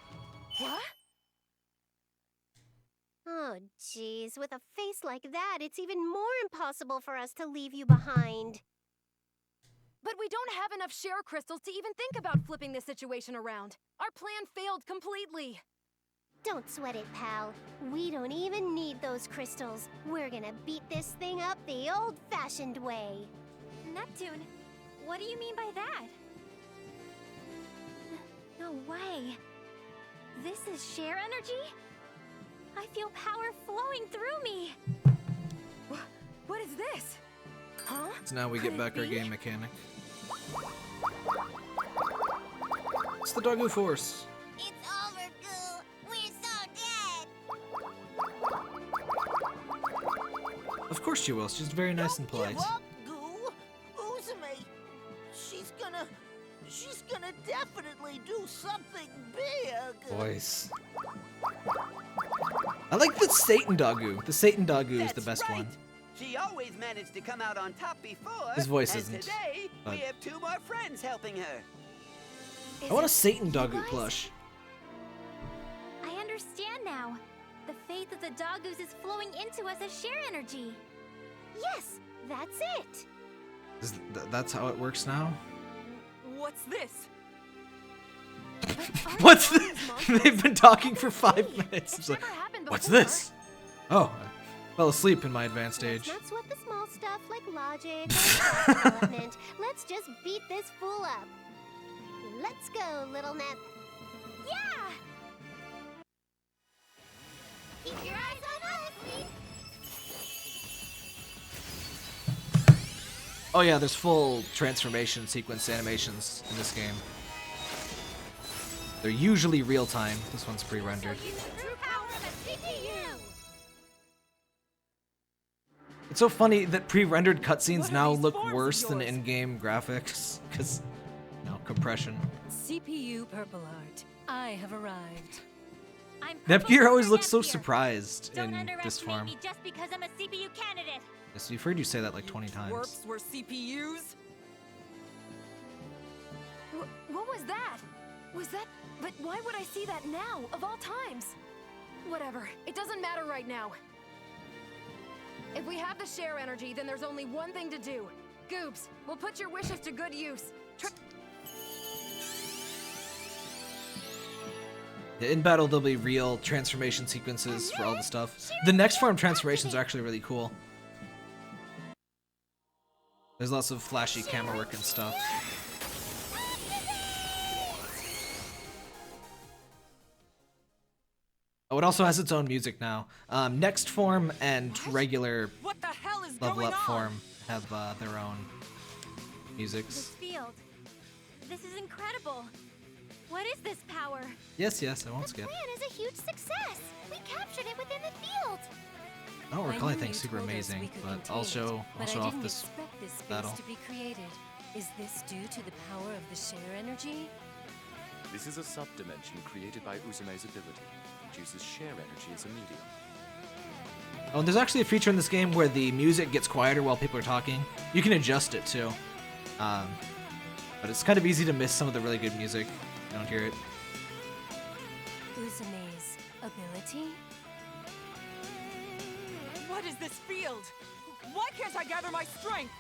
What? Oh, jeez. With a face like that, it's even more impossible for us to leave you behind. But we don't have enough share crystals to even think about flipping this situation around. Our plan failed completely. Don't sweat it, pal. We don't even need those crystals. We're gonna beat this thing up the old-fashioned way. Neptune, what do you mean by that? No way. This is share energy? I feel power flowing through me. What is this? Huh? So now we get back our game mechanic. It's the Dagu Force. It's over, Goo. We're so dead. Of course she will. She's very nice and polite. Give up, Goo. Uzume, she's gonna definitely do something big. Voice. I like the Satan Dagu. The Satan Dagu is the best right. one. She always managed to come out on top before. His voice and isn't, today, but- we have 2 more friends helping her. I want a Satan Dagu plush. I understand now. The faith of the Dogus is flowing into us as share energy. Yes, that's it. That's how it works now? What's this? What's this? They've been talking for 5 minutes. It's like, what's this? Oh, I fell asleep in my advanced age. Let's not sweat the small stuff like logic or plot development. Let's just beat this fool up. Let's go, little Nep. Yeah! Keep your eyes on us, please. Oh yeah, there's full transformation sequence animations in this game. They're usually real time. This one's pre-rendered. True power of a CPU! It's so funny that pre-rendered cutscenes now look worse than in-game graphics, because, you know, compression. CPU Purple Heart, I have arrived. Nepgear always looks so surprised Don't in this form. me just because I'm a CPU candidate. Yes, we've heard you say that like 20 times. Warps were CPUs? What was that? Was that... But why would I see that now, of all times? Whatever, it doesn't matter right now. If we have the share energy, then there's only one thing to do. Goobs, we'll put your wishes to good use. In battle, there'll be real transformation sequences for all the stuff. The next form transformations are actually really cool. There's lots of flashy camera work and stuff. Oh, it also has its own music now. Next form and regular What the hell is level going up on? form have their own musics. This field, This is incredible. What is this power? Yes, I won't skip. The plan is a huge success. We captured it within the field. I don't recall anything super amazing, but I'll show off this battle. To be created. Is this due to the power of the share energy? This is a sub-dimension created by Uzume's ability. It uses share energy as a medium. Oh, and there's actually a feature in this game where the music gets quieter while people are talking. You can adjust it too. But it's kind of easy to miss some of the really good music. You don't hear it. Uzume's ability? What is this field? Why can't I gather my strength?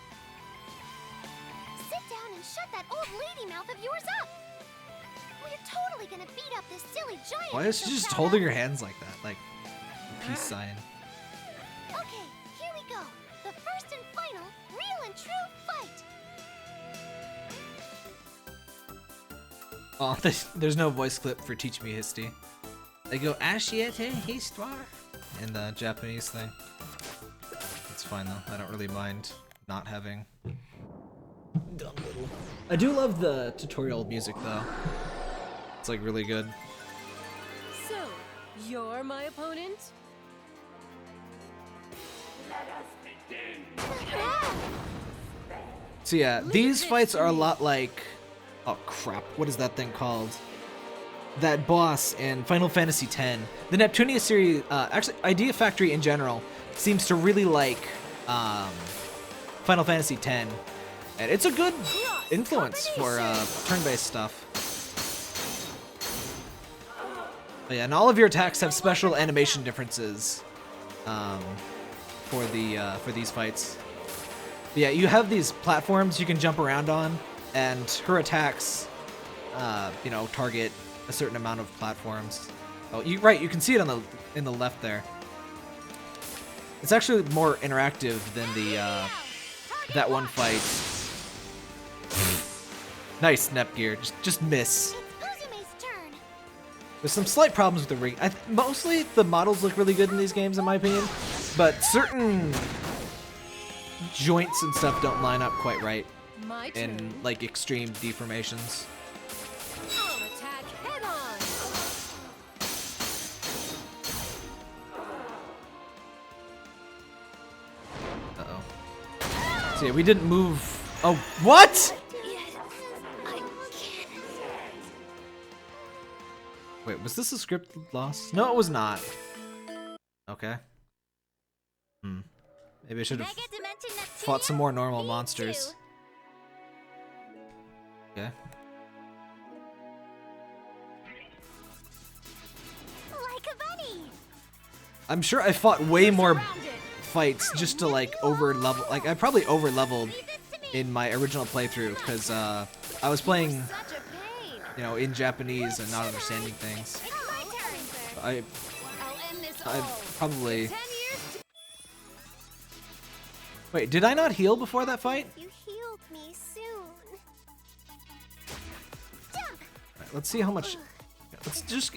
Sit down and shut that old lady mouth of yours up. We're totally gonna beat up this silly giant. Why is she just holding her hands like that? Like a peace sign. Okay, here we go. The first and final, real and true fight. Oh, there's no voice clip for Teach Me History. They go Ashiete Histoire in the Japanese thing. It's fine though. I don't really mind not having. Dumb little. I do love the tutorial music though. It's like really good. So, you're my opponent? So yeah, these fights are a lot like, oh crap, what is that thing called? That boss in Final Fantasy X. The Neptunia series, actually Idea Factory in general, seems to really like Final Fantasy X. And it's a good influence for turn-based stuff. But yeah, and all of your attacks have special animation differences for these fights. But yeah, you have these platforms you can jump around on, and her attacks, you know, target a certain amount of platforms. Oh, you can see it on in the left there. It's actually more interactive than the that one fight. Nice Nepgear, just miss. There's some slight problems with the ring. Mostly the models look really good in these games, in my opinion, but certain joints and stuff don't line up quite right in like extreme deformations. Attack head on. Uh-oh. So yeah, we didn't move. Oh, what? Wait, was this a script loss? No, it was not. Okay. Maybe I should have fought some more normal monsters. Okay. Like a bunny. I'm sure I fought way more fights just to like over level. Like I probably over leveled in my original playthrough because I was playing, you know, in Japanese and not understanding things. I probably. Wait, did I not heal before that fight? You healed me soon. Right, let's see how much.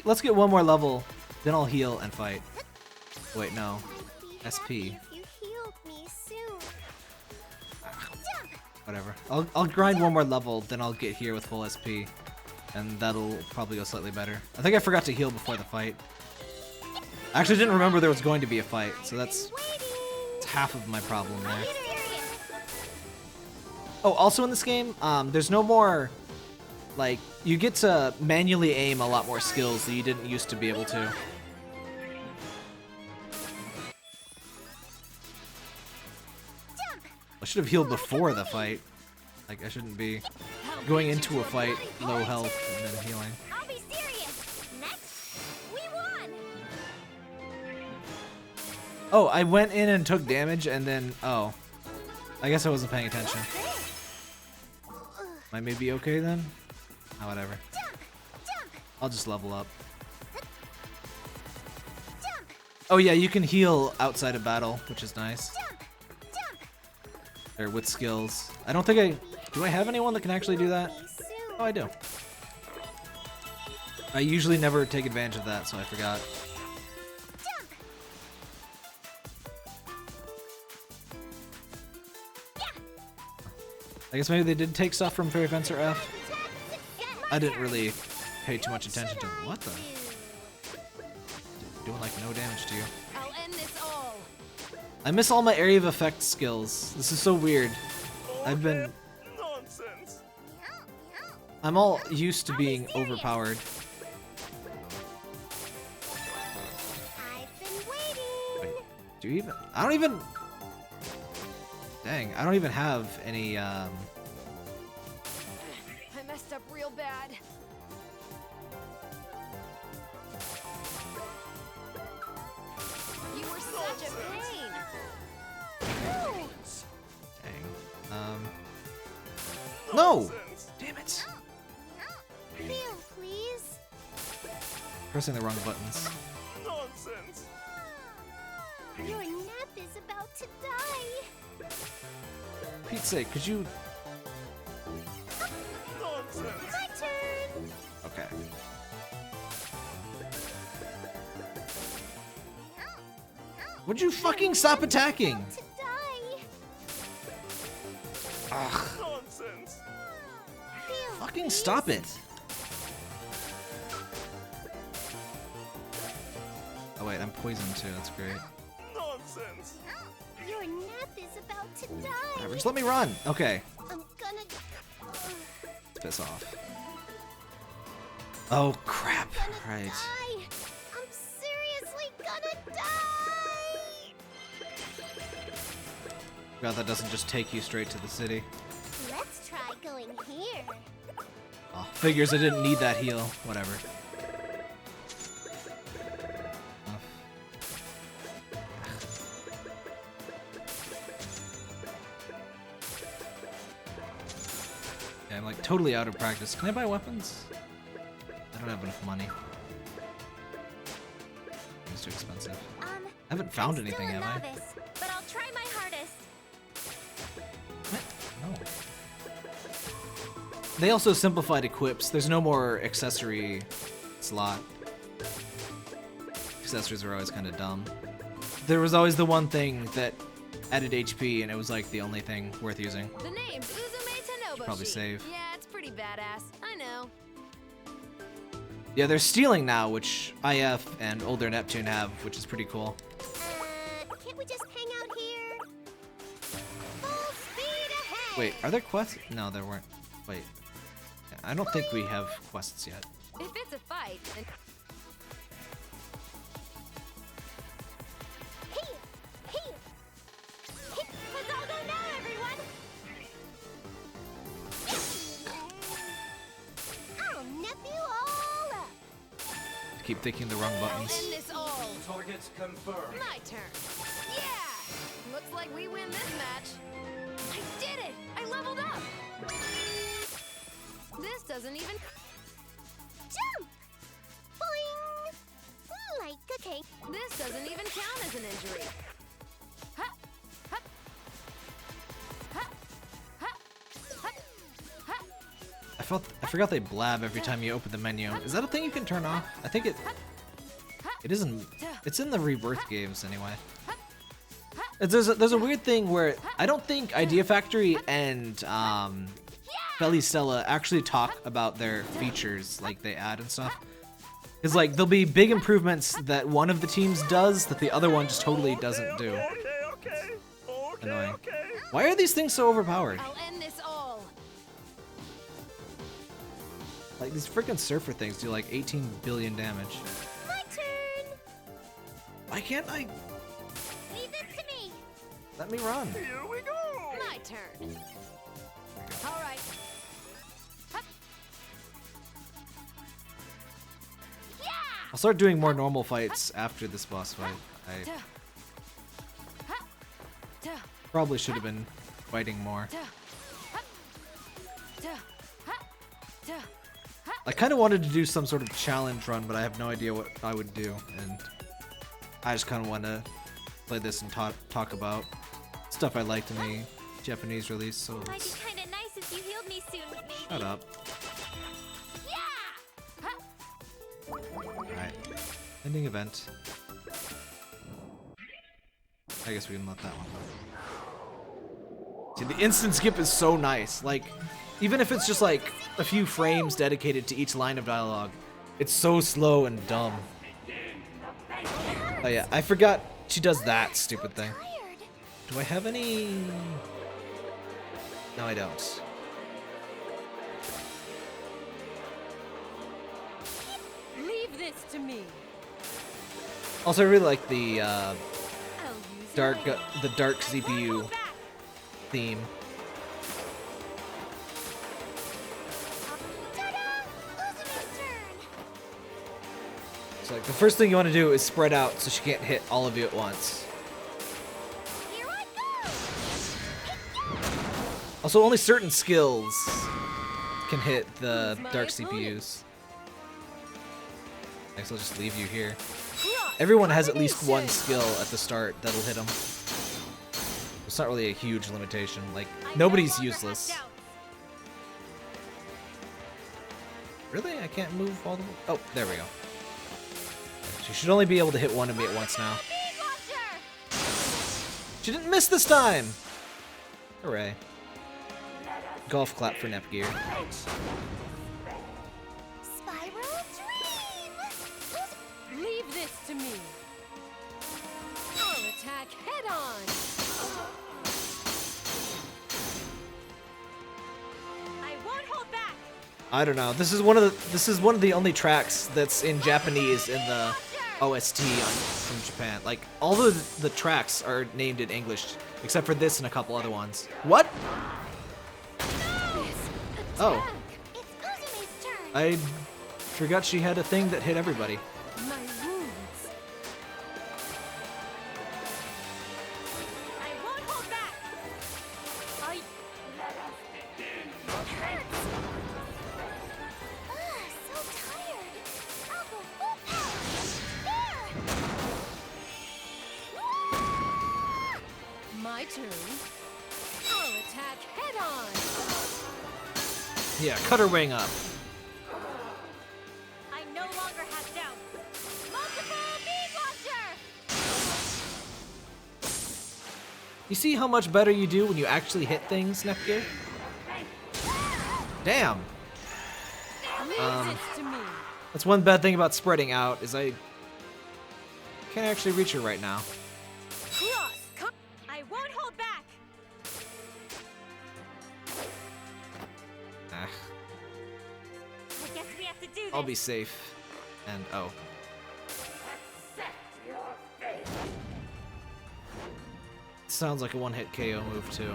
Let's get one more level, then I'll heal and fight. Wait, no. SP. You healed me soon. Whatever. I'll grind one more level, then I'll get here with full SP, and that'll probably go slightly better. I think I forgot to heal before the fight. I actually didn't remember there was going to be a fight, so that's half of my problem there. Oh, also in this game, there's no more, like, you get to manually aim a lot more skills that you didn't used to be able to. I should have healed before the fight. Like, I shouldn't be going into a fight low health and then healing. I'll be serious. Next, we won. Oh, I went in and took damage and then, oh. I guess I wasn't paying attention. Might maybe be okay then? Oh, whatever. I'll just level up. Oh yeah, you can heal outside of battle, which is nice. Or with skills. I don't think do I have anyone that can actually do that? Oh, I do. I usually never take advantage of that, so I forgot. I guess maybe they did take stuff from Fairy Fencer F. I didn't really pay too much attention to what the. Doing like no damage to you. I'll end this all. I miss all my area of effect skills. This is so weird. I've been. Nonsense. I'm all used to being overpowered. I've been waiting. Wait, do you even? I don't even. Dang, I don't even have any. I messed up real bad. You were such a pain. Dang. No! Damn it! Feel, please. Pressing the wrong buttons. Nonsense. Your nap is about to die. Pete's sake, could you? Nonsense. My turn. Okay. Would you fucking stop attacking? To die. Ugh. Nonsense. Feel, Fucking please. stop it. Oh wait, I'm poisoned too, that's great. Nonsense. Your nap is about to die. Whatever, just let me run. Okay. I'm gonna. Piss off. Oh crap. Right. Die. I'm seriously gonna die. God, that doesn't just take you straight to the city. Let's try going here. Oh, figures I didn't need that heal. Whatever. Yeah, I'm like totally out of practice. Can I buy weapons? I don't have enough money. It's too expensive. I haven't found anything, have I? Novice, but I'll try my hardest. No. They also simplified equips. There's no more accessory slot. Accessories were always kind of dumb. There was always the one thing that added HP, and it was like the only thing worth using. The name's Uzume Tanoboshi. Probably save. Yeah, it's pretty badass. I know. Yeah, they're stealing now, which IF and older Neptune have, which is pretty cool. Can't we just hang out here? Full speed ahead. Wait, are there quests? No, there weren't. Wait. Yeah, I don't think we have quests yet. If it's a fight, then Hey, hey, hey, let's all go now, everyone. I'll nip you all up. Keep thinking the wrong I'll buttons. end this all. Targets confirmed. My turn. Yeah! Looks like we win this match. I did it! I leveled up! This doesn't even... Jump! Boing! Like a cake. This doesn't even count as an injury. Ha! Ha! Ha! Ha! Ha! Ha! I forgot they blab every time you open the menu. Is that a thing you can turn off? I think it isn't. It's in the Rebirth games anyway. There's a weird thing where I don't think Idea Factory and Stella actually talk about their features like they add and stuff. It's like there'll be big improvements that one of the teams does that the other one just totally doesn't do. Annoying. Why are these things so overpowered? I'll end this all. Like these freaking surfer things do like 18 billion damage. My turn. Why can't I? Leave it to me. Let me run. Here we go. My turn. All right. Hup. Yeah! I'll start doing more normal fights after this boss fight. I probably should have been fighting more. I kind of wanted to do some sort of challenge run, but I have no idea what I would do, and I just kind of want to play this and talk about stuff I liked in the Japanese release. So Might be let's kind of nice if you healed me soon, maybe. shut up. Yeah! Alright. Ending event. I guess we can let that one go. See, the instant skip is so nice. Like, Even if it's just like a few frames dedicated to each line of dialogue, it's so slow and dumb. Oh yeah, I forgot she does that stupid thing. Do I have any? No, I don't. Leave this to me. Also, I really like the dark CPU theme. So like the first thing you want to do is spread out so she can't hit all of you at once. Also, only certain skills can hit the dark CPUs. Next, I'll just leave you here. Everyone has at least one skill at the start that'll hit them. It's not really a huge limitation. Like, nobody's useless. Really? I can't move all the way? Oh, there we go. She should only be able to hit one of me at once now. She didn't miss this time! Hooray. Golf clap for Nepgear. Leave this to me. I'll attack head on. I won't hold back. I don't know. This is one of the only tracks that's in Japanese in the OST from Japan. Like all of the tracks are named in English except for this and a couple other ones. What? Oh. I forgot she had a thing that hit everybody. My wounds. I won't hold back. I let us begin. So tired. I'll go full power. There. My turn. I'll attack head on. Yeah, cut her wing up. I no longer have doubt. Multiple beam launcher. You see how much better you do when you actually hit things, Nepgear? Damn. Leave this to me. That's one bad thing about spreading out is I can't actually reach her right now. I won't hold back. Ah, I guess we have to do this. I'll be safe. And oh. Sounds like a one-hit KO move too.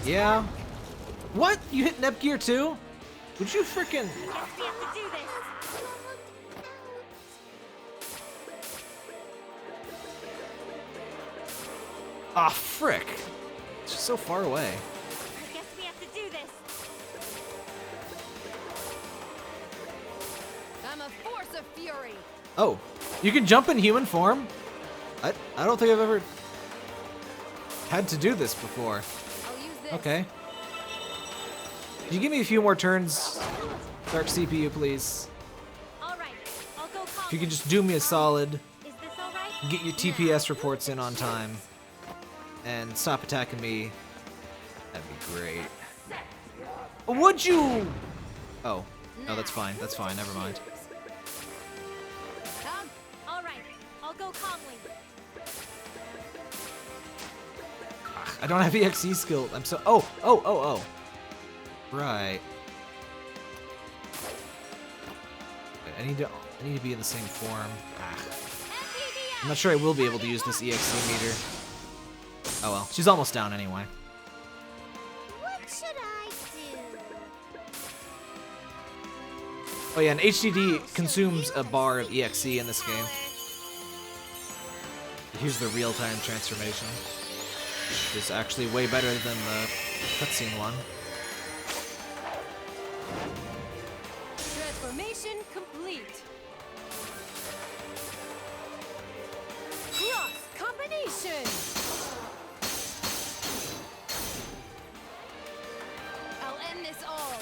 Yeah. What? You hit Nepgear too? Would you frickin'? Guess we have to do this. Ah, frick. It's just so far away. I guess we have to do this. I'm a force of fury. Oh, you can jump in human form? I don't think I've ever had to do this before. I'll use this. Okay. Can you give me a few more turns, Dark CPU, please? All right, I'll go call. If you could just do me a solid, Is this all right? get your TPS reports in on time, and stop attacking me, that'd be great. Would you? Oh, no, that's fine. That's fine. Never mind. All right, I'll go calmly. I don't have EXE skill. I'm so. Oh. Right. I need to be in the same form. I'm not sure I will be able to use this EXE meter. Oh well, she's almost down anyway. What should I do? Oh yeah, and HDD consumes a bar of EXE in this game. Here's the real-time transformation. Which is actually way better than the cutscene one. Transformation complete. Cross combination. I'll end this all.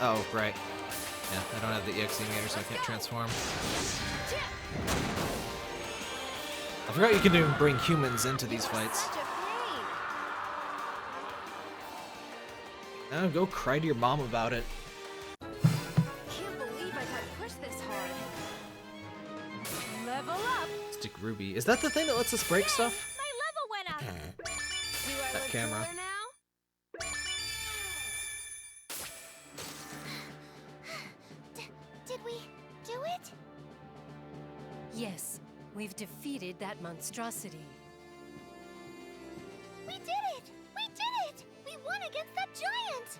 Oh, right. Yeah, I don't have the EXE meter, so I can't transform. I forgot you can even bring humans into these fights. Now go cry to your mom about it. Can't believe I've had to push this hard. Level up. Stick Ruby. Is that the thing that lets us break stuff? My level went up. Do I That look camera. cooler now? Did we do it? Yes, we've defeated that monstrosity. We did it! We did it! We won against that giant!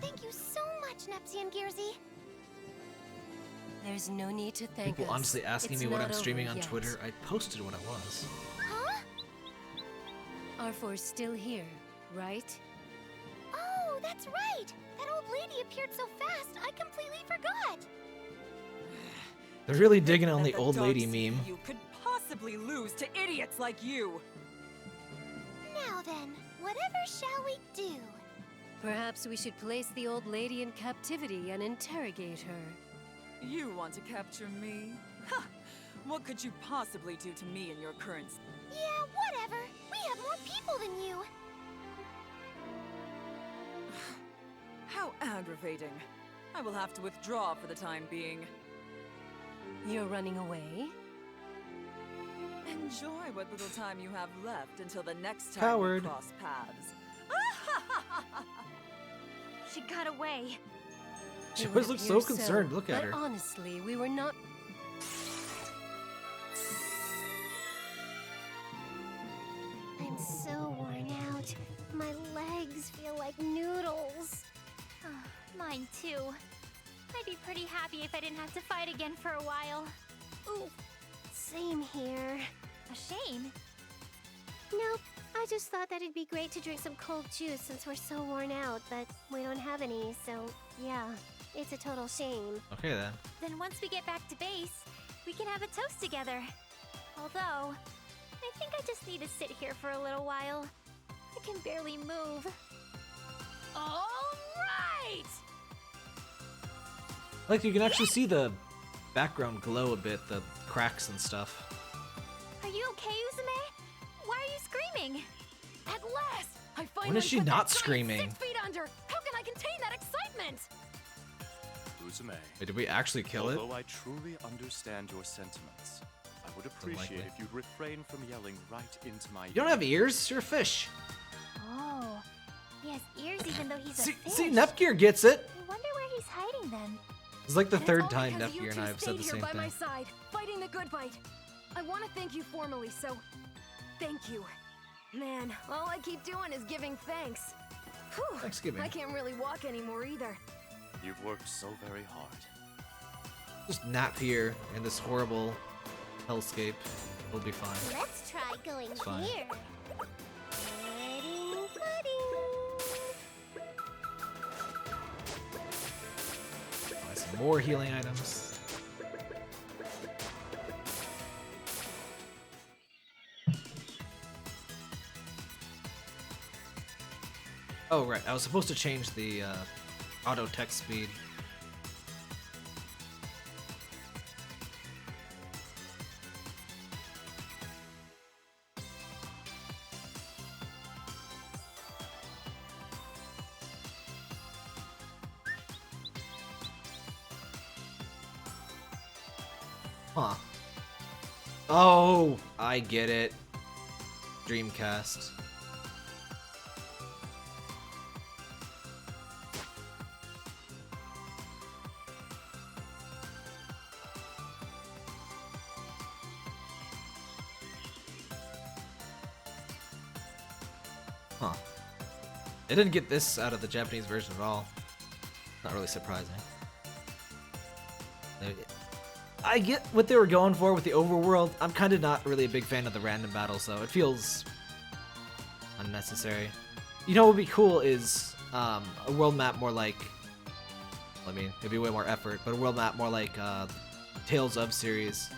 Thank you so much, Nepsy and Gearsy. There's no need to thank People us. honestly asking It's me what not I'm streaming over on yet. Twitter. I posted what it was. Huh? R4's still here, right? Oh, that's right! That old lady appeared so fast, I completely forgot! They're really digging on That the old dark lady meme. CPU could possibly lose to idiots like you. Now then, whatever shall we do? Perhaps we should place the old lady in captivity and interrogate her. You want to capture me? Ha! What could you possibly do to me in your current... Yeah, whatever. We have more people than you. How aggravating. I will have to withdraw for the time being. You're running away? Enjoy what little time you have left until the next time Coward. we cross paths. She got away. She It always would looks so appear concerned. Look at but her. honestly, we were not... I'm so worn out. My legs feel like noodles. Mine too. I'd be pretty happy if I didn't have to fight again for a while. Ooh, same here. A shame. Nope, I just thought that it'd be great to drink some cold juice since we're so worn out, but we don't have any, so yeah, it's a total shame. Okay then. Then once we get back to base, we can have a toast together. Although, I think I just need to sit here for a little while. I can barely move. All right! Like you can actually see the background glow a bit, the cracks and stuff. Are you okay, Uzume? Why are you screaming? At last! I finally When is she put that not giant screaming? 6 feet under! How can I contain that excitement? Uzume, Wait, did we actually kill it? although I truly understand your sentiments, I would appreciate Unlikely. if you'd refrain from yelling right into my You don't have ears? You're a fish. Oh, he has ears even though he's a fish. See, Nepgear gets it. I wonder where he's hiding then. It's like the And third all time because you Nepgear and two I have said stayed the here same by my thing. side, fighting the good fight. I want to thank you formally, so thank you. Man, all I keep doing is giving thanks. Whew, Thanksgiving. I can't really walk anymore either. You've worked so very hard. Just nap here in this horrible hellscape. We'll be fine. Let's try going It's fine. here. Pudding, pudding. Buy some more healing items. Oh right, I was supposed to change the auto text speed. Huh. Oh, I get it. Dreamcast. Huh. They didn't get this out of the Japanese version at all. Not really surprising. I get what they were going for with the overworld. I'm kind of not really a big fan of the random battles, though. It feels unnecessary. You know what would be cool is a world map more like... I mean, it'd be way more effort, but a world map more like Tales of series,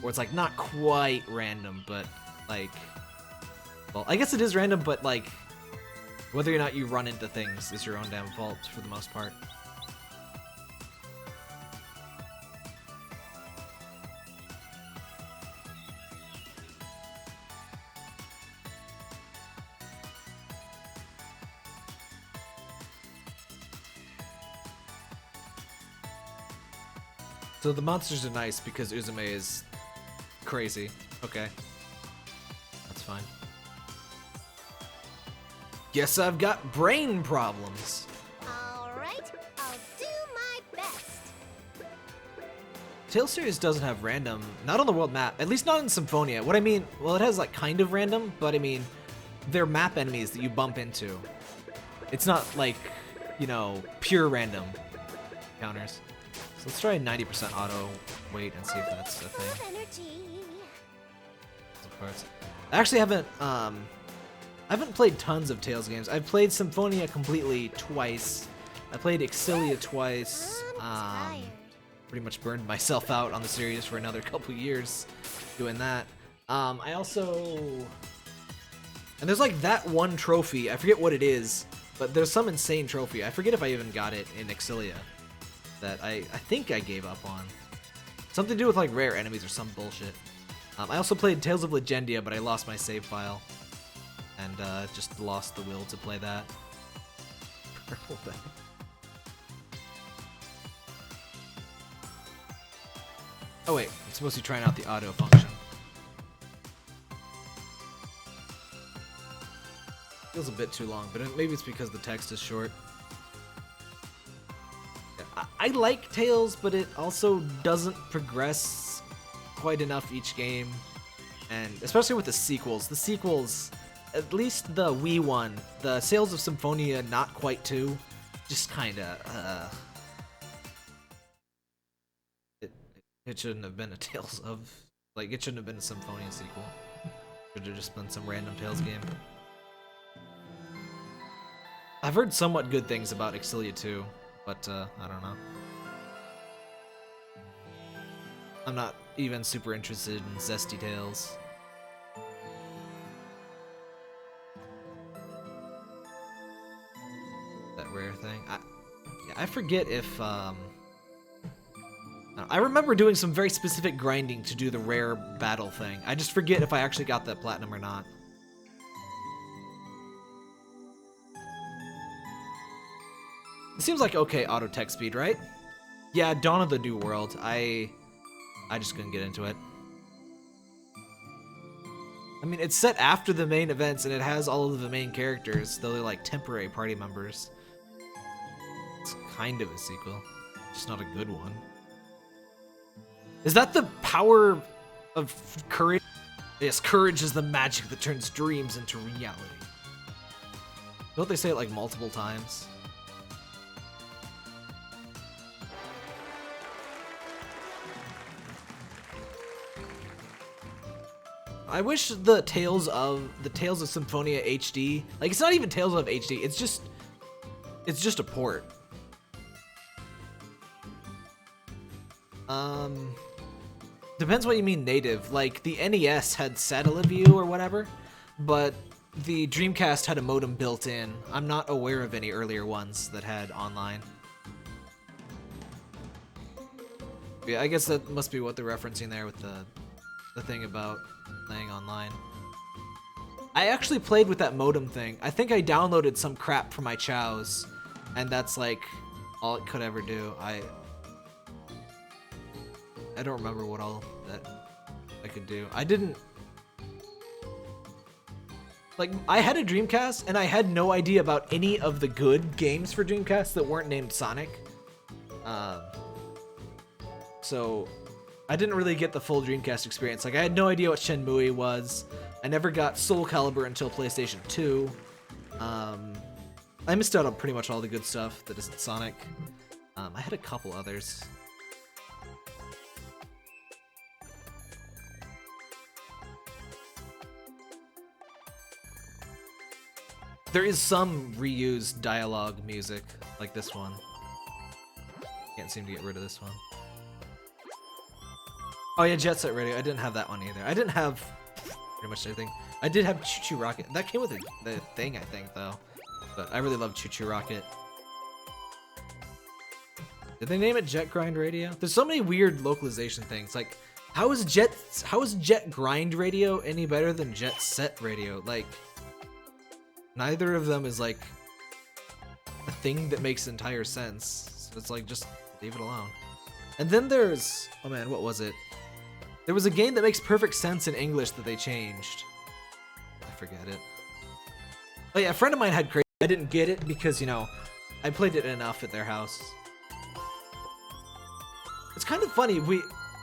where it's like not quite random, but like... Well, I guess it is random, but like... Whether or not you run into things is your own damn fault for the most part. So the monsters are nice because Uzume is crazy. Okay. That's fine. Guess I've got brain problems. Alright, I'll do my best. Tale series doesn't have random, not on the world map, at least not in Symphonia. What I mean, well, it has like kind of random, but I mean, they're map enemies that you bump into. It's not like, you know, pure random counters. So let's try 90% auto weight and see if that's a thing. Of course. I actually haven't played tons of Tales games. I've played Symphonia completely twice. I played Exilia twice. Pretty much burned myself out on the series for another couple years doing that. I also... And there's like that one trophy, I forget what it is, but there's some insane trophy. I forget if I even got it in Exilia that I think I gave up on. Something to do with like rare enemies or some bullshit. I also played Tales of Legendia, but I lost my save file. And just lost the will to play that. Purple bag. Oh wait, I'm supposed to be trying out the auto function. Feels a bit too long, but maybe it's because the text is short. I like Tales, but it also doesn't progress quite enough each game. And especially with the sequels. The sequels, at least the Wii one, the Sales of Symphonia Not Quite 2, just kinda, It shouldn't have been a Tales of... Like, it shouldn't have been a Symphonia sequel. It should have just been some random Tales game. I've heard somewhat good things about Exilia 2, but, I don't know. I'm not even super interested in Zesty Tales. That rare thing. I forget if, I remember doing some very specific grinding to do the rare battle thing. I just forget if I actually got that platinum or not. It seems like okay auto tech speed, right? Yeah, Dawn of the New World. I just couldn't get into it. I mean, it's set after the main events and it has all of the main characters, though they're like temporary party members. It's kind of a sequel, just not a good one. Is that the power of courage? Yes, courage is the magic that turns dreams into reality. Don't they say it like multiple times? I wish the Tales of Symphonia HD, like it's not even Tales of HD, it's just a port. Depends what you mean native. Like, the NES had satellite view or whatever, but the Dreamcast had a modem built in. I'm not aware of any earlier ones that had online. Yeah, I guess that must be what they're referencing there with the thing about playing online. I actually played with that modem thing. I think I downloaded some crap for my chows, and that's like all it could ever do. I don't remember what all that I could do. I didn't... Like, I had a Dreamcast, and I had no idea about any of the good games for Dreamcast that weren't named Sonic. So, I didn't really get the full Dreamcast experience. Like, I had no idea what Shenmue was. I never got Soul Calibur until PlayStation 2. I missed out on pretty much all the good stuff that isn't Sonic. I had a couple others. There is some reused dialogue music, like this one. Can't seem to get rid of this one. Oh yeah, Jet Set Radio. I didn't have that one either. I didn't have pretty much everything. I did have Choo Choo Rocket. That came with the thing, I think, though. But I really love Choo Choo Rocket. Did they name it Jet Grind Radio? There's so many weird localization things. Like, how is Jet Grind Radio any better than Jet Set Radio? Like, neither of them is like a thing that makes entire sense. So it's like, just leave it alone. And then there's, oh man, what was it? There was a game that makes perfect sense in English that they changed. I forget it. Oh yeah, a friend of mine had crazy. I didn't get it because, you know, I played it enough at their house. It's kind of funny.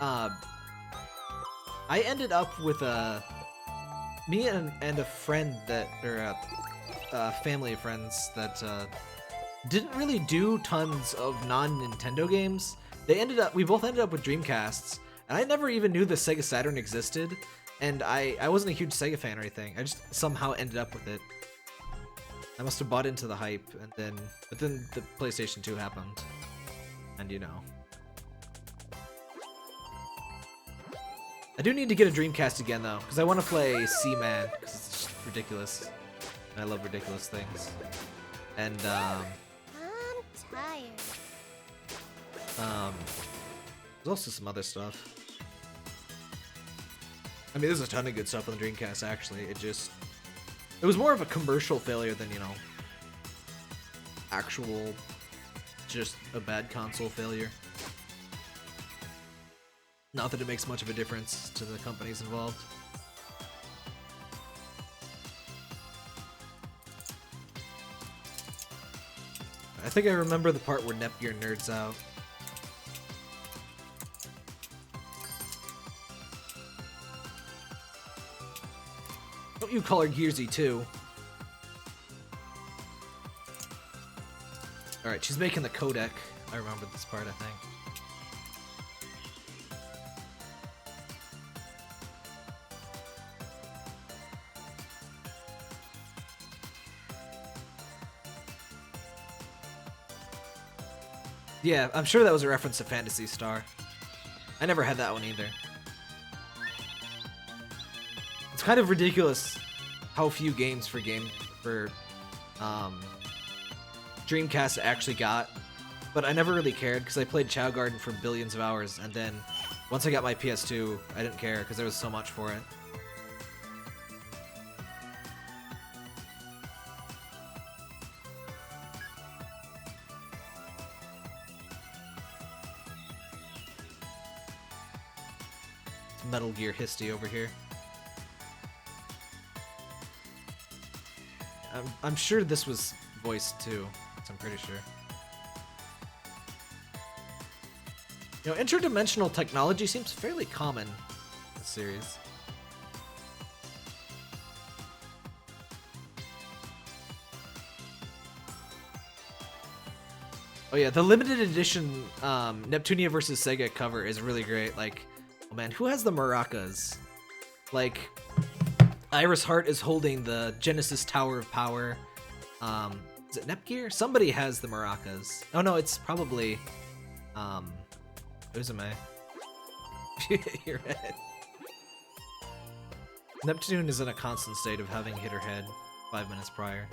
I ended up with me and a friend that, or a family of friends that didn't really do tons of non-Nintendo games. We both ended up with Dreamcasts, and I never even knew the Sega Saturn existed, and I wasn't a huge Sega fan or anything. I just somehow ended up with it. I must have bought into the hype, but then the PlayStation 2 happened, and you know. I do need to get a Dreamcast again though, because I want to play Seaman, because it's just ridiculous, and I love ridiculous things. And I'm tired. There's also some other stuff. I mean, there's a ton of good stuff on the Dreamcast, actually. It was more of a commercial failure than, you know, actual, just a bad console failure. Not that it makes much of a difference to the companies involved. I think I remember the part where Nepgear nerds out. Don't you call her Gearsy too? Alright, she's making the codec. I remember this part, I think. Yeah, I'm sure that was a reference to Phantasy Star. I never had that one either. It's kind of ridiculous how few games for Dreamcast actually got, but I never really cared because I played Chow Garden for billions of hours, and then once I got my PS2, I didn't care because there was so much for it. Metal Gear Histy over here. I'm sure this was voiced too. I'm pretty sure. You know, interdimensional technology seems fairly common in this series. Oh yeah, the limited edition Neptunia vs. Sega cover is really great. Like, oh man, who has the maracas? Like, Iris Heart is holding the Genesis Tower of Power. Is it Nepgear? Somebody has the maracas. Oh no, it's probably Uzume. Your head. Neptune is in a constant state of having hit her head 5 minutes prior.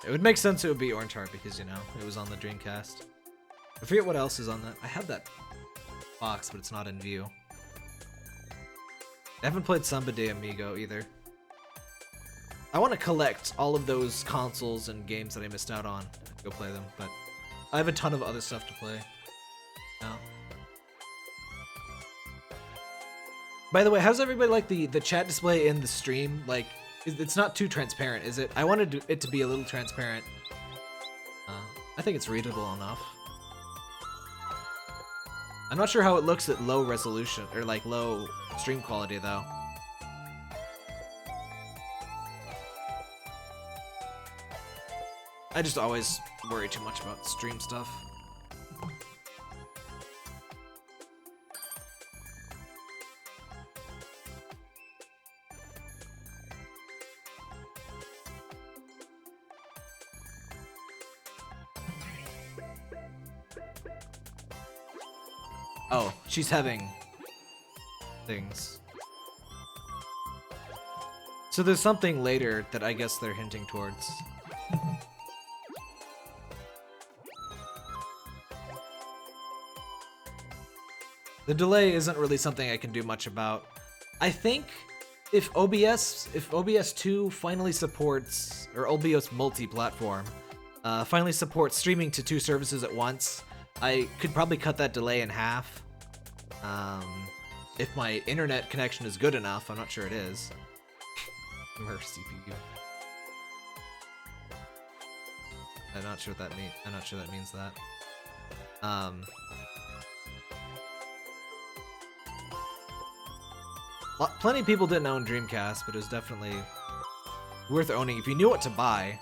It would make sense it would be Orange Heart because, you know, it was on the Dreamcast. I forget what else is on that. I have that box, but it's not in view. I haven't played Samba de Amigo either. I want to collect all of those consoles and games that I missed out on. Go play them, but I have a ton of other stuff to play now. By the way, how's everybody like the chat display in the stream? Like, it's not too transparent, is it? I wanted it to be a little transparent. I think it's readable enough. I'm not sure how it looks at low resolution, or like low stream quality though. I just always worry too much about stream stuff. Oh, she's having things. So there's something later that I guess they're hinting towards. The delay isn't really something I can do much about. I think if OBS 2 finally supports, or OBS multi-platform, finally supports streaming to 2 services at once, I could probably cut that delay in half. If my internet connection is good enough, I'm not sure it is. Merge CPU. I'm not sure what that means. I'm not sure that means that. Plenty of people didn't own Dreamcast, but it was definitely worth owning if you knew what to buy.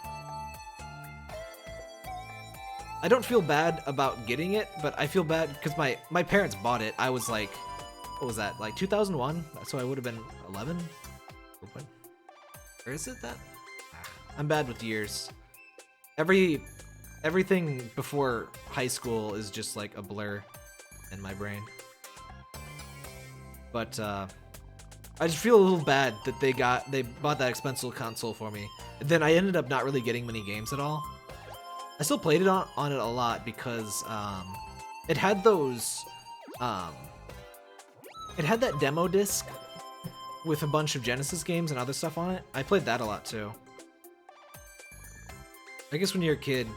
I don't feel bad about getting it, but I feel bad because my parents bought it. I was like, what was that, like 2001? So I would have been 11? Or is it that? I'm bad with years. Everything before high school is just like a blur in my brain. But I just feel a little bad that they bought that expensive console for me. And then I ended up not really getting many games at all. I still played it on it a lot because it had those it had that demo disc with a bunch of Genesis games and other stuff on it. I played that a lot too. I guess when you're a kid,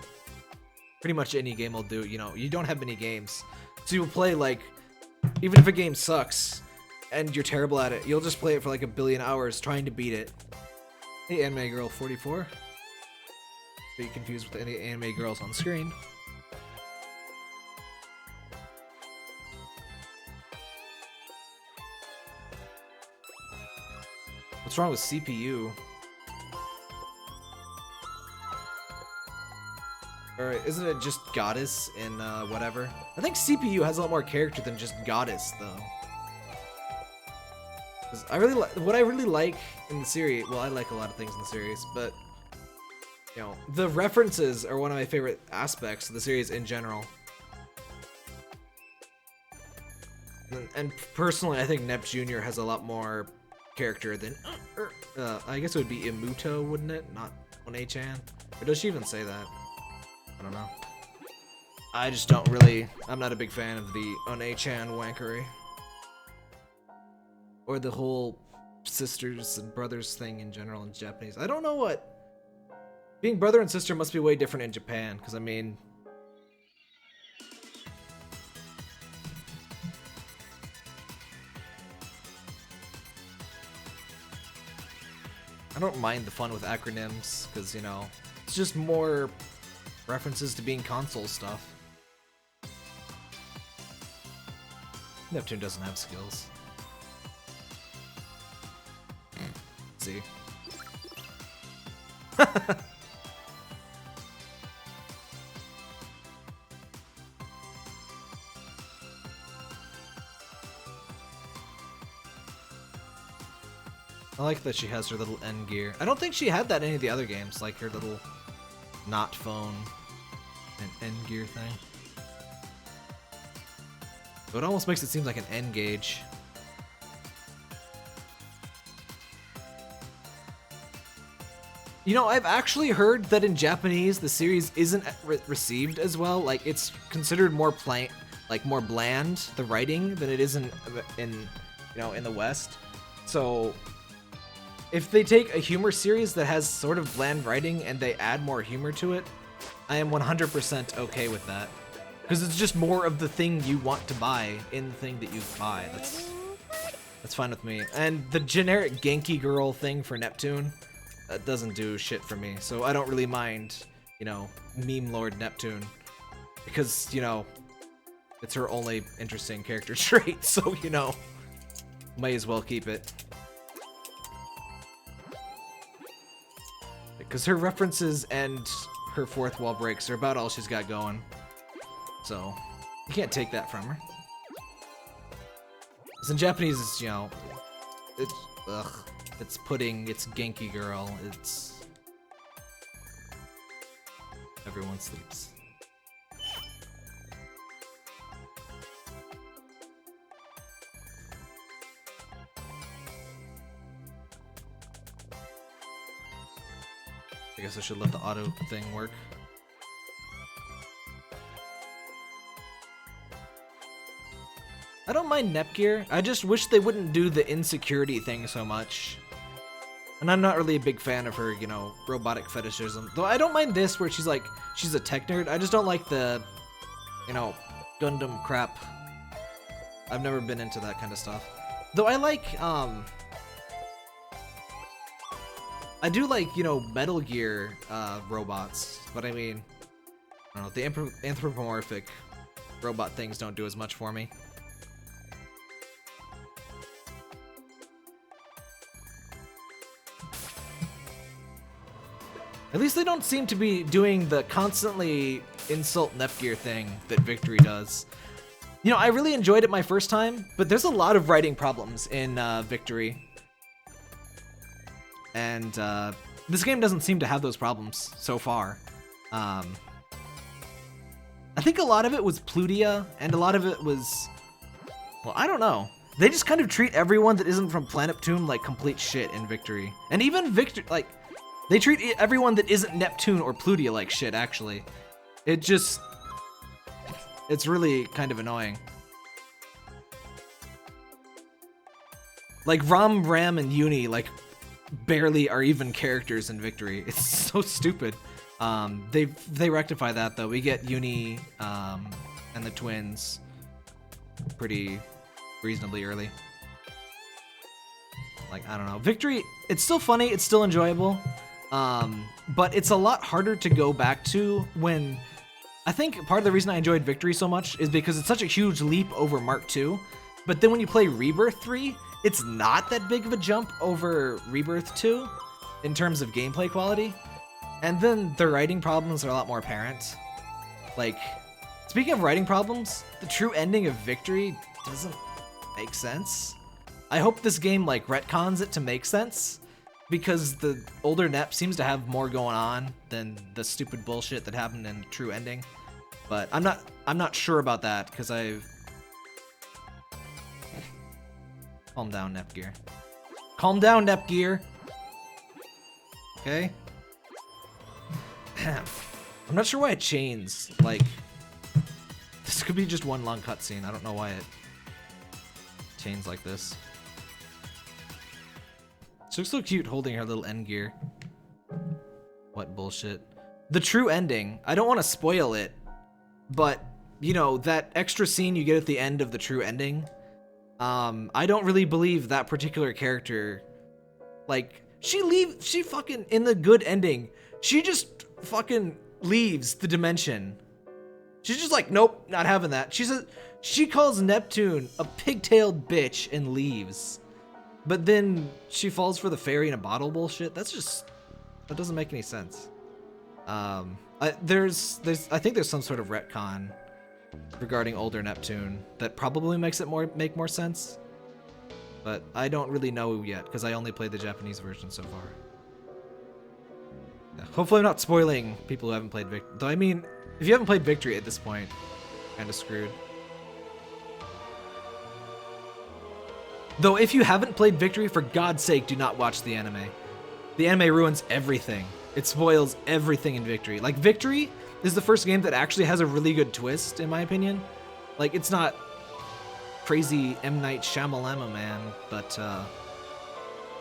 pretty much any game will do. You know, you don't have many games, so you'll play like, even if a game sucks and you're terrible at it, you'll just play it for like a billion hours trying to beat it. Hey, Anime Girl 44. Be confused with any anime girls on screen. What's wrong with CPU? Or isn't it just Goddess in whatever? I think CPU has a lot more character than just Goddess, though. 'Cause I really what I really like in the series. Well, I like a lot of things in the series, but you know, the references are one of my favorite aspects of the series in general. And personally, I think Nep Jr. has a lot more character than I guess it would be Imuto, wouldn't it? Not One-chan. Or does she even say that? I don't know. I just don't really. I'm not a big fan of the One-chan wankery. Or the whole sisters and brothers thing in general in Japanese. I don't know what. Being brother and sister must be way different in Japan, because I mean. I don't mind the fun with acronyms, because, you know, it's just more references to being console stuff. Neptune doesn't have skills. See? I like that she has her little end gear. I don't think she had that in any of the other games, like her little not phone and end gear thing. So it almost makes it seem like an N gauge. You know, I've actually heard that in Japanese the series isn't received as well. Like, it's considered more more bland, the writing, than it is in the West. So if they take a humor series that has sort of bland writing and they add more humor to it, I am 100% okay with that. Because it's just more of the thing you want to buy in the thing that you buy. That's fine with me. And the generic Genki girl thing for Neptune, that doesn't do shit for me. So I don't really mind, you know, Meme Lord Neptune. Because, you know, it's her only interesting character trait. So, you know, might as well keep it. Because her references and her fourth wall breaks are about all she's got going. So, you can't take that from her. Because in Japanese, it's, you know, it's pudding, it's Genki girl, it's... Everyone sleeps. I guess I should let the auto thing work. I don't mind Nepgear. I just wish they wouldn't do the insecurity thing so much. And I'm not really a big fan of her, you know, robotic fetishism. Though I don't mind this where she's like, she's a tech nerd. I just don't like the, you know, Gundam crap. I've never been into that kind of stuff. Though I like, I do like, you know, Metal Gear robots. But I mean, I don't know, the anthropomorphic robot things don't do as much for me. At least they don't seem to be doing the constantly insult Nepgear thing that Victory does. You know, I really enjoyed it my first time, but there's a lot of writing problems in Victory. And this game doesn't seem to have those problems so far. I think a lot of it was Plutia, and a lot of it was... Well, I don't know. They just kind of treat everyone that isn't from Planeptune like complete shit in Victory. And even Victory, like... They treat everyone that isn't Neptune or Plutia like shit, actually. It just... It's really kind of annoying. Like, Ram, Ram, and Uni, like, barely are even characters in Victory. It's so stupid. They rectify that, though. We get Uni and the twins pretty reasonably early. Like, I don't know. Victory, it's still funny, it's still enjoyable. But it's a lot harder to go back to when... I think part of the reason I enjoyed Victory so much is because it's such a huge leap over Mark II. But then when you play Rebirth 3, it's not that big of a jump over Rebirth 2 in terms of gameplay quality. And then the writing problems are a lot more apparent. Like, speaking of writing problems, the true ending of Victory doesn't make sense. I hope this game, like, retcons it to make sense. Because the older Nep seems to have more going on than the stupid bullshit that happened in True Ending. But I'm not sure about that, because I've... Calm down, Nepgear. Calm down, Nepgear! Okay? I'm not sure why it chains, like... This could be just one long cutscene, I don't know why it chains like this. She looks so cute holding her little end gear. What bullshit. The true ending, I don't want to spoil it, but, you know, that extra scene you get at the end of the true ending, I don't really believe that particular character, like, she fucking, in the good ending, she just fucking leaves the dimension. She's just like, nope, not having that. She calls Neptune a pigtailed bitch and leaves. But then she falls for the fairy in a bottle bullshit. That doesn't make any sense. I think there's some sort of retcon regarding older Neptune that probably makes it make more sense. But I don't really know yet because I only played the Japanese version so far. Yeah, hopefully I'm not spoiling people who haven't played Victory. Though I mean, if you haven't played Victory at this point, kind of screwed. Though if you haven't played Victory, for God's sake, do not watch the anime. The anime ruins everything. It spoils everything in Victory. Like, Victory is the first game that actually has a really good twist, in my opinion. Like, it's not crazy M. Night Shyamalan, man, but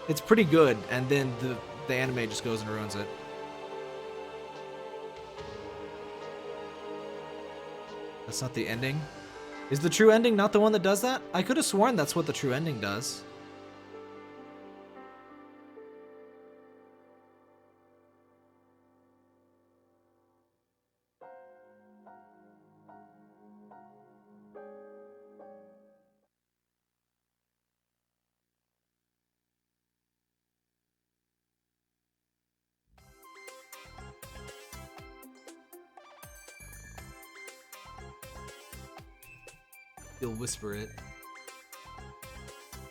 it's pretty good, and then the anime just goes and ruins it. That's not the ending? Is the true ending not the one that does that? I could have sworn that's what the true ending does. You'll whisper it.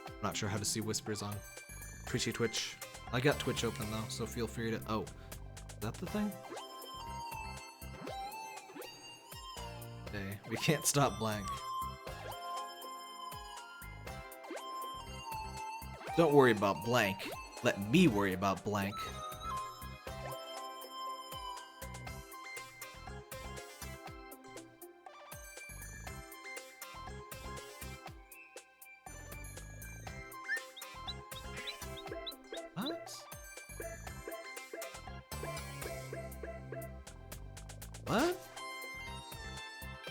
I'm not sure how to see whispers on Twitch. I got Twitch open though, so feel free to... Oh, is that the thing? Okay, we can't stop blank. Don't worry about blank. Let me worry about blank. What? What?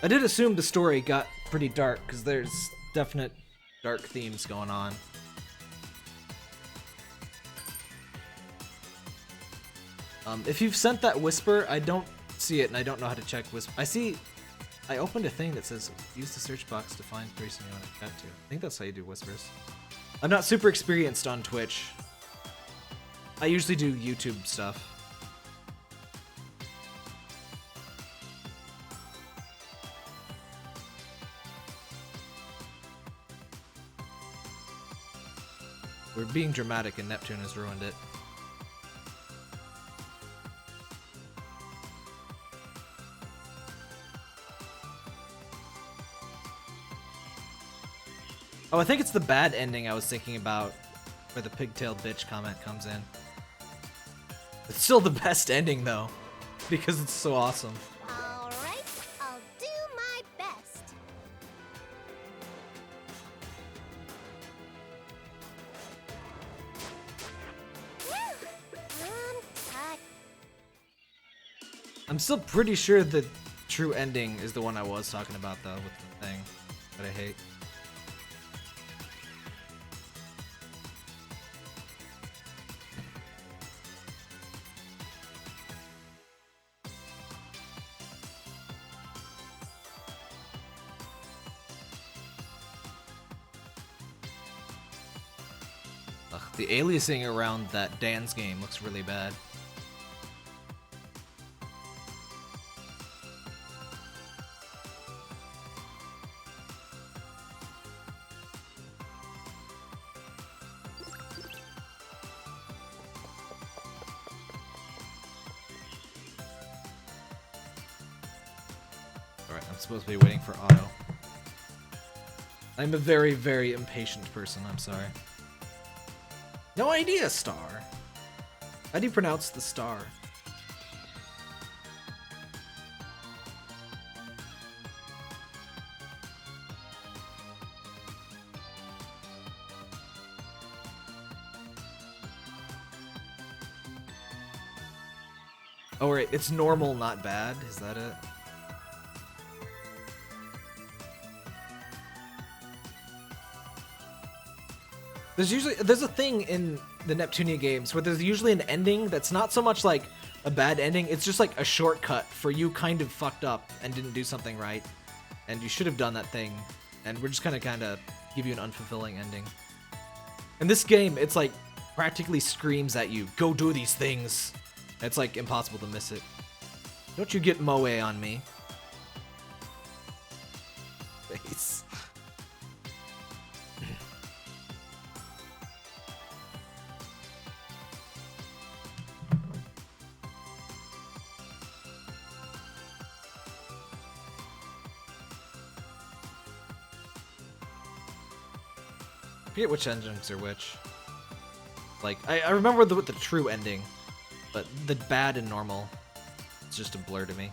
I did assume the story got pretty dark, because there's definite dark themes going on. If you've sent that whisper, I don't see it, and I don't know how to check whisper. I opened a thing that says, use the search box to find the person you want to chat to. I think that's how you do whispers. I'm not super experienced on Twitch. I usually do YouTube stuff. We're being dramatic and Neptune has ruined it. Oh, I think it's the bad ending I was thinking about where the pigtailed bitch comment comes in. It's still the best ending though, because it's so awesome. Alright, I'll do my best. I'm still pretty sure the true ending is the one I was talking about though, with the thing that I hate. The aliasing around that dance game looks really bad. Alright, I'm supposed to be waiting for auto. I'm a very, very impatient person, I'm sorry. No idea, star. How do you pronounce the star? Oh, right, it's normal, not bad. Is that it? There's a thing in the Neptunia games where there's usually an ending that's not so much like a bad ending, it's just like a shortcut for you kind of fucked up and didn't do something right, and you should have done that thing, and we're just gonna kinda give you an unfulfilling ending. In this game, it's like practically screams at you, go do these things. It's like impossible to miss it. Don't you get moe on me. Face. I forget which endings are which. Like, I remember the true ending, but the bad and normal, it's just a blur to me.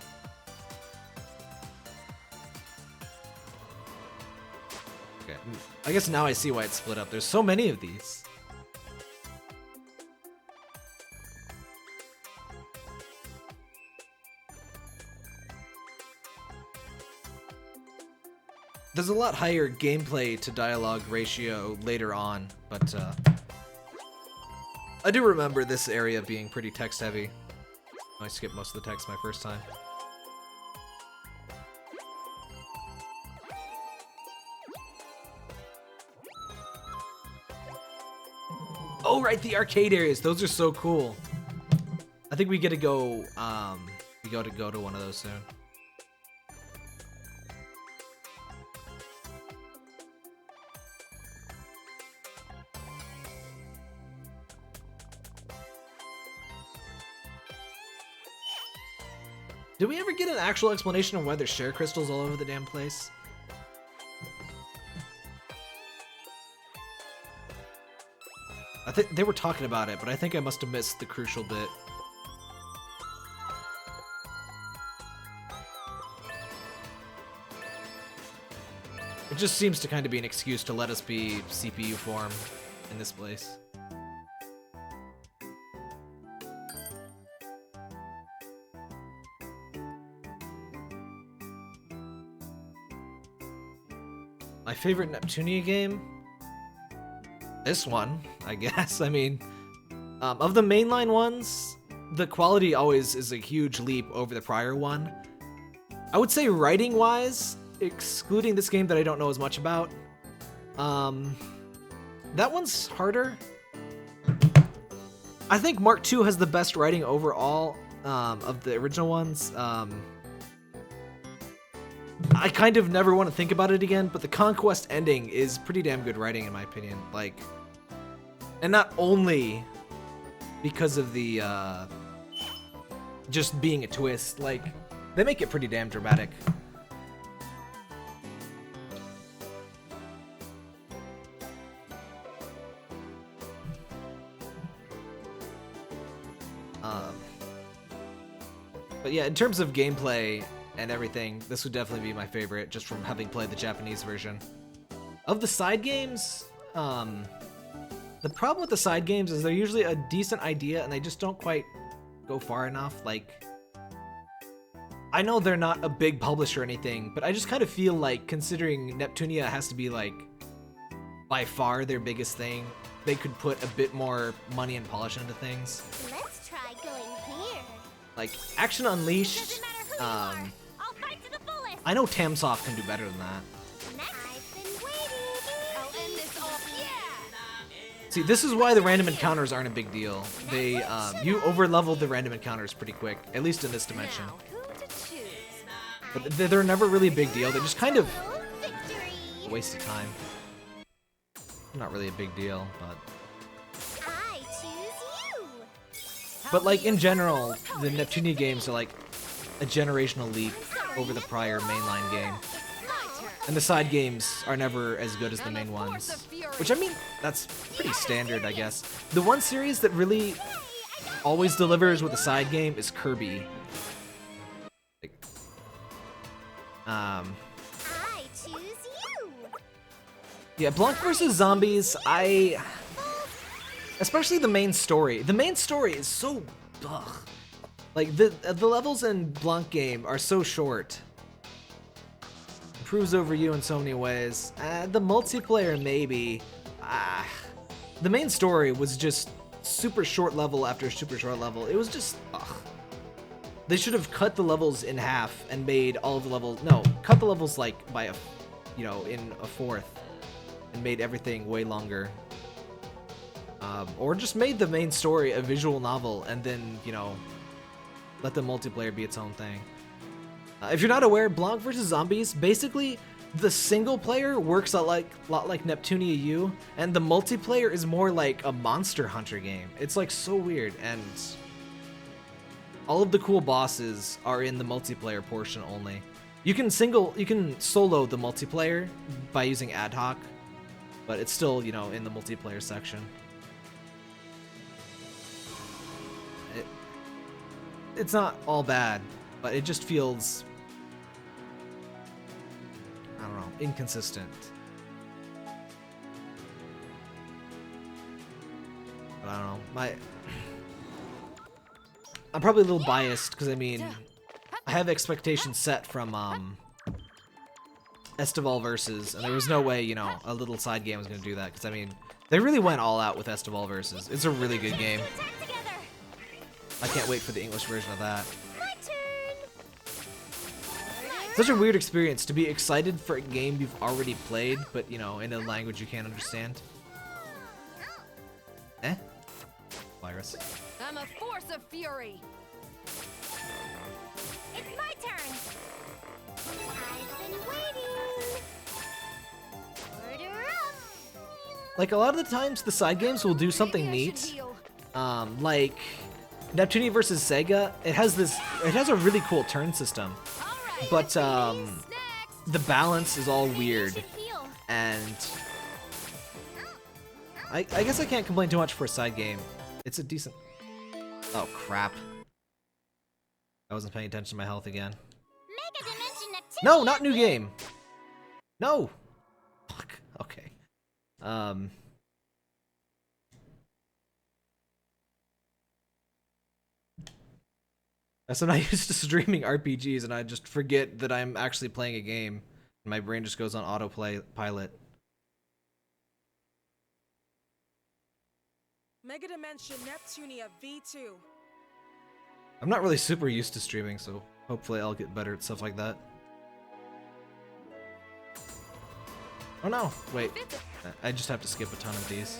Okay, I guess now I see why it's split up. There's so many of these. There's a lot higher gameplay to dialogue ratio later on, but I do remember this area being pretty text heavy. I skipped most of the text my first time. Oh right, the arcade areas, those are so cool. I think we get to go go to one of those soon. Did we ever get an actual explanation of why there's share crystals all over the damn place? I think they were talking about it, but I think I must have missed the crucial bit. It just seems to kind of be an excuse to let us be CPU form in this place. My favorite Neptunia game? This one, I guess. I mean, of the mainline ones, the quality always is a huge leap over the prior one. I would say writing-wise, excluding this game that I don't know as much about, that one's harder. I think Mark II has the best writing overall of the original ones. I kind of never want to think about it again, but the Conquest ending is pretty damn good writing in my opinion. Like, and not only because of the just being a twist, like they make it pretty damn dramatic. But yeah, in terms of gameplay and everything, this would definitely be my favorite, just from having played the Japanese version. Of the side games, the problem with the side games is they're usually a decent idea and they just don't quite go far enough. Like, I know they're not a big publisher or anything, but I just kind of feel like, considering Neptunia has to be like by far their biggest thing, they could put a bit more money and polish into things. Let's try going here. Like, Action Unleashed, I know Tamsoft can do better than that. See, this is why the random encounters aren't a big deal. They, you over-leveled the random encounters pretty quick, at least in this dimension. But they're never really a big deal. They're just kind of a waste of time. Not really a big deal, but... But like, in general, the Neptunia games are like a generational leap over the prior mainline game. And the side games are never as good as the main ones. Which, I mean, that's pretty standard, I guess. The one series that really always delivers with a side game is Kirby. Like, yeah, Blanc vs. Zombies, especially the main story. The main story is so... ugh. Like, the levels in Blanc game are so short. Improves over you in so many ways. The multiplayer, maybe. The main story was just super short level after super short level. It was just... ugh. They should have cut the levels in half and made all of the levels... No, cut the levels, like, by a... you know, in a fourth. And made everything way longer. Or just made the main story a visual novel and then, you know, let the multiplayer be its own thing. If you're not aware, Blanc vs. Zombies, basically, the single player works a lot like Neptunia U, and the multiplayer is more like a Monster Hunter game. It's like so weird, and all of the cool bosses are in the multiplayer portion only. You can solo the multiplayer by using ad hoc, but it's still, you know, in the multiplayer section. It's not all bad, but it just feels, I don't know, inconsistent. But I don't know, I'm probably a little biased, because I mean, I have expectations set from Estival Versus, and there was no way, you know, a little side game was going to do that, because I mean, they really went all out with Estival Versus. It's a really good game. I can't wait for the English version of that. Such a weird experience to be excited for a game you've already played, but, you know, in a language you can't understand. Virus. I'm a force of fury. It's my turn. I've been waiting. Order up. Like, a lot of the times, the side games will do something neat. Like Neptunia vs. Sega, it has a really cool turn system, but the balance is all weird, and I guess I can't complain too much for a side game. It's a decent... Oh, crap. I wasn't paying attention to my health again. Megadimension Neptunia No, not new game! No! Fuck, okay. So I'm not used to streaming RPGs, and I just forget that I'm actually playing a game. My brain just goes on pilot. Megadimension Neptunia VII. I'm not really super used to streaming, so hopefully I'll get better at stuff like that. Oh no, wait. I just have to skip a ton of these.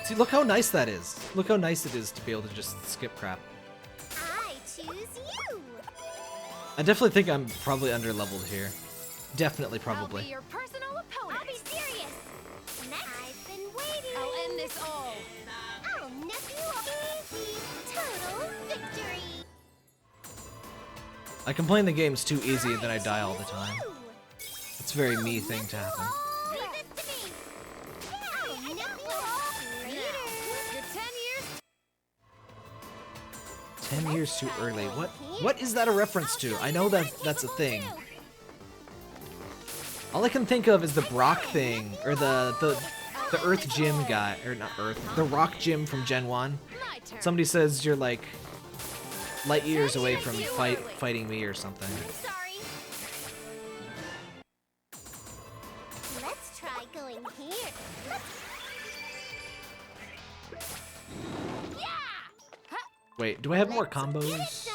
See, look how nice that is. Look how nice it is to be able to just skip crap. I choose you. I definitely think I'm probably under-leveled here. Definitely, probably. I'll be your personal opponent. I'll be serious. Next. I've been waiting. I'll end this all. I'll nip you off. Easy. Total victory. I complain the game's too easy and then I die all the time. It's a very me thing to happen. Leave this to me. I'll nip you off. You're 10 years. 10 years too early. What is that a reference to? I know that that's a thing. All I can think of is the Brock thing, or the Earth Gym guy, or not Earth, the Rock Gym from Gen 1. Somebody says you're like light years away from fighting me or something. Sorry. Let's try going here. Yeah. Wait, do I have more combos?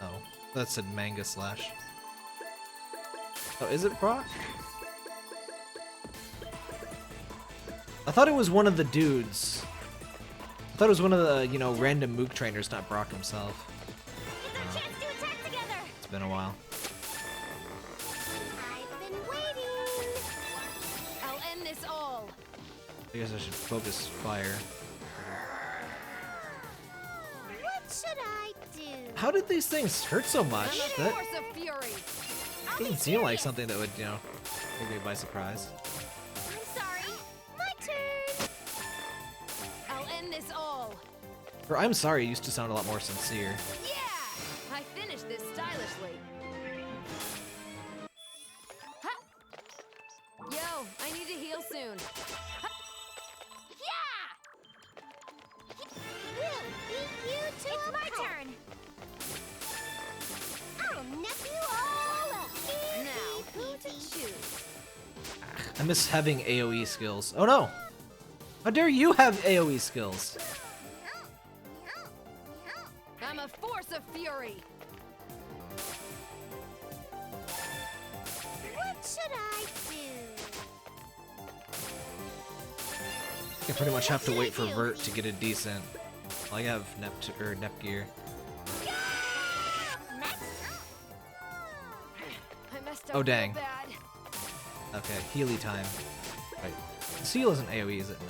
Oh, that said Manga Slash. Oh, is it Brock? I thought it was one of the dudes. I thought it was one of the, you know, random Mook trainers, not Brock himself. It's our chance to attack together. It's been a while. I've been waiting. I'll end this all. I guess I should focus fire. What should I do? How did these things hurt so much? That Force of fury. doesn't seem like something that would, you know, take me by surprise. I'm sorry. My turn. I'll end this all. Or I'm sorry used to sound a lot more sincere. Yeah! I finished this stylishly. Ha! Yo, I need to heal soon. Ha! Yeah. We'll beat you to it's my turn. I'll nip you all up. Now, who to choose? I miss having AoE skills. Oh no! How dare you have AoE skills? I'm a force of fury. What should I do? I pretty much have to wait for Vert to get a decent. I have Nep gear. I messed up Oh dang. real bad. Okay, Healy time. Right. Seal isn't AoE, is it? No.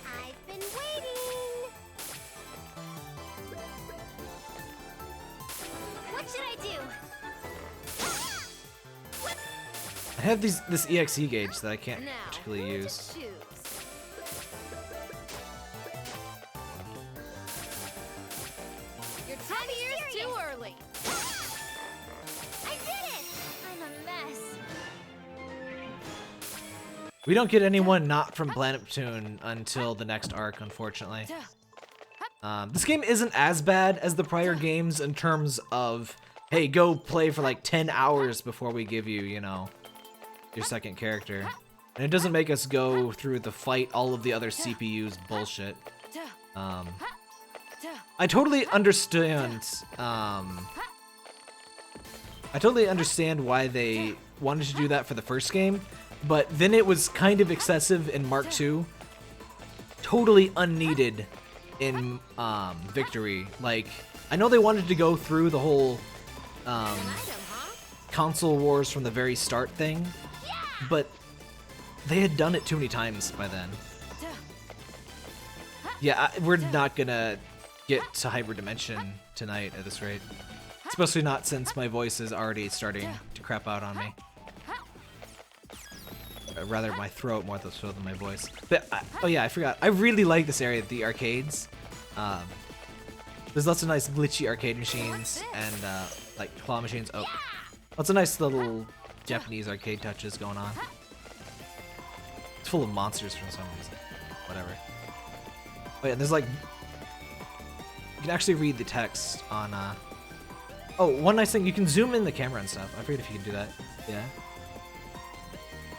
I've been waiting. What should I do? I have this EXE gauge that I can't Now, particularly who to use. choose? You're 10 years too early. I did it! I'm a mess. We don't get anyone not from Planet Neptune until the next arc, unfortunately. This game isn't as bad as the prior games in terms of, hey, go play for like 10 hours before we give you, you know, your second character. And it doesn't make us go through the fight all of the other CPUs bullshit. I totally understand, why they wanted to do that for the first game, but then it was kind of excessive in Mark II. Totally unneeded in Victory. Like, I know they wanted to go through the whole console wars from the very start thing, but they had done it too many times by then. Yeah, we're not gonna get to Hyperdimension tonight at this rate. Especially not since my voice is already starting to crap out on me. Rather my throat more so than my voice. But, oh yeah, I forgot. I really like this area, the arcades. There's lots of nice glitchy arcade machines and like claw machines. Oh, lots of nice little Japanese arcade touches going on. It's full of monsters for some reason. Whatever. Oh yeah, there's like, you can actually read the text on. Oh, one nice thing, you can zoom in the camera and stuff. I forget if you can do that. Yeah.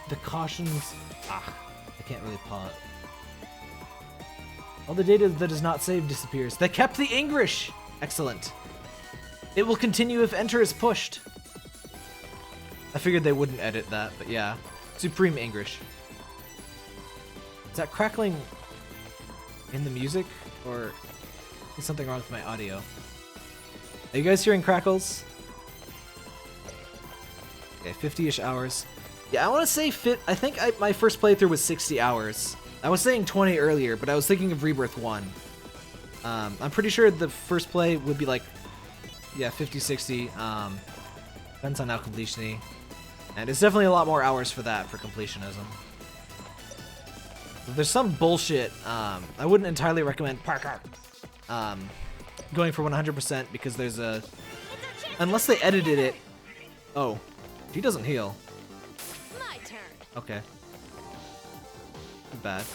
The cautions. I can't really pause. All the data that is not saved disappears. They kept the English! Excellent. It will continue if enter is pushed. I figured they wouldn't edit that, but yeah. Supreme English. Is that crackling in the music? Or is something wrong with my audio? Are you guys hearing crackles? Okay, 50-ish hours. Yeah, I want to say I think my first playthrough was 60 hours. I was saying 20 earlier, but I was thinking of Rebirth 1. I'm pretty sure the first play would be like, yeah, 50, 60. Depends on how completion-y. And it's definitely a lot more hours for that, for completionism. But there's some bullshit. I wouldn't entirely recommend Parker going for 100% because there's a... Unless they edited it... Oh, he doesn't heal. My turn. Okay. Bad.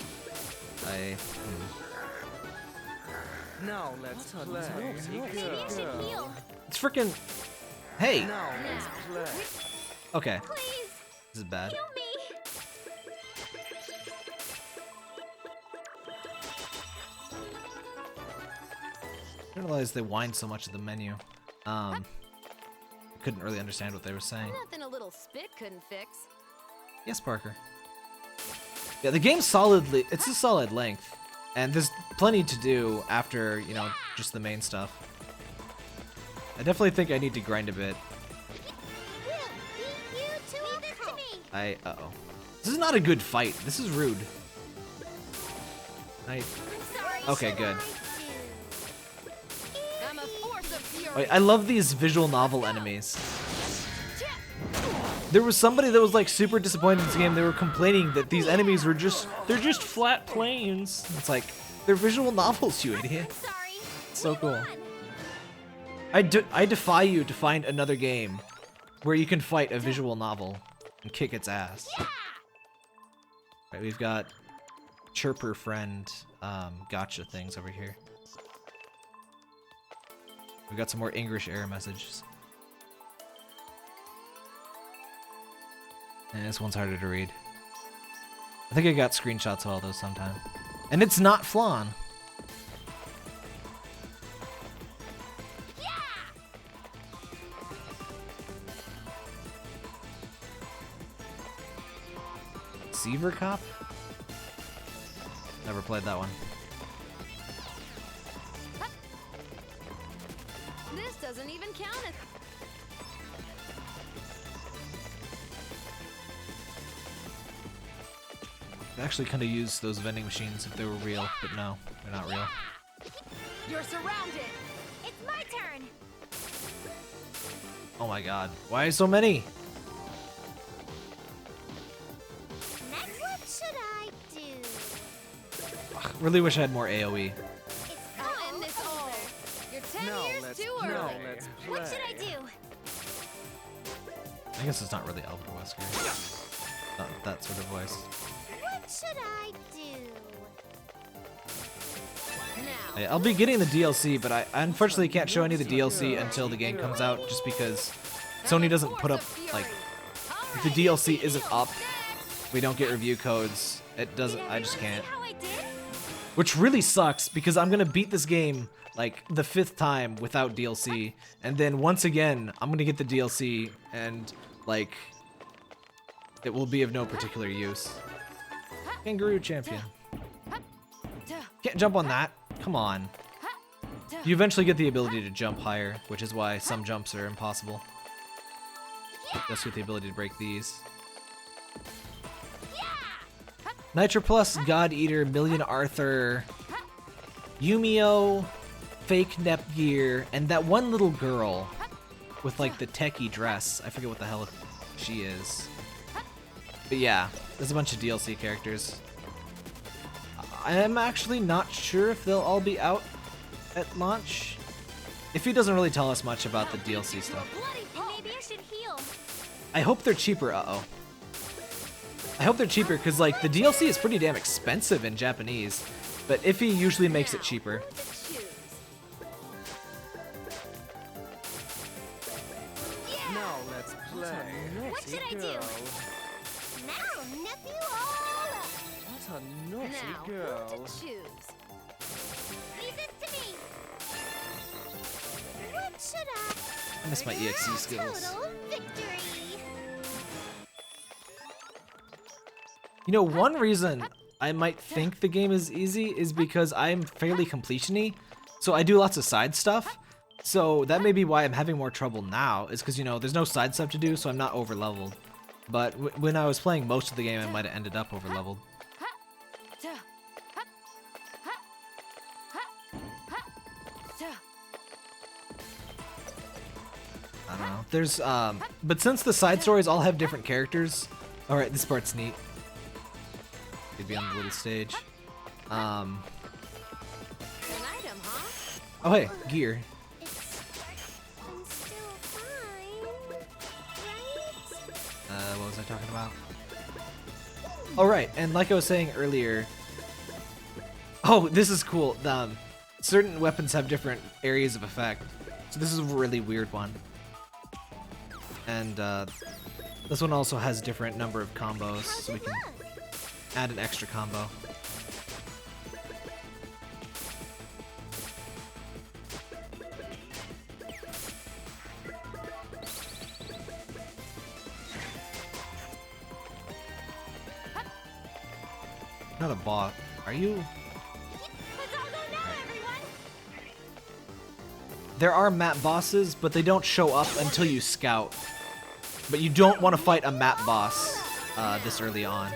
Now let's play. It's freaking. Hey. Now let's play. Okay. Please. This is bad. Kill me. I didn't realize they whined so much at the menu. I couldn't really understand what they were saying. Nothing a little spit couldn't fix. Yes, Parker. Yeah, the game's solidly, it's a solid length, and there's plenty to do after, you know, just the main stuff. I definitely think I need to grind a bit. Uh-oh. This is not a good fight. This is rude. Okay, good. I'm a force of fury. Wait, I love these visual novel enemies. There was somebody that was like super disappointed in this game. They were complaining that these enemies were they're just flat plains. It's like, they're visual novels, you idiot. So cool. I defy you to find another game where you can fight a visual novel and kick its ass. Right, we've got chirper friend gotcha things over here. We've got some more English error messages. And this one's harder to read. I think I got screenshots of all those sometime. And it's not Flan. Seaver Cop? Never played that one. This doesn't even count it. I actually kind of use those vending machines if they were real, but no, they're not real. You're surrounded. It's my turn. Oh my god, why so many? Next, what should I do? Ugh, really wish I had more AoE. I'll end this all. You're 10 years too early. What should I do? I guess it's not really Albert Wesker. Not that sort of voice. What should I do? Hey, I'll be getting the DLC, but I unfortunately can't show any of the DLC until the game comes out, just because Sony doesn't put up, like, if the DLC isn't up, we don't get review codes. It doesn't, I just can't. Which really sucks, because I'm gonna beat this game, like, the 5th time without DLC, and then once again, I'm gonna get the DLC, and, like, it will be of no particular use. Kangaroo champion. Can't jump on that. Come on. You eventually get the ability to jump higher, which is why some jumps are impossible. Just with the ability to break these. Nitro Plus, God Eater, Million Arthur, Yumio, Fake Nepgear, and that one little girl with like the techie dress. I forget what the hell she is. But yeah, there's a bunch of DLC characters. I am actually not sure if they'll all be out at launch. If he doesn't really tell us much about the DLC stuff. Maybe I should heal. I hope they're cheaper. I hope they're cheaper because like the DLC is pretty damn expensive in Japanese, but Iffy usually makes it cheaper. Now let's play. What should I do? Now, nephew, all up. What a naughty Now, girl. who to choose? Leave this to me. What should I miss my EXE skills. Total victory. You know, one reason I might think the game is easy is because I'm fairly completion-y, so I do lots of side stuff. So that may be why I'm having more trouble now, is because, you know, there's no side stuff to do, so I'm not over-leveled. But when I was playing most of the game, I might have ended up over-leveled. I don't know. There's, but since the side stories all have different characters, alright, this part's neat. Could be on the little stage. An item, huh? Oh hey, gear. I'm still fine, right? What was I talking about? Oh right, and like I was saying earlier. Oh, this is cool. Certain weapons have different areas of effect, so this is a really weird one. And this one also has different number of combos, so we can add an extra combo. Not a bot. Are you? There are map bosses, but they don't show up until you scout. But you don't want to fight a map boss this early on.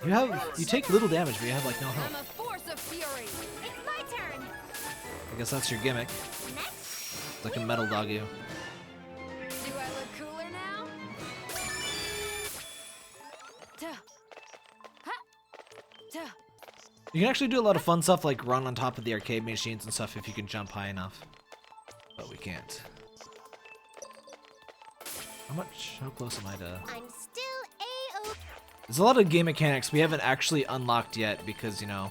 You take little damage, but you have like no health. I'm a force of fury. It's my turn. I guess that's your gimmick. Like a metal doggo. Do I look cooler now? You can actually do a lot of fun stuff like run on top of the arcade machines and stuff if you can jump high enough. But we can't. How close am I to? I'm still A-OK. There's a lot of game mechanics we haven't actually unlocked yet because, you know,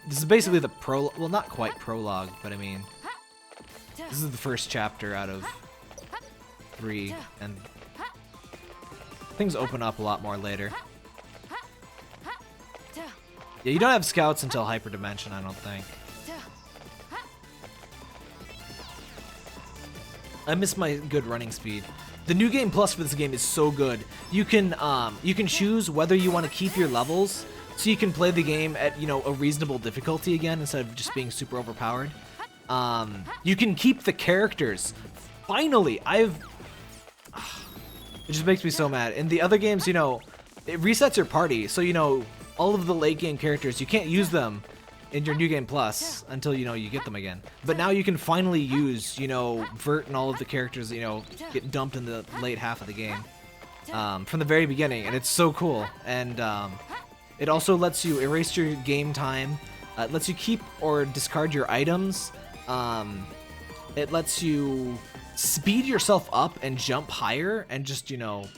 this is basically the well, not quite prologue, but I mean, this is the first chapter out of 3, and things open up a lot more later. Yeah, you don't have scouts until Hyperdimension, I don't think. I miss my good running speed. The new game plus for this game is so good. You can choose whether you want to keep your levels, so you can play the game at, you know, a reasonable difficulty again instead of just being super overpowered. You can keep the characters. Finally, it just makes me so mad. In the other games, you know, it resets your party, so you know all of the late game characters, you can't use them in your New Game Plus until, you know, you get them again. But now you can finally use, you know, Vert and all of the characters, you know, get dumped in the late half of the game from the very beginning, and it's so cool. And it also lets you erase your game time. It lets you keep or discard your items. It lets you speed yourself up and jump higher and just, you know,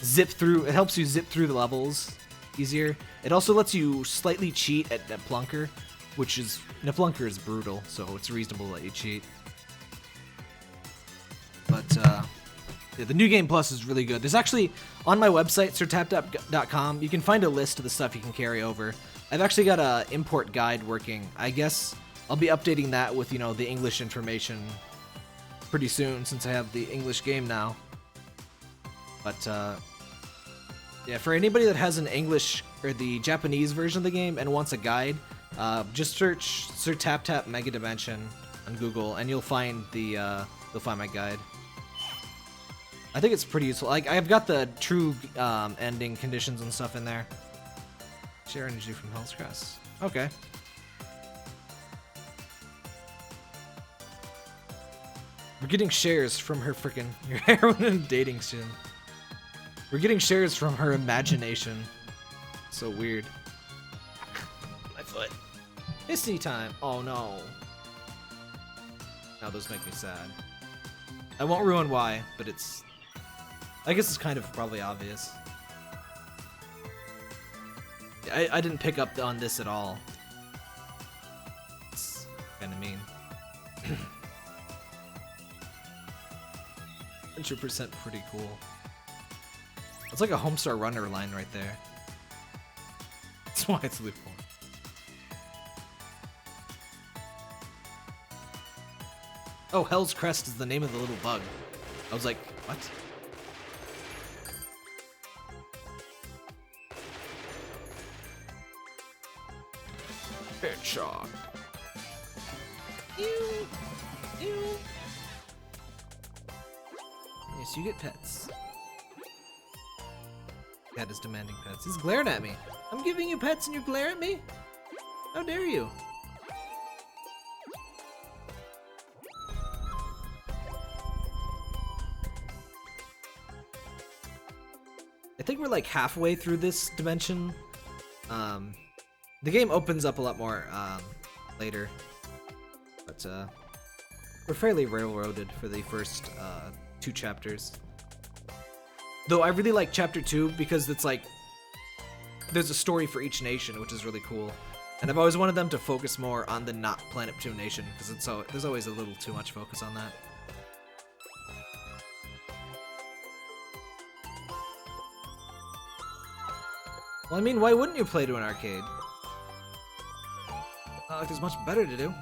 zip through. It helps you zip through the levels easier. It also lets you slightly cheat at Plunker, which is, Plunker is brutal, so it's reasonable to let you cheat. But yeah, the New Game Plus is really good. There's actually, on my website, sirtaptap.com, you can find a list of the stuff you can carry over. I've actually got a import guide working. I guess I'll be updating that with, you know, the English information pretty soon, since I have the English game now. But yeah, for anybody that has an English or the Japanese version of the game and wants a guide, just search Sir Tap Tap Megadimension on Google, and you'll find my guide. I think it's pretty useful. Like, I've got the true ending conditions and stuff in there. Sharon is you from Hell's Crest. Okay. We're getting shares from her frickin' your heroin and dating sim. We're getting shares from her imagination. So weird. My But Hissy time. Oh no. Now those make me sad. I won't ruin why, but it's... I guess it's kind of probably obvious. I didn't pick up on this at all. It's kind of mean. 100% pretty cool. It's like a Homestar Runner line right there. That's why it's loot form. Oh, Hell's Crest is the name of the little bug. I was like, what? Headshot. Ew. Ew. Yes, you get pets. Cat is demanding pets. He's glaring at me. I'm giving you pets and you glare at me? How dare you? I think we're like halfway through this dimension. The game opens up a lot more later, but we're fairly railroaded for the first 2 chapters. Though I really like chapter 2 because it's like there's a story for each nation, which is really cool. And I've always wanted them to focus more on the not Planet 2 nation because it's there's always a little too much focus on that. Well, I mean, why wouldn't you play to an arcade? Not like there's much better to do.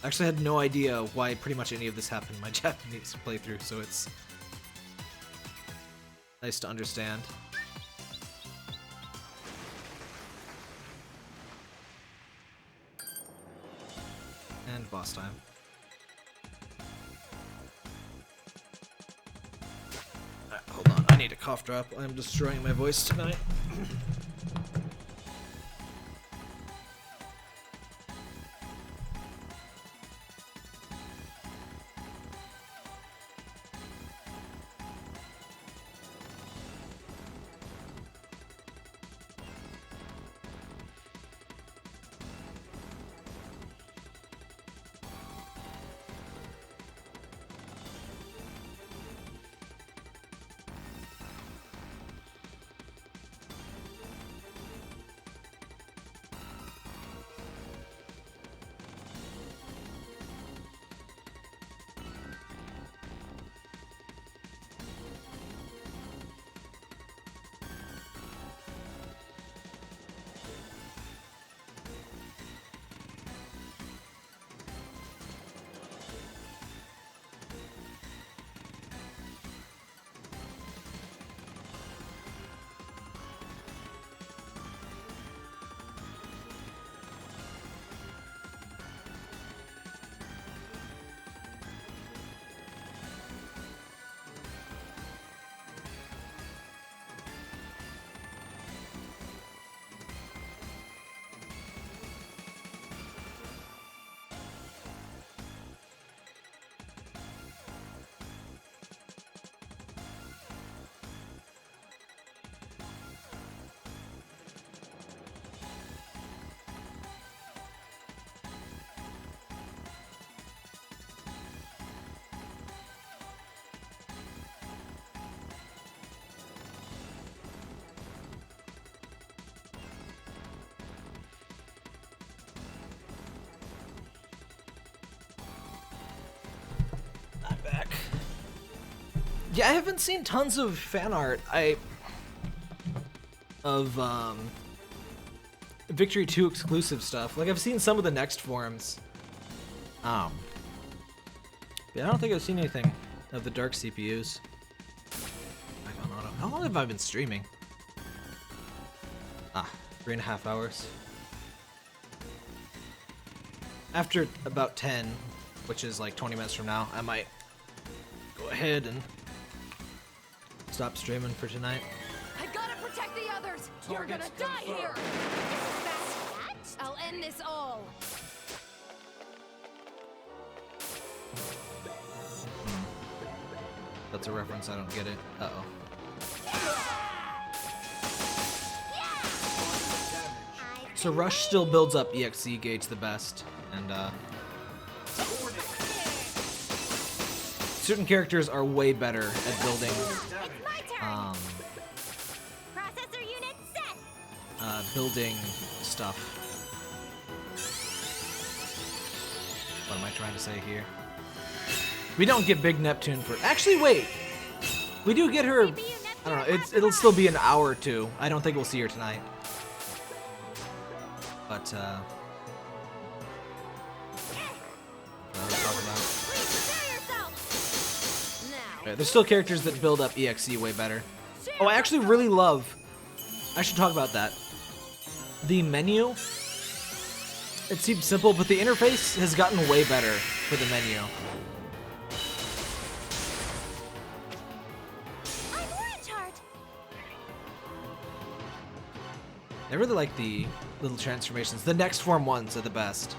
I actually had no idea why pretty much any of this happened in my Japanese playthrough, so it's nice to understand. And boss time. Alright, hold on. I need a cough drop. I'm destroying my voice tonight. Yeah, I haven't seen tons of fan art. Of Victory 2 exclusive stuff. Like, I've seen some of the next forums. Yeah, I don't think I've seen anything of the dark CPUs. Back on auto. How long have I been streaming? 3.5 hours. After about 10, which is like 20 minutes from now, I might go ahead and stop streaming for tonight. I gotta protect the others! You're gonna die here! I'll end this all! That's a reference, I don't get it. Uh-oh. So Rush still builds up EXE gauge the best, and certain characters are way better at building Processor unit set. building stuff. What am I trying to say here? We don't get Big Neptune for... Actually, wait! We do get her... I don't know, it'll still be an hour or two. I don't think we'll see her tonight. But, yeah, there's still characters that build up EXE way better. Oh, I actually really love... I should talk about that. The menu. It seems simple, but the interface has gotten way better for the menu. I really like the little transformations. The next form ones are the best.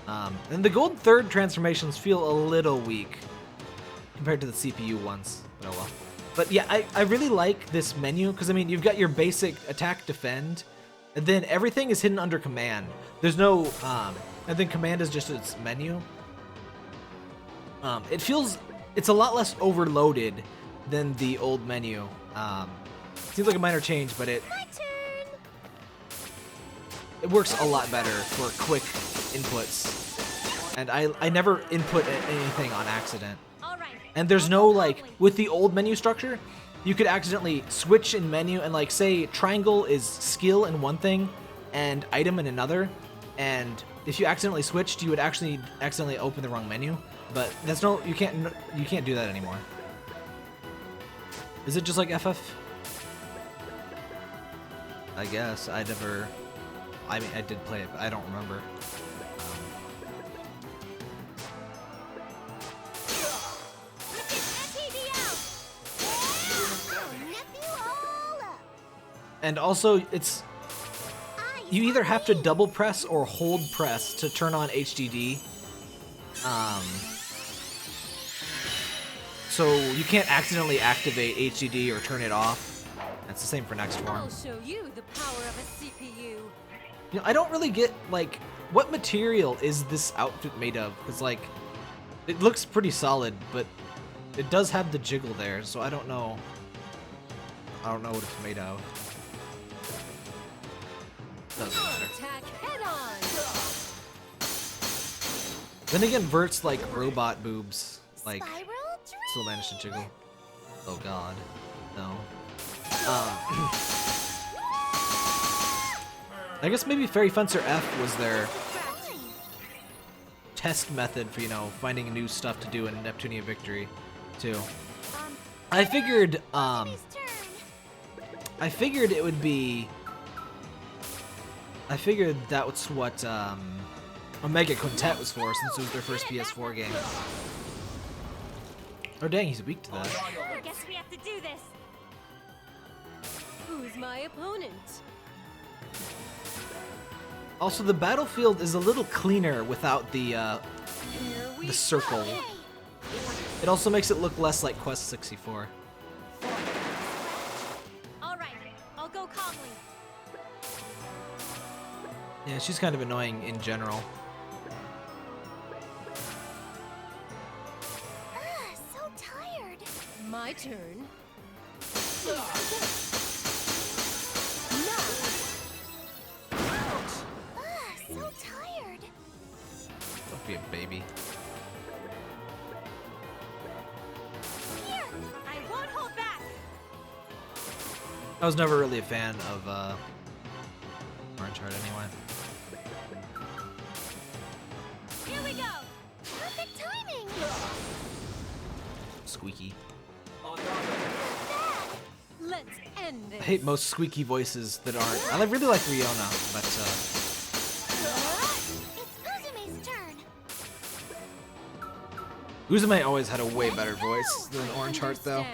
And the gold third transformations feel a little weak compared to the CPU ones. But oh well. But yeah, I really like this menu because I mean you've got your basic attack, defend, and then everything is hidden under command. There's no and then command is just its menu. It's a lot less overloaded than the old menu. Seems like a minor change, but it works a lot better for quick inputs. And I never input anything on accident. And there's no, like, with the old menu structure, you could accidentally switch in menu and, like, say triangle is skill in one thing and item in another. And if you accidentally switched, you would actually accidentally open the wrong menu. But that's you can't do that anymore. Is it just like FF? I guess. I mean, I did play it, but I don't remember. And also, you either have to double press or hold press to turn on HDD. So you can't accidentally activate HDD or turn it off. That's the same for next form. I'll show you the power of a CPU. You know, I don't really get, like, what material is this outfit made of? Because, like, it looks pretty solid, but it does have the jiggle there, so I don't know. I don't know what it's made of. Doesn't matter. Attack head on. Then again, Vert's like robot boobs, like, still managed to jiggle. Oh god, no. I guess maybe Fairy Fencer F was their test method for, you know, finding new stuff to do in Neptunia Victory, too. I figured it would be... I figured that was what Omega Quintet was for, since it was their first PS4 game. Oh dang, he's weak to that. I guess we have to do this. Who's my opponent? Also, the battlefield is a little cleaner without the circle. It also makes it look less like Quest 64. All right, I'll go calmly. Yeah, she's kind of annoying in general. So tired. My turn. So tired. Don't be a baby. Here, I won't hold back. I was never really a fan of Orange Heart anyway. Here we go. Perfect timing. Squeaky. Let's end this. I hate most squeaky voices that aren't. I really like Riona, but It's Uzume's turn. Uzume always had a way better voice than Orange Heart, though.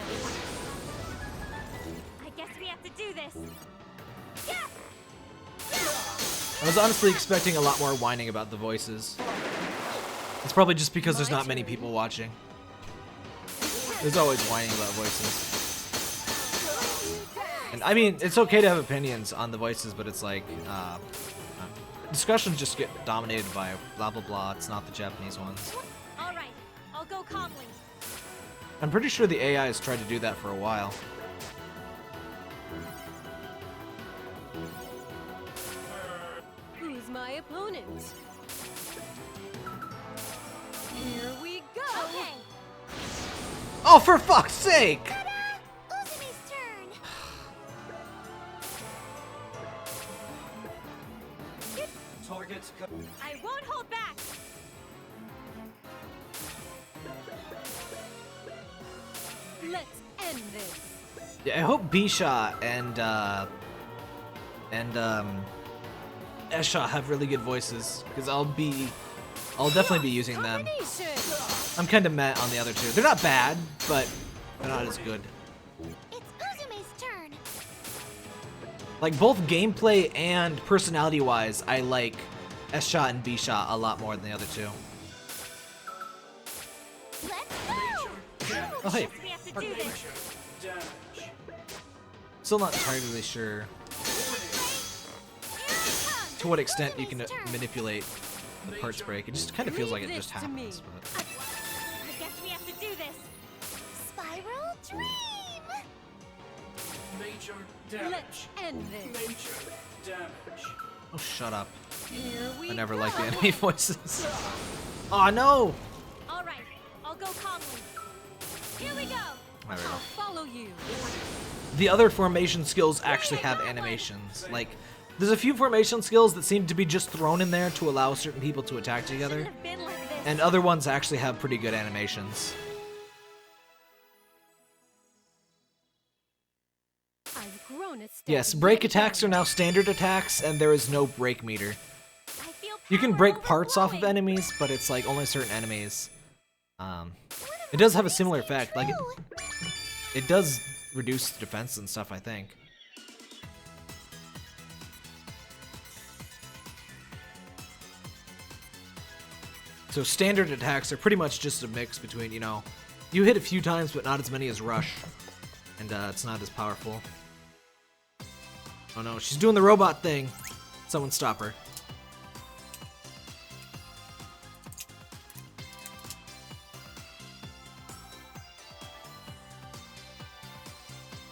I guess we have to do this. I was honestly expecting a lot more whining about the voices. It's probably just because there's not many people watching. There's always whining about voices. And I mean, it's okay to have opinions on the voices, but it's like, discussions just get dominated by blah blah blah. It's not the Japanese ones. All right, I'll go calmly. I'm pretty sure the AI has tried to do that for a while. Who's my opponent? Here we go. Okay. Oh, for fuck's sake! Uzume's turn. Targets. I won't hold back. Let's end this. Yeah, I hope Bisha and Esha have really good voices, because I'll definitely be using them. I'm kind of meh on the other two. They're not bad, but they're not as good. It's Uzume's turn. Like, both gameplay and personality-wise, I like Esha and Bisha a lot more than the other two. Let's go. Oh, hey. We have to do this. Still not entirely sure to what extent you can manipulate the parts break. It just kind of feels like it just happens. But... I guess we have to do this. Spiral Dream. Major damage. Let's end this. Major damage. Oh, shut up. Here we I never go. liked the enemy voices. Oh, no! All right, I'll go calmly. Here we go. There we go. I'll follow you. The other formation skills actually have animations. Like, there's a few formation skills that seem to be just thrown in there to allow certain people to attack together, and other ones actually have pretty good animations. I've grown a step Yes, break yet attacks are again. now standard attacks, and there is no break meter. You can break parts off of enemies, but it's like only certain enemies. It does have a similar effect. Like, it does reduce defense and stuff, I think. So standard attacks are pretty much just a mix between, you know, you hit a few times, but not as many as Rush, and it's not as powerful. Oh no, she's doing the robot thing. Someone stop her.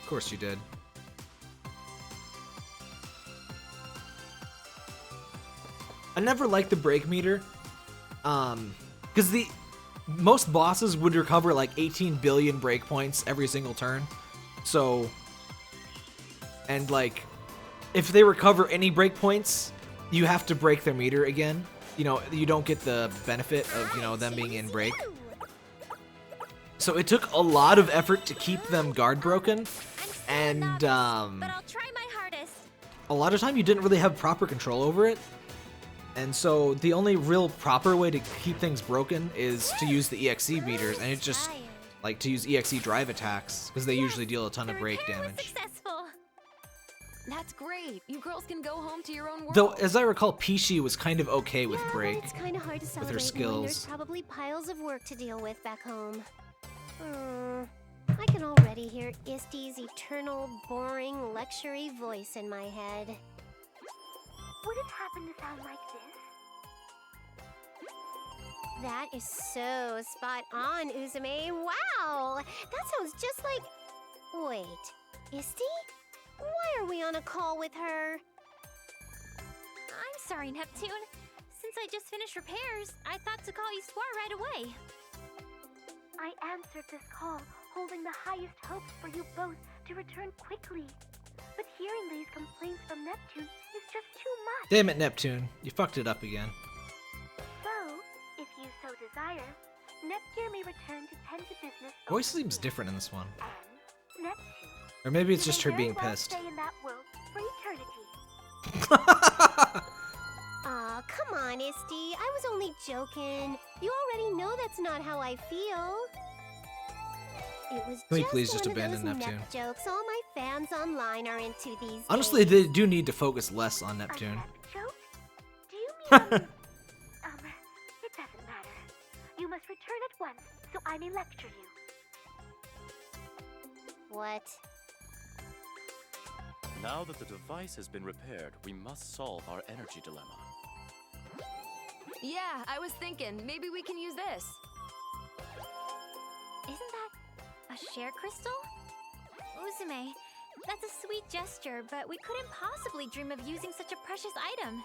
Of course you did. I never liked the break meter, because most bosses would recover like 18 billion breakpoints every single turn. So, and like, if they recover any breakpoints, you have to break their meter again. You know, you don't get the benefit of, you know, them being in break. So it took a lot of effort to keep them guard broken, and but I'll try my hardest. a lot of time you didn't really have proper control over it. And so the only real proper way to keep things broken is to use the EXE meters, and it's just like to use EXE drive attacks, because they usually deal a ton of break damage. That's great. You girls can go home to your own world. Though, as I recall, Pishi was kind of okay with Yeah, break. but it's kind of hard to with celebrate her knowing there's skills. probably piles of work to deal with back home. I can already hear Isty's eternal, boring, lectury voice in my head. Would it happen to sound like this? That is so spot on, Uzume. Wow! That sounds just like... Wait, Isty? Why are we on a call with her? I'm sorry, Neptune. Since I just finished repairs, I thought to call you Swar right away. I answered this call, holding the highest hopes for you both to return quickly. But hearing these complaints from Neptune is just too much. Damn it, Neptune. You fucked it up again. So, if you so desire, Neptune may return to tend to business. Voice seems different in this one. And Neptune, Or maybe it's you just may her very being well pissed. stay in that world for eternity. Aw, come on, Isty. I was only joking. You already know that's not how I feel. It was Can we just please just one of abandon those Neptune? Nep jokes all my fans online are into these Honestly, days. they do need to focus less on Neptune. Joke? Do you mean... it doesn't matter. You must return at once, so I may lecture you. What? Now that the device has been repaired, we must solve our energy dilemma. Yeah, I was thinking, maybe we can use this. Isn't that a share crystal? Uzume, that's a sweet gesture, but we couldn't possibly dream of using such a precious item.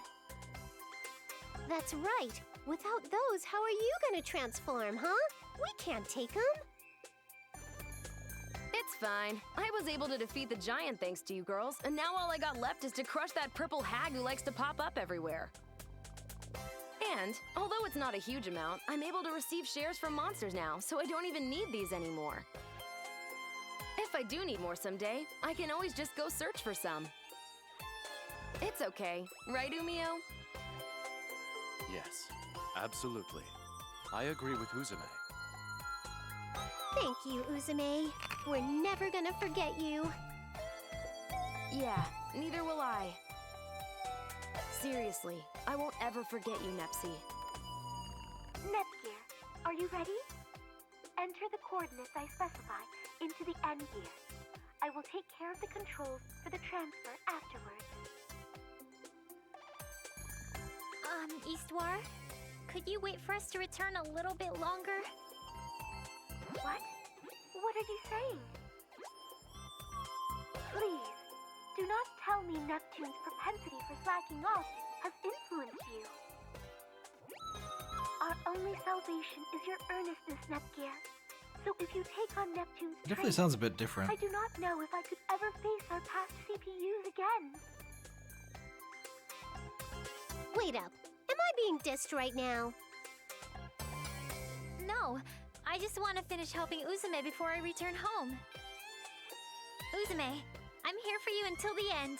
That's right. Without those, how are you gonna transform, huh? We can't take them. It's fine. I was able to defeat the giant thanks to you girls, and now all I got left is to crush that purple hag who likes to pop up everywhere. And, although it's not a huge amount, I'm able to receive shares from monsters now, so I don't even need these anymore. If I do need more someday, I can always just go search for some. It's okay, right, Umio? Yes, absolutely. I agree with Uzume. Thank you, Uzume. We're never gonna forget you. Yeah, neither will I. Seriously, I won't ever forget you, Nepsi. Nepgear, are you ready? Enter the coordinates I specify into the N gear. I will take care of the controls for the transfer afterwards. Eastwar, could you wait for us to return a little bit longer? What? What are you saying? Please, do not tell me Neptune's propensity for slacking off has influenced you. Our only salvation is your earnestness, Nepgear. So if you take on Neptune's Definitely trait, sounds a bit different. I do not know if I could ever face our past CPUs again. Wait up. Am I being dissed right now? No, I just want to finish helping Uzume before I return home. Uzume, I'm here for you until the end.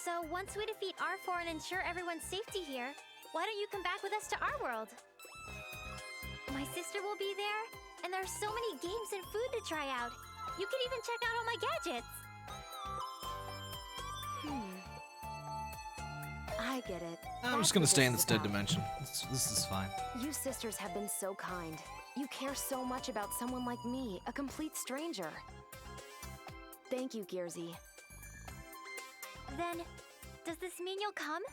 So once we defeat R4 and ensure everyone's safety here, why don't you come back with us to our world? My sister will be there, and there are so many games and food to try out. You can even check out all my gadgets. I get it. I'm just gonna stay in this dead dimension. This is fine. You sisters have been so kind. You care so much about someone like me, a complete stranger. Thank you, Gearsy. Then, does this mean you'll come?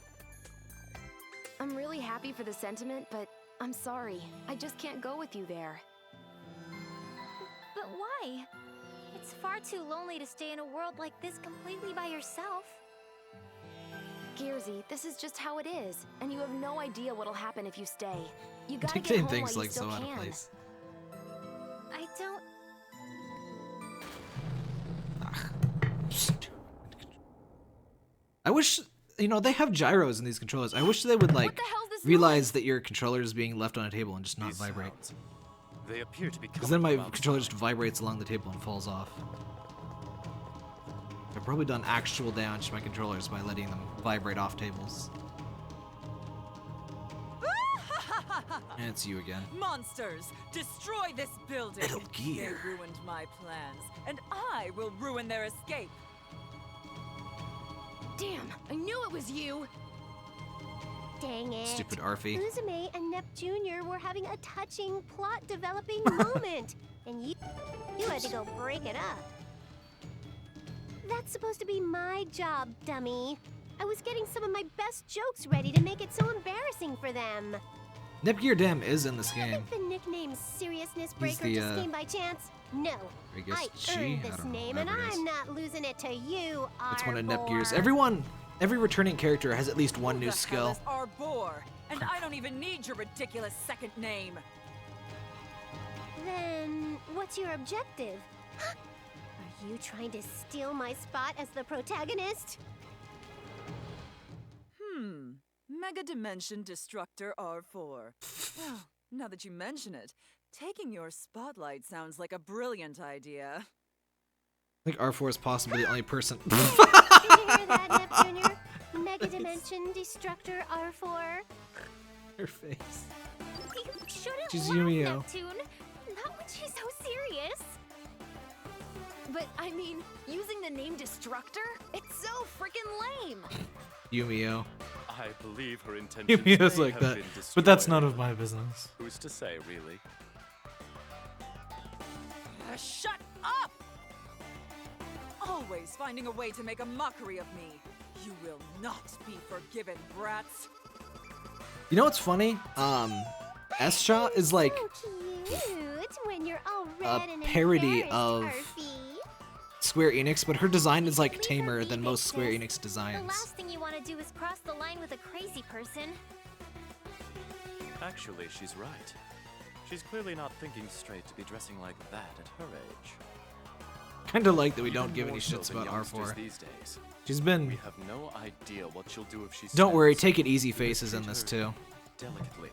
I'm really happy for the sentiment, but I'm sorry. I just can't go with you there. But why? It's far too lonely to stay in a world like this completely by yourself. Gearsy, this is just how it is, and you have no idea what'll happen if you stay. You gotta get Dictate home things while like you still so out can. of place. I don't... I wish, you know, they have gyros in these controllers. I wish they would like realize that your controller is being left on a table and just not vibrate. They appear to be Because then my controller just vibrates along the table and falls off. I've probably done actual damage to my controllers by letting them vibrate off tables. And it's you again. Monsters, destroy this building. Metal Gear. They ruined my plans, and I will ruin their escape. Damn, I knew it was you. Dang it. Stupid Arfie. Uzume and Nep Jr. were having a touching, plot-developing moment, and you had to go break it up. That's supposed to be my job, dummy. I was getting some of my best jokes ready to make it so embarrassing for them. Nepgear Dam is in this I game. think the nickname Seriousness Breaker the, just came by chance. No, I guess I G? earned I this don't know, name, and whatever it is. I'm not losing it to you, It's one of Arbor. Nepgear's. Every returning character has at least one new skill. Arbor, and I don't even need your ridiculous second name. Then, what's your objective? Are you trying to steal my spot as the protagonist? Megadimension Destructor R4. Well, now that you mention it, taking your spotlight sounds like a brilliant idea. I think R4 is possibly the only person. Did you hear that, Nep Jr.? Megadimension Destructor R4. Her face. You shouldn't She's laugh, Yumio. Neptune. Not when she's so serious. But, I mean, using the name Destructor? It's so freaking lame! Yumio. I believe her intentions Yumio's may like have that. been But that's destroyed. none of my business. Who's to say, really? Shut up! Always finding a way to make a mockery of me. You will not be forgiven, brats. You know what's funny? Escha is like When you're all a red and parody of Arfie. Square Enix, but her design is like tamer than most Square Enix The designs. last thing you want to do is cross the line with a crazy person. Actually, she's right. She's clearly not thinking straight to be dressing like that at her age. Kinda like that we don't Even give any more so shits than about youngsters R4. these days. She's been. We have no idea what she'll do if she's. Don't worry, take it easy faces in this too. Delicately.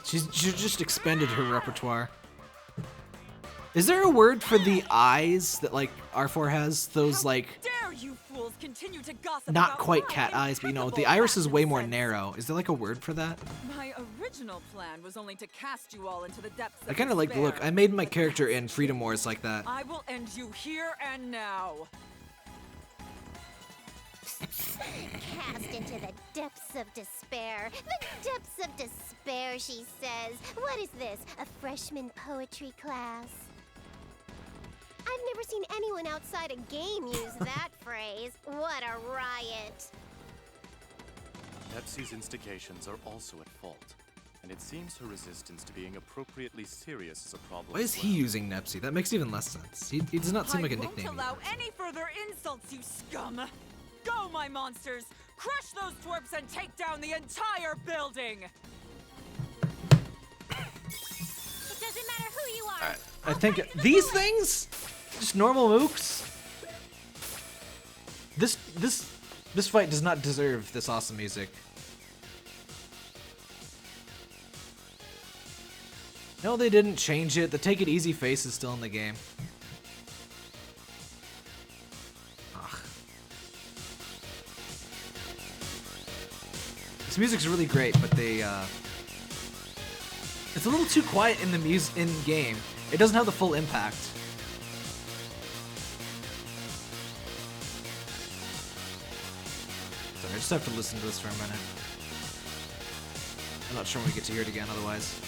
She just expended her repertoire. Is there a word for the eyes that like R4 has? Those like Dare you fools continue to gossip not about quite my cat eyes, but you know the impeccable iris is way fashion more sense. narrow. Is there like a word for that? My original plan was only to cast you all into the depths of I kind of like the look. despair. I made my character in Freedom Wars like that. I will end you here and now. Cast into the depths of despair. The depths of despair, she says. What is this, a freshman poetry class? I've never seen anyone outside a game use that phrase. What a riot. Nepsi's instigations are also at fault, and it seems her resistance to being appropriately serious is a problem. Why is he using Nepsi? That makes even less sense. He does not seem like a nickname. I won't allow any further insults, you scum! Go, my monsters! Crush those twerps and take down the entire building! It doesn't matter who you are. I think these things, just normal mooks. This fight does not deserve this awesome music. No, they didn't change it. The Take It Easy face is still in the game. Ugh. This music's really great, but they it's a little too quiet in the in game. It doesn't have the full impact. Sorry, I just have to listen to this for a minute. I'm not sure when we get to hear it again otherwise.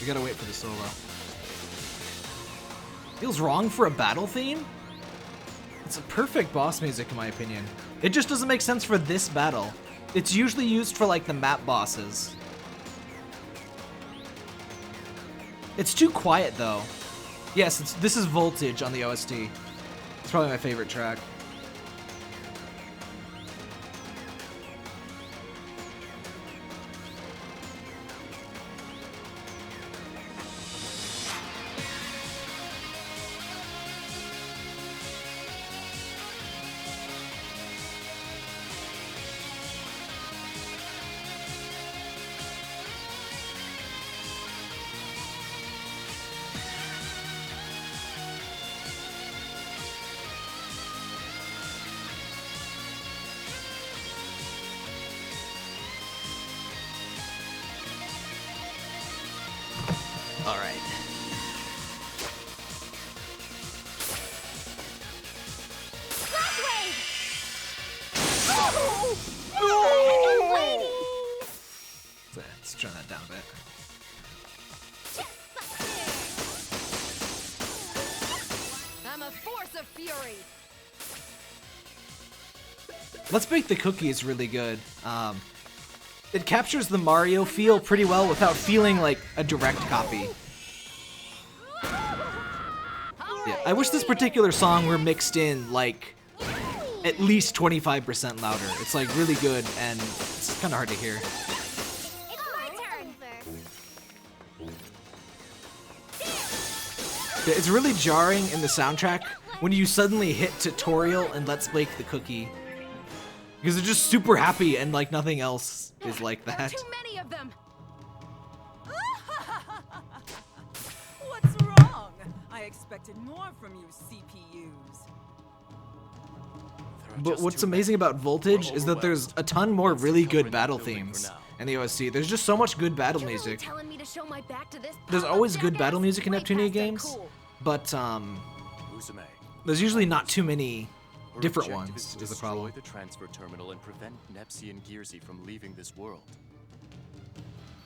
We gotta wait for the solo. Feels wrong for a battle theme? It's a perfect boss music in my opinion. It just doesn't make sense for this battle. It's usually used for like the map bosses. It's too quiet though. Yes, this is Voltage on the OST. It's probably my favorite track. Let's turn that down a bit. I'm a force of fury. Let's Bake the Cookie is really good. It captures the Mario feel pretty well without feeling like a direct copy. Yeah, I wish this particular song were mixed in like at least 25% louder. It's like really good and it's kind of hard to hear. Yeah, it's really jarring in the soundtrack when you suddenly hit tutorial and Let's Bake the Cookie. Because they're just super happy and like nothing else is like that. Too many of them. What's wrong? I expected more from you, CPUs. But what's amazing about Voltage is that there's a ton more really good battle themes in the OST. There's just so much good battle music. Telling me to show my back to this There's always good battle music in Neptunia games, but there's usually not too many Her different objective ones to is the destroy problem. the transfer terminal and prevent Nepsi and Gearsy from leaving this world.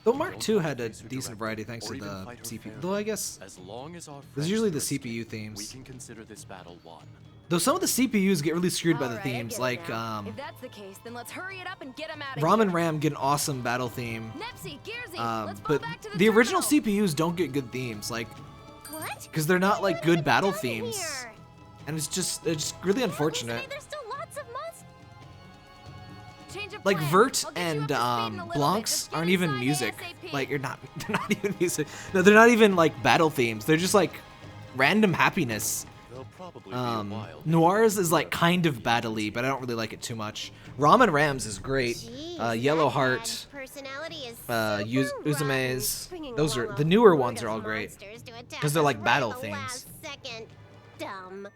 Though Mark II had a decent variety thanks to the CPU. Though I guess As long as our there's usually the friends CPU we themes. can consider this battle won. Though some of the CPUs get really screwed by the Alright, I themes, get it like now. If that's the case, then let's hurry it up and get him out of Rom here. and Ram get an awesome battle theme. Nepsi, Gearsy, let's fall But back to the original terminal. CPUs don't get good themes, like, What? because they're not like good battle themes, and it's just really unfortunate. There's still lots of months. Change of Like plan. Vert I'll get you and up to speed in a little bit. Blancs Just get aren't even inside music. ASAP. Like, they're not even music. No, they're not even like battle themes. They're just like random happiness. They'll probably be a while. Noirs is like kind of battle-y, but I don't really like it too much. Rom and Rams is great. Yellow Heart, Personality is Uzume's. bringing Those are along the a newer horde ones of are all great monsters to attack because they're us like right battle at the themes. last second. Dumb.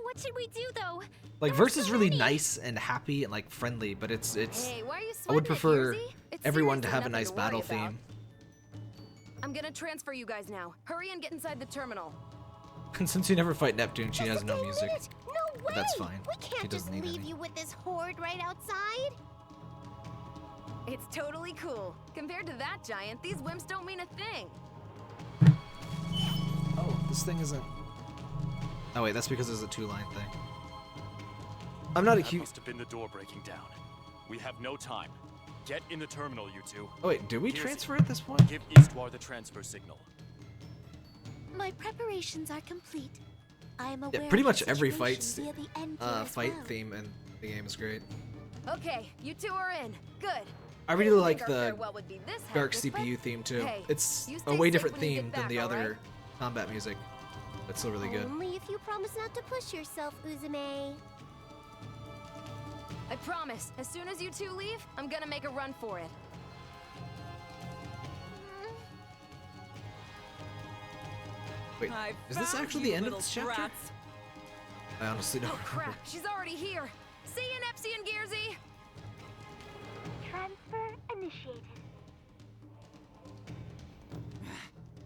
What should we do, though? Like Verse is really nice and happy and like friendly, but it's. Hey, why are you I would sweating it, prefer Gearsy? It's everyone to seriously have a nothing nice to battle worry about. theme. I'm gonna transfer you guys now. Hurry and get inside the terminal. And since you never fight Neptune, she has no Wait a music. minute. No way. But that's fine. We She can't just doesn't need leave any. you with this horde right outside. It's totally cool. Compared to that giant, these wimps don't mean a thing. Oh, this thing isn't. Oh wait, that's because there's a two-line thing. I'm not a That huge. must have been the door breaking down. We have no time. Get in the terminal, you two. Oh wait, do we Gearsy, transfer at this point? Give Eastwar the transfer signal. My preparations are complete. I am aware Yeah, pretty of the much every situation via the end gear as fight well. theme in the game is great. Okay, you two are in. Good. I really didn't like think our the farewell would be this Dark hazardous, but CPU theme too. hey, It's you a stay way safe different when you get theme than back, the other alright? combat music. But still really good. Only if you promise not to push yourself, Uzume. I promise, as soon as you two leave, I'm gonna make a run for it. Wait, I is this found actually you, the end of little this chapter? brats. I honestly don't Oh crap, remember. she's already here. See you, Nepsi and Gearsy. Transfer initiated.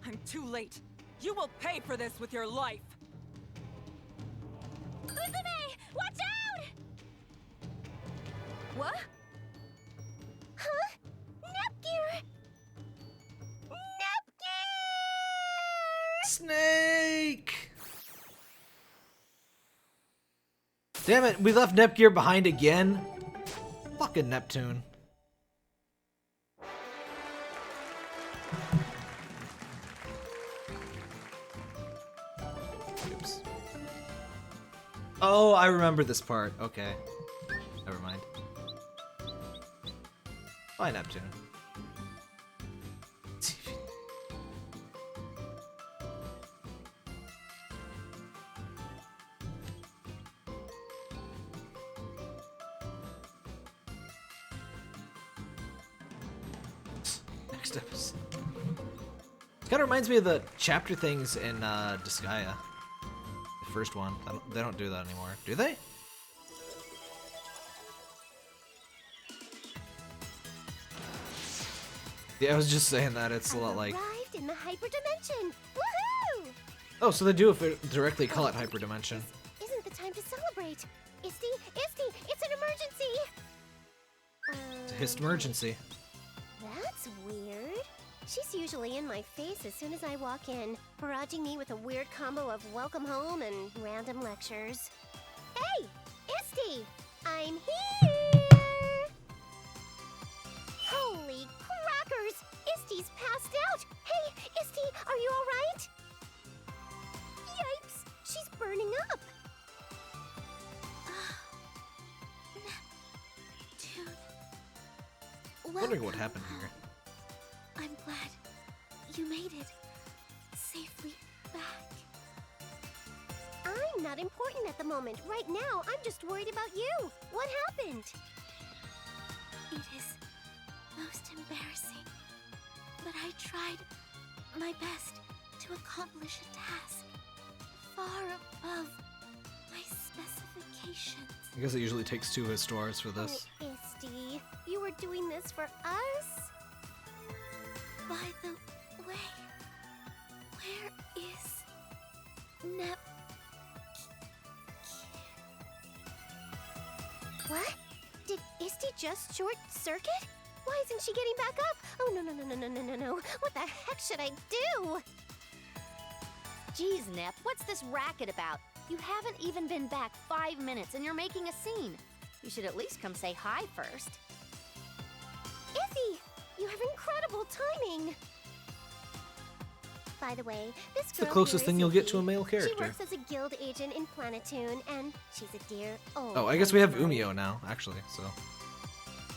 I'm too late. You will pay for this with your life. Uzume! Watch out! What? Huh? Nepgear! Nepgear! Snake! Damn it, we left Nepgear behind again. Fucking Neptune. Oops. Oh, I remember this part. Okay. Never mind. Bye, Neptune. Next episode. It kind of reminds me of the chapter things in Disgaea. The first one. They don't do that anymore. Do they? Yeah, I was just saying that. It's a lot like... Arrived in the hyperdimension! Woohoo! Oh, so they do directly call it hyperdimension. Isn't the time to celebrate? Isti, it's an emergency! It's a hist emergency. That's weird. She's usually in my face as soon as I walk in, barraging me with a weird combo of welcome home and random lectures. Hey! Isti! I'm here! Holy crackers! Isti's passed out! Hey, Isti, are you alright? Yikes! She's burning up! I'm wondering what happened here. I'm glad you made it safely back. I'm not important at the moment. Right now, I'm just worried about you. What happened? It is most embarrassing, but I tried my best to accomplish a task far above my specifications. I guess it usually takes 2 Histors for this. Oh, Isti, you were doing this for us? By the way, where is What? Did Isti just short circuit? Why isn't she getting back up? Oh, no. What the heck should I do? Jeez, Nep, what's this racket about? You haven't even been back 5 minutes and you're making a scene. You should at least come say hi first. Iffy, you have incredible timing. By the way, this It's girl the closest here thing is you'll get Iffy. to a male character. She works as a guild agent in Planetoon, and she's a dear old. Oh, I guess we have Umio now, actually. So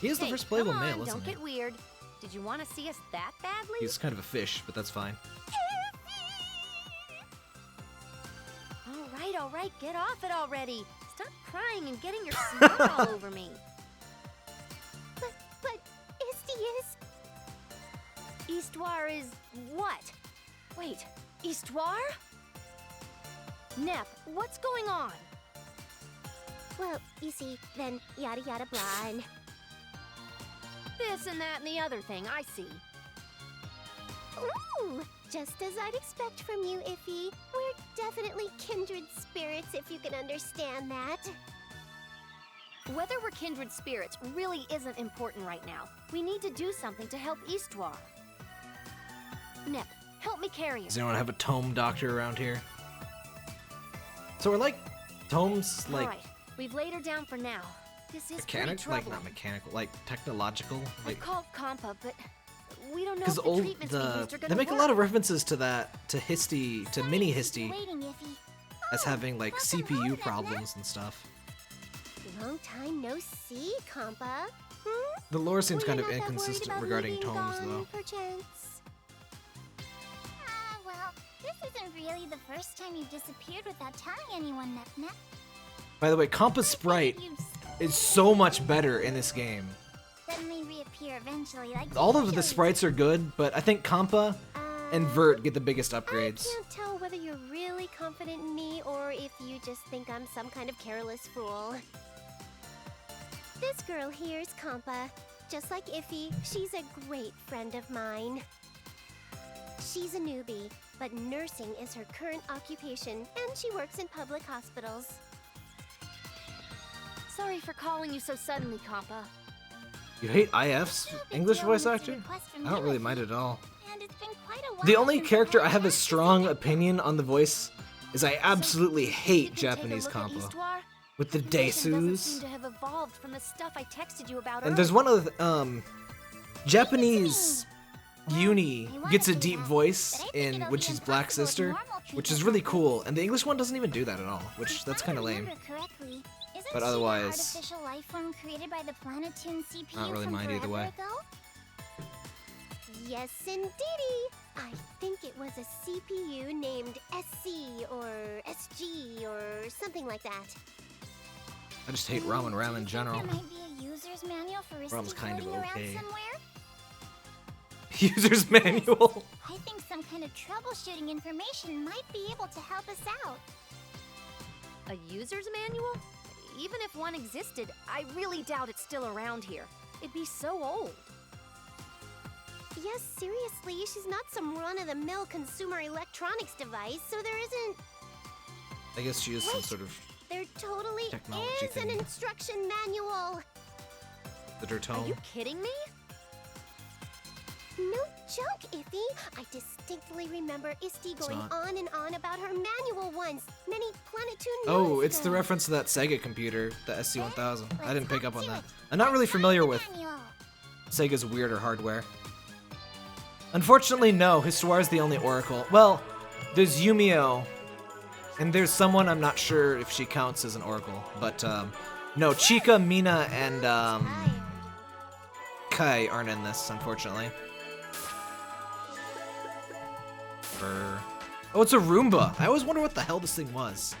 he is the Hey, first playable come on, male, isn't don't he? get weird. Did you want to see us that badly? He's kind of a fish, but that's fine. All right, get off it already. Stop crying and getting your snot all over me. But Isti is... Histoire is what? Wait, Histoire? Nep, what's going on? Well, you see, then yada yada blah, and... This and that and the other thing, I see. Ooh, just as I'd expect from you, Iffy. We're definitely kindred spirits, if you can understand that. Whether we're kindred spirits really isn't important right now. We need to do something to help Histoire. Nep, help me carry Does her. anyone have a tome doctor around here? So we're like tomes, like All right, we've laid her down for now. This is pretty mechanical, like troubling. not mechanical, like technological. I Like called Compa, but we don't know if because the old treatments we used are gonna they make work. a lot of references to that, to Histy, to mini Histy, Waiting, Iffy. as having like CPU problems and stuff. Long time no see, Compa. The lore seems Were kind you of not that worried inconsistent about regarding me being tomes, gone, though. perchance? Well, this isn't really the first time you've disappeared without telling anyone, Nep. By the way, Compa's sprite is so much better in this game. Suddenly reappear eventually, like All of the sprites are good, but I think Compa and Vert get the biggest upgrades. I can't tell whether you're really confident in me or if you just think I'm some kind of careless fool. This girl here is Compa. Just like Iffy, she's a great friend of mine. She's a newbie, but nursing is her current occupation, and she works in public hospitals. Sorry for calling you so suddenly, Compa. You hate IF's English voice actor? I don't really mind it at all. And it's been quite a while. The only character I have a strong opinion on the voice is I absolutely hate Japanese Compa. With the Doesn't seem Desus. to have evolved from the stuff I texted you about And there's earlier. one of Japanese Uni gets a deep voice in when she's Black Sister, which is really cool, and the English one doesn't even do that at all, which that's kind of lame. Correctly, isn't But she otherwise, the artificial life form created by the Planetoon CPU not really from mind either way. forever ago? Yes, indeedy. I think it was a CPU named SC or SG or something like that. I just hate Ramen in general. There might be a user's manual for Ramen's kind of floating around okay. somewhere. User's manual. I think some kind of troubleshooting information might be able to help us out. A user's manual? Even if one existed, I really doubt it's still around here. It'd be so old. Yes, seriously, she's not some run-of-the-mill consumer electronics device, so there isn't... I guess she is some sort of There totally technology is an thingy. instruction manual! the Are tone. you kidding me? No joke, Iffy! I distinctly remember Isti going not. on and on about her manual once, many Planetoon Oh, months it's the ago. reference to that Sega computer, the SC-1000. I didn't pick up on that. I'm not really familiar with Sega's weirder hardware. Unfortunately, no. Histoire is the only Oracle. Well, there's Yumio, and there's someone I'm not sure if she counts as an Oracle. But, no, Chica, Mina, and, Kai aren't in this, unfortunately. Oh, it's a Roomba. I always wonder what the hell this thing was.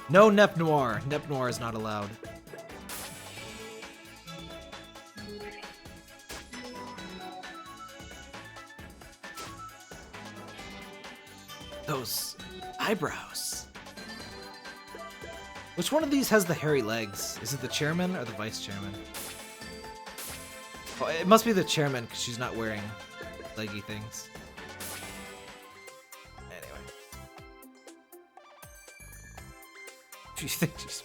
No Nep Noir. Nep Noir is not allowed. Those eyebrows. Which one of these has the hairy legs? Is it the chairman or the vice chairman? Oh, it must be the chairman because she's not wearing leggy things. You think she's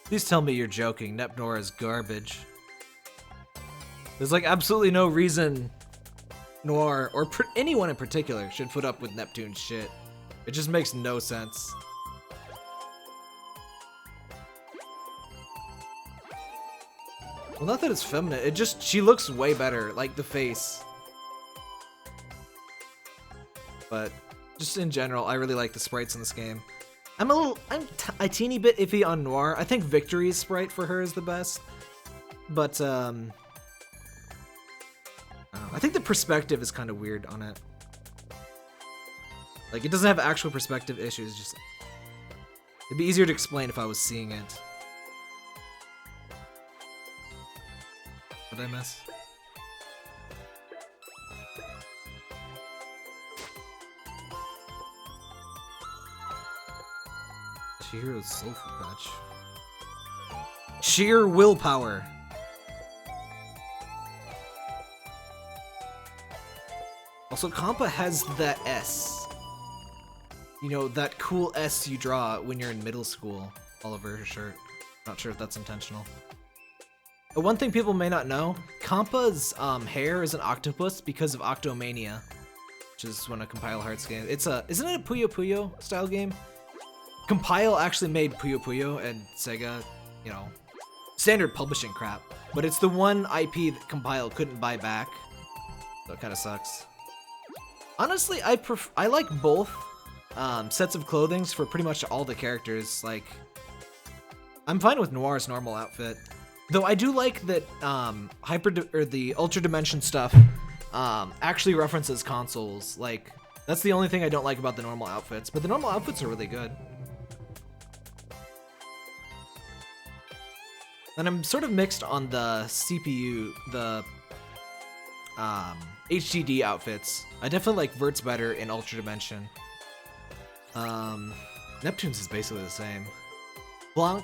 Please tell me you're joking. Nepnora is garbage. There's like absolutely no reason Noir, or anyone in particular, should put up with Neptune's shit. It just makes no sense. Well, not that it's feminine, it just, she looks way better, like the face. But just in general, I really like the sprites in this game. I'm a teeny bit iffy on Noir. I think Victory's sprite for her is the best. But, I don't know. I think the perspective is kind of weird on it. Like, it doesn't have actual perspective issues, just... It'd be easier to explain if I was seeing it. What did I miss? Chihiro's Soulful Patch. Sheer willpower. Also, Compa has that S. You know, that cool S you draw when you're in middle school all over her shirt. Not sure if that's intentional. But one thing people may not know, Compa's hair is an octopus because of Octomania, which is one of Compile Heart's games. Isn't it a Puyo Puyo style game? Compile actually made Puyo Puyo, and Sega, you know, standard publishing crap. But it's the one IP that Compile couldn't buy back, so it kind of sucks. Honestly, I like both sets of clothings for pretty much all the characters. Like, I'm fine with Noir's normal outfit, though I do like that the Ultra Dimension stuff actually references consoles. Like, that's the only thing I don't like about the normal outfits, but the normal outfits are really good. And I'm sort of mixed on the CPU, the HDD outfits. I definitely like Vert's better in Ultra Dimension. Neptune's is basically the same. Blanc.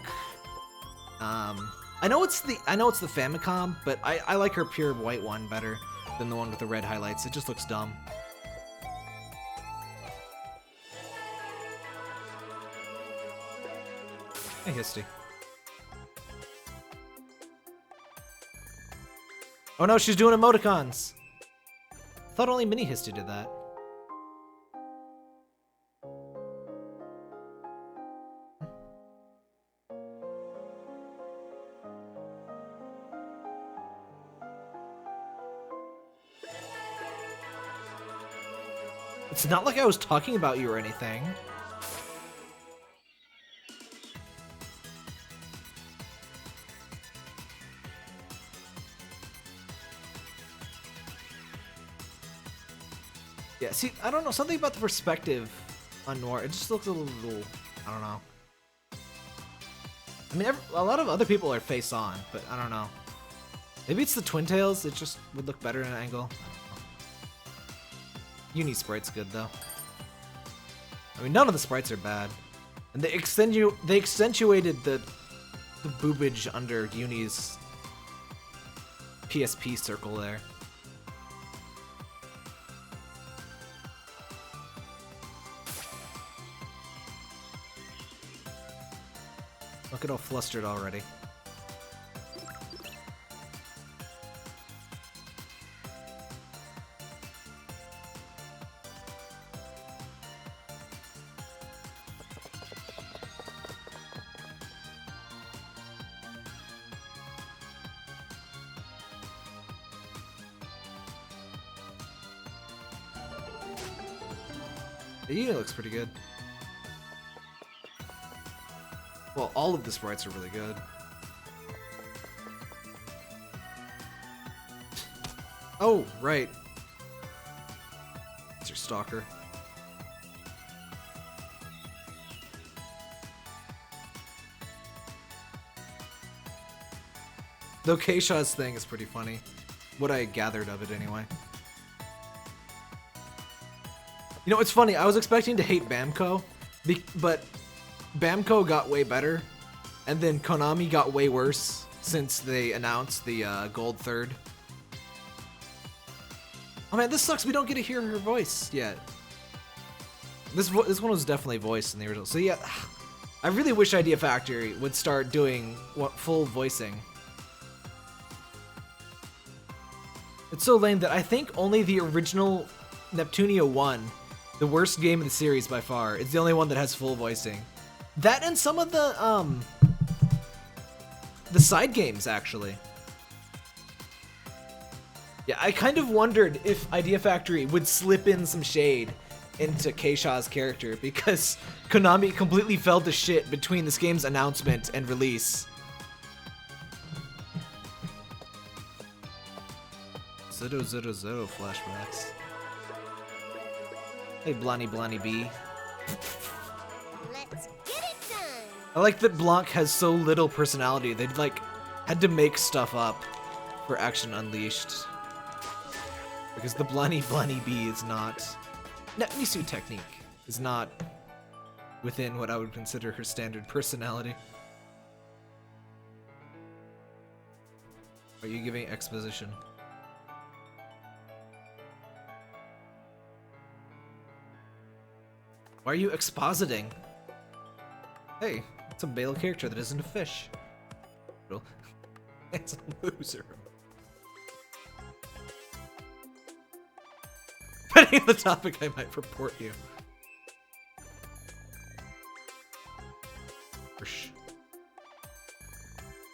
I know it's the Famicom, but I like her pure white one better than the one with the red highlights. It just looks dumb. Hey, Histy. Oh no, she's doing emoticons! I thought only Mini Histy did that. It's not like I was talking about you or anything. Yeah, see, I don't know, something about the perspective on Noir, it just looks a little, I don't know. I mean, a lot of other people are face on, but I don't know. Maybe it's the Twin Tails, it just would look better in an angle. Uni sprite's good though. I mean, none of the sprites are bad, and they accentuated the boobage under Uni's PSP circle there. Don't get all flustered already. The unit looks pretty good. Well, all of the sprites are really good. Oh, right. It's your stalker. Though Keisha's thing is pretty funny. What I gathered of it anyway. You know, it's funny, I was expecting to hate Bamco, but Bamco got way better, and then Konami got way worse since they announced the Gold Third. Oh man, this sucks, we don't get to hear her voice yet. This one was definitely voiced in the original. So yeah, I really wish Idea Factory would start doing full voicing. It's so lame that I think only the original Neptunia 1, the worst game in the series by far, is the only one that has full voicing. That and some of the side games, actually. Yeah, I kind of wondered if Idea Factory would slip in some shade into Keisha's character, because Konami completely fell to shit between this game's announcement and release. Zero flashbacks. Hey, Blonny B. Let's get it done. I like that Blanc has so little personality. They'd like had to make stuff up for Action Unleashed. Because the Blonny B is not... Nisu technique is not within what I would consider her standard personality. Are you giving exposition? Why are you expositing? Hey, it's a male character that isn't a fish. It's a loser. Depending on the topic, I might report you.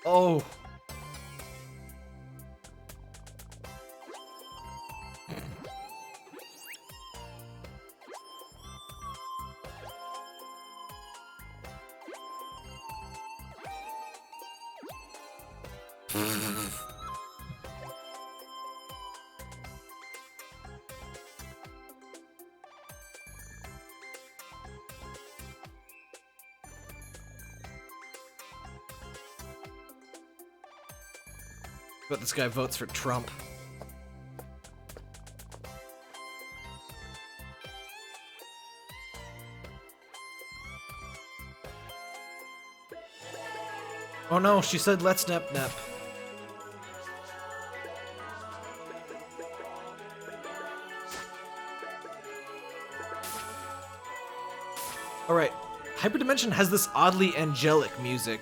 Oh. But this guy votes for Trump. Oh no, she said let's nep. Alright, Hyperdimension has this oddly angelic music.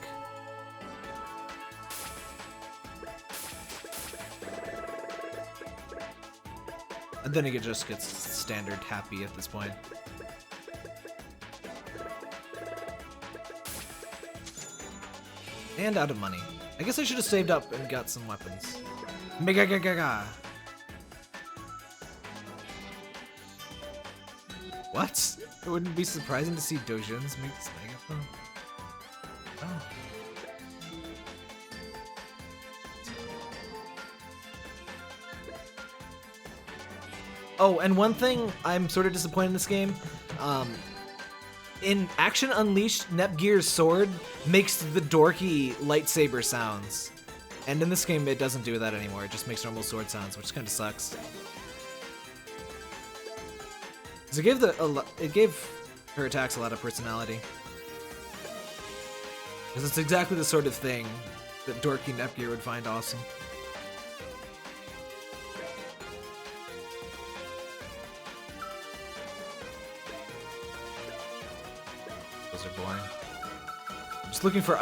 And then it just gets standard happy at this point. And out of money. I guess I should have saved up and got some weapons. Megagaga. What? It wouldn't be surprising to see Dojins make this megaphone. Oh. Oh, and one thing I'm sort of disappointed in this game, in Action Unleashed, Nepgear's sword makes the dorky lightsaber sounds. And in this game, it doesn't do that anymore. It just makes normal sword sounds, which kind of sucks. Because it gave her attacks a lot of personality. Because it's exactly the sort of thing that dorky Nepgear would find awesome. Those are boring. I'm just looking for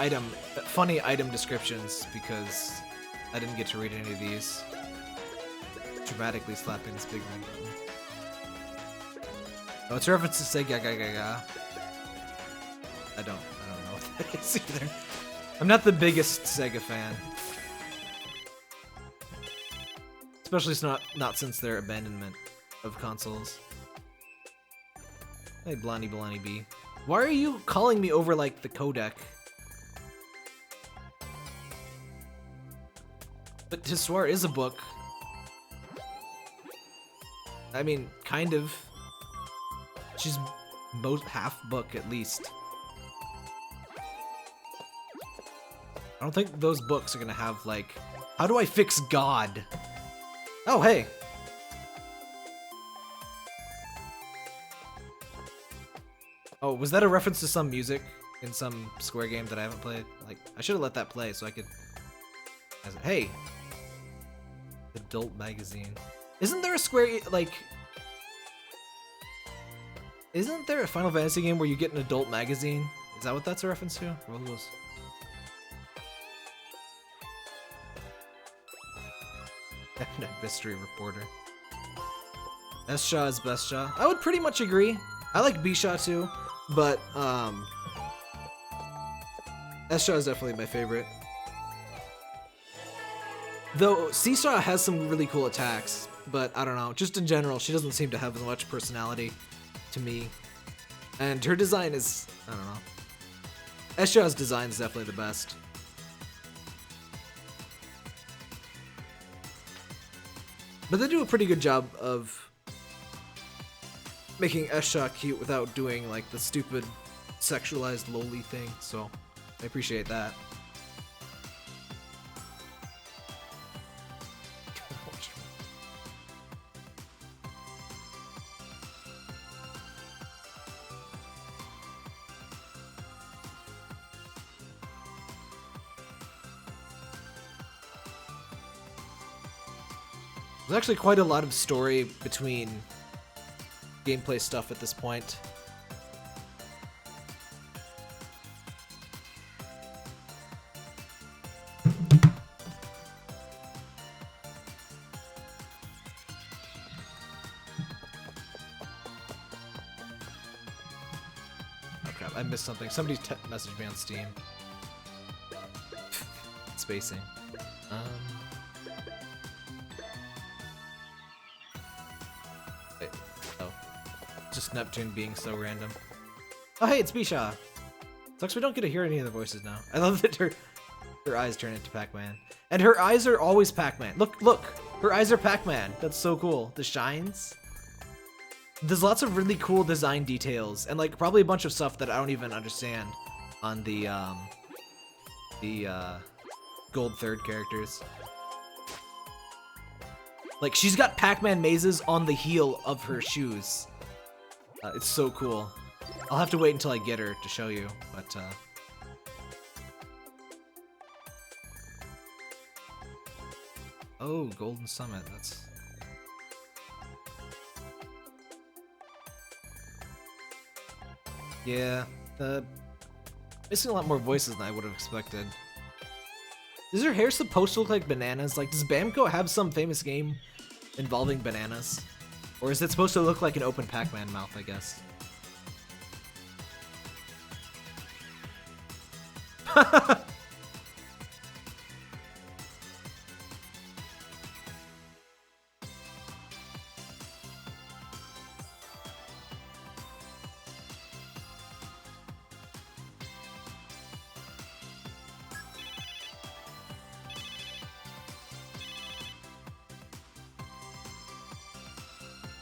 funny item descriptions because I didn't get to read any of these. Dramatically slapping this big red button. Oh, it's a reference to say gaga gaga. I don't know what that is either. I'm not the biggest Sega fan. Especially not since their abandonment of consoles. Hey, Blondie B. Why are you calling me over like the codec? But Histoire is a book. I mean, kind of. She's half book at least. I don't think those books are gonna have like, how do I fix God? Oh, hey. Oh, was that a reference to some music in some Square game that I haven't played? Like, I should have let that play so I could. Hey, adult magazine. Isn't there a Square like? Isn't there a Final Fantasy game where you get an adult magazine? Is that what that's a reference to? Mystery reporter. S-Shaw is best Shaw. I would pretty much agree. I like B-Shaw too, but S-Shaw is definitely my favorite. Though C-Shaw has some really cool attacks, but I don't know. Just in general, she doesn't seem to have as much personality to me. And her design is, I don't know. S-Shaw's design is definitely the best. But they do a pretty good job of making S-Shaw cute without doing like the stupid sexualized lowly thing, so I appreciate that. There's actually quite a lot of story between gameplay stuff at this point. Oh crap, I missed something. Somebody messaged me on Steam. Spacing. Wait. Oh. Just Neptune being so random. Oh hey, it's Bisha! Sucks we don't get to hear any of the voices now. I love that her eyes turn into Pac-Man. And her eyes are always Pac-Man. Look, look! Her eyes are Pac-Man. That's so cool. The shines. There's lots of really cool design details, and like probably a bunch of stuff that I don't even understand on the gold third characters. Like she's got Pac-Man mazes on the heel of her shoes. It's so cool. I'll have to wait until I get her to show you, but oh, Golden Summit. That's yeah. Missing a lot more voices than I would have expected. Is her hair supposed to look like bananas? Like, does Bamco have some famous game involving bananas? Or is it supposed to look like an open Pac-Man mouth, I guess?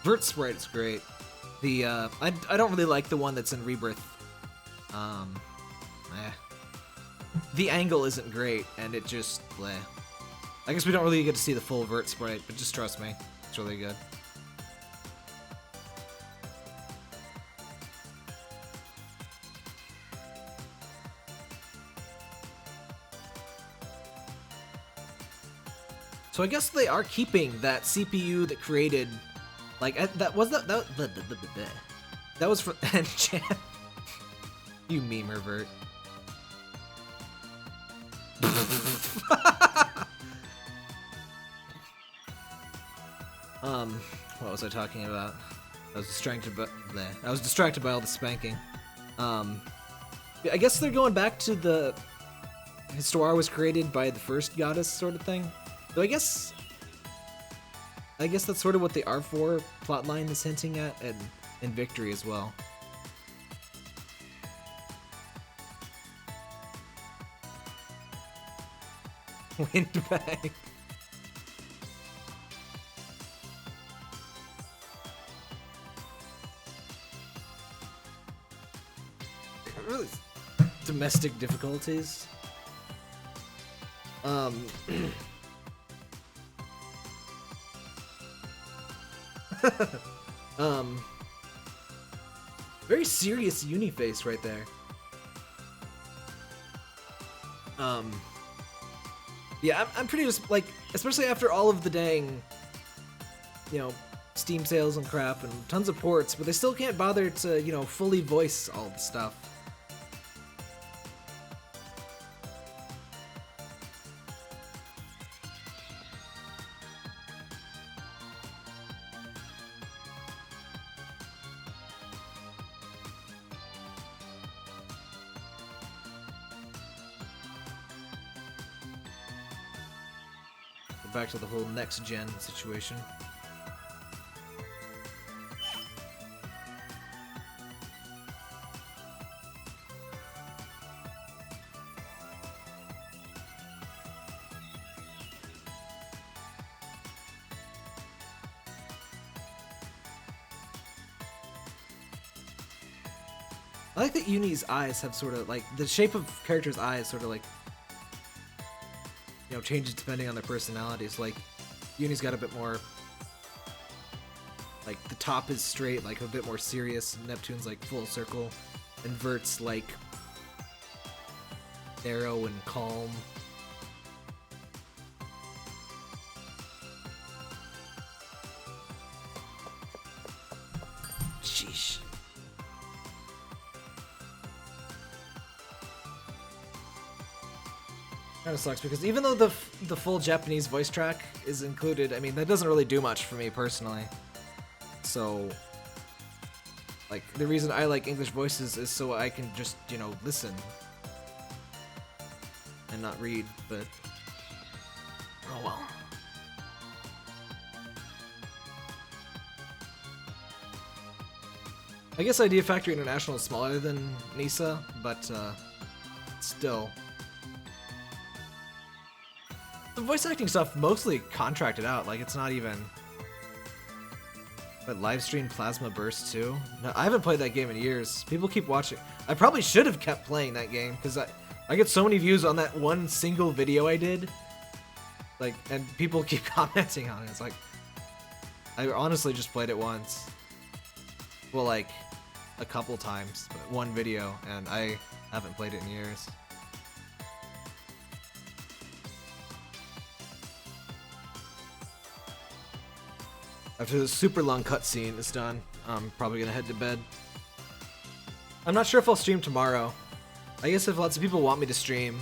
Vert Sprite is great. The I don't really like the one that's in Rebirth. The angle isn't great, and it just bleh. I guess we don't really get to see the full Vert Sprite, but just trust me, it's really good. So I guess they are keeping that CPU that created. Like that was that was for Enchant. You meme revert. What was I talking about? I was distracted by all the spanking. I guess they're going back to the Histoire was created by the first goddess sort of thing. So I guess that's sort of what the R4 plotline is hinting at, and in Victory as well. Windbag. Really? Domestic difficulties? Very serious Uniface right there. Yeah, I'm pretty just like, especially after all of the dang, you know, Steam sales and crap and tons of ports, but they still can't bother to, you know, fully voice all the stuff. Back to the whole next gen situation. I like that Uni's eyes have sort of like the shape of characters' eyes sort of like, you know, changes depending on their personalities. Like Uni's got a bit more like the top is straight, like a bit more serious. Neptune's like full circle, and Vert's like narrow and calm. Sheesh. Kind of sucks because even though the full Japanese voice track is included, I mean that doesn't really do much for me personally. So, like the reason I like English voices is so I can just, you know, listen and not read. But oh well. I guess Idea Factory International is smaller than NISA, but still. The voice acting stuff mostly contracted out, like it's not even... But live stream Plasma Burst too? No, I haven't played that game in years. People keep watching. I probably should have kept playing that game, because I get so many views on that one single video I did. Like, and people keep commenting on it. It's like... I honestly just played it once. Well, like, a couple times, but one video, and I haven't played it in years. After this super long cutscene is done, I'm probably gonna head to bed. I'm not sure if I'll stream tomorrow. I guess if lots of people want me to stream,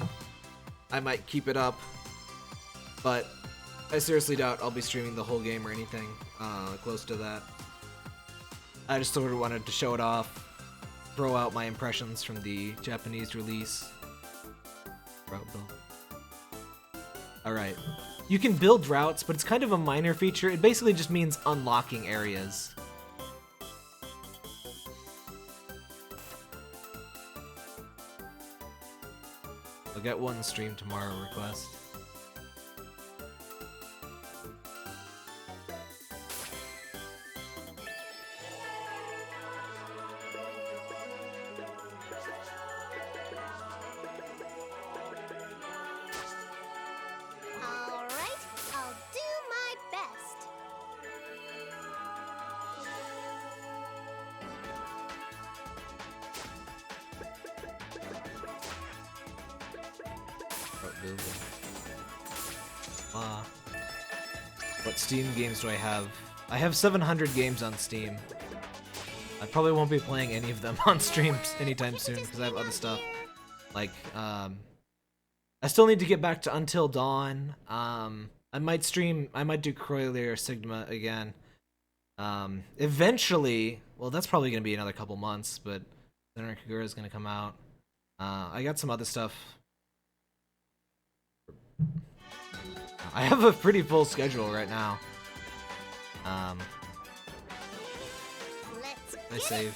I might keep it up. But I seriously doubt I'll be streaming the whole game or anything close to that. I just sort of wanted to show it off, throw out my impressions from the Japanese release. Alright. You can build routes, but it's kind of a minor feature. It basically just means unlocking areas. I'll get one stream tomorrow request. What Steam games do I have? I have 700 games on Steam. I probably won't be playing any of them on streams anytime soon because I have other stuff. Like, I still need to get back to Until Dawn. I might do Croyler or Sigma again. Eventually, well, that's probably going to be another couple months, but then Kagura is going to come out. I got some other stuff. I have a pretty full schedule right now. I saved.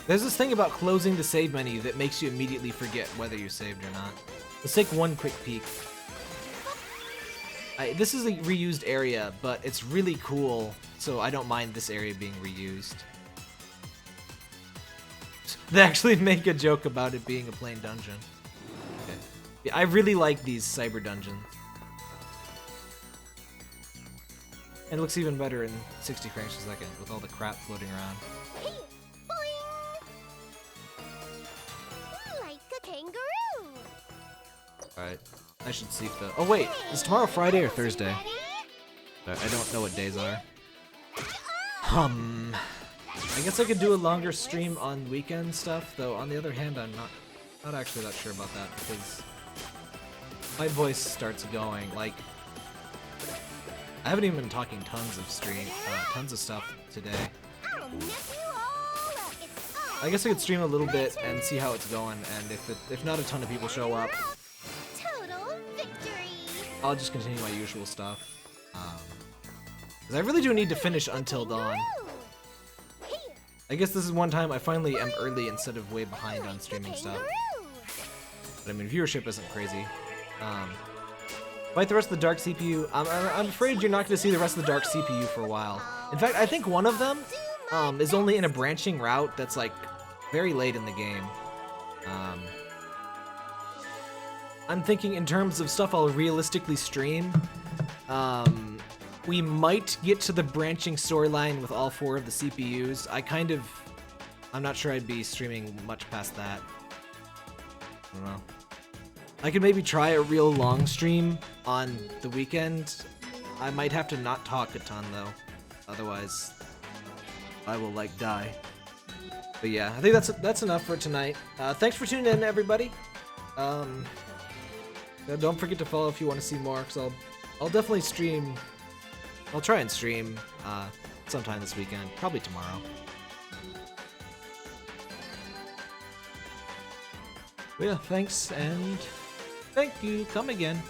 There's this thing about closing the save menu that makes you immediately forget whether you saved or not. Let's take one quick peek. This is a reused area, but it's really cool, so I don't mind this area being reused. They actually make a joke about it being a plain dungeon. Okay. Yeah, I really like these cyber dungeons. And it looks even better in 60 frames per second with all the crap floating around. Hey, boing! Like a kangaroo! Alright. I should see if the... Oh wait, is tomorrow Friday or Thursday? I don't know what days are. I guess I could do a longer stream on weekend stuff, though on the other hand, I'm not actually that sure about that, because my voice starts going, like, I haven't even been talking tons of stuff today. I guess I could stream a little bit and see how it's going, and if not a ton of people show up, I'll just continue my usual stuff. 'Cause I really do need to finish Until Dawn. I guess this is one time I finally am early instead of way behind on streaming stuff. But I mean, viewership isn't crazy. Fight the rest of the Dark CPU. I'm afraid you're not going to see the rest of the Dark CPU for a while. In fact, I think one of them is only in a branching route that's like very late in the game. I'm thinking in terms of stuff I'll realistically stream. We might get to the branching storyline with all 4 of the CPUs. I'm not sure I'd be streaming much past that. I don't know. I could maybe try a real long stream on the weekend. I might have to not talk a ton though. Otherwise, I will like die. But yeah, I think that's enough for tonight. Thanks for tuning in, everybody. Don't forget to follow if you want to see more, because I'll definitely stream. I'll try and stream sometime this weekend, probably tomorrow. But yeah, thanks and thank you. Come again.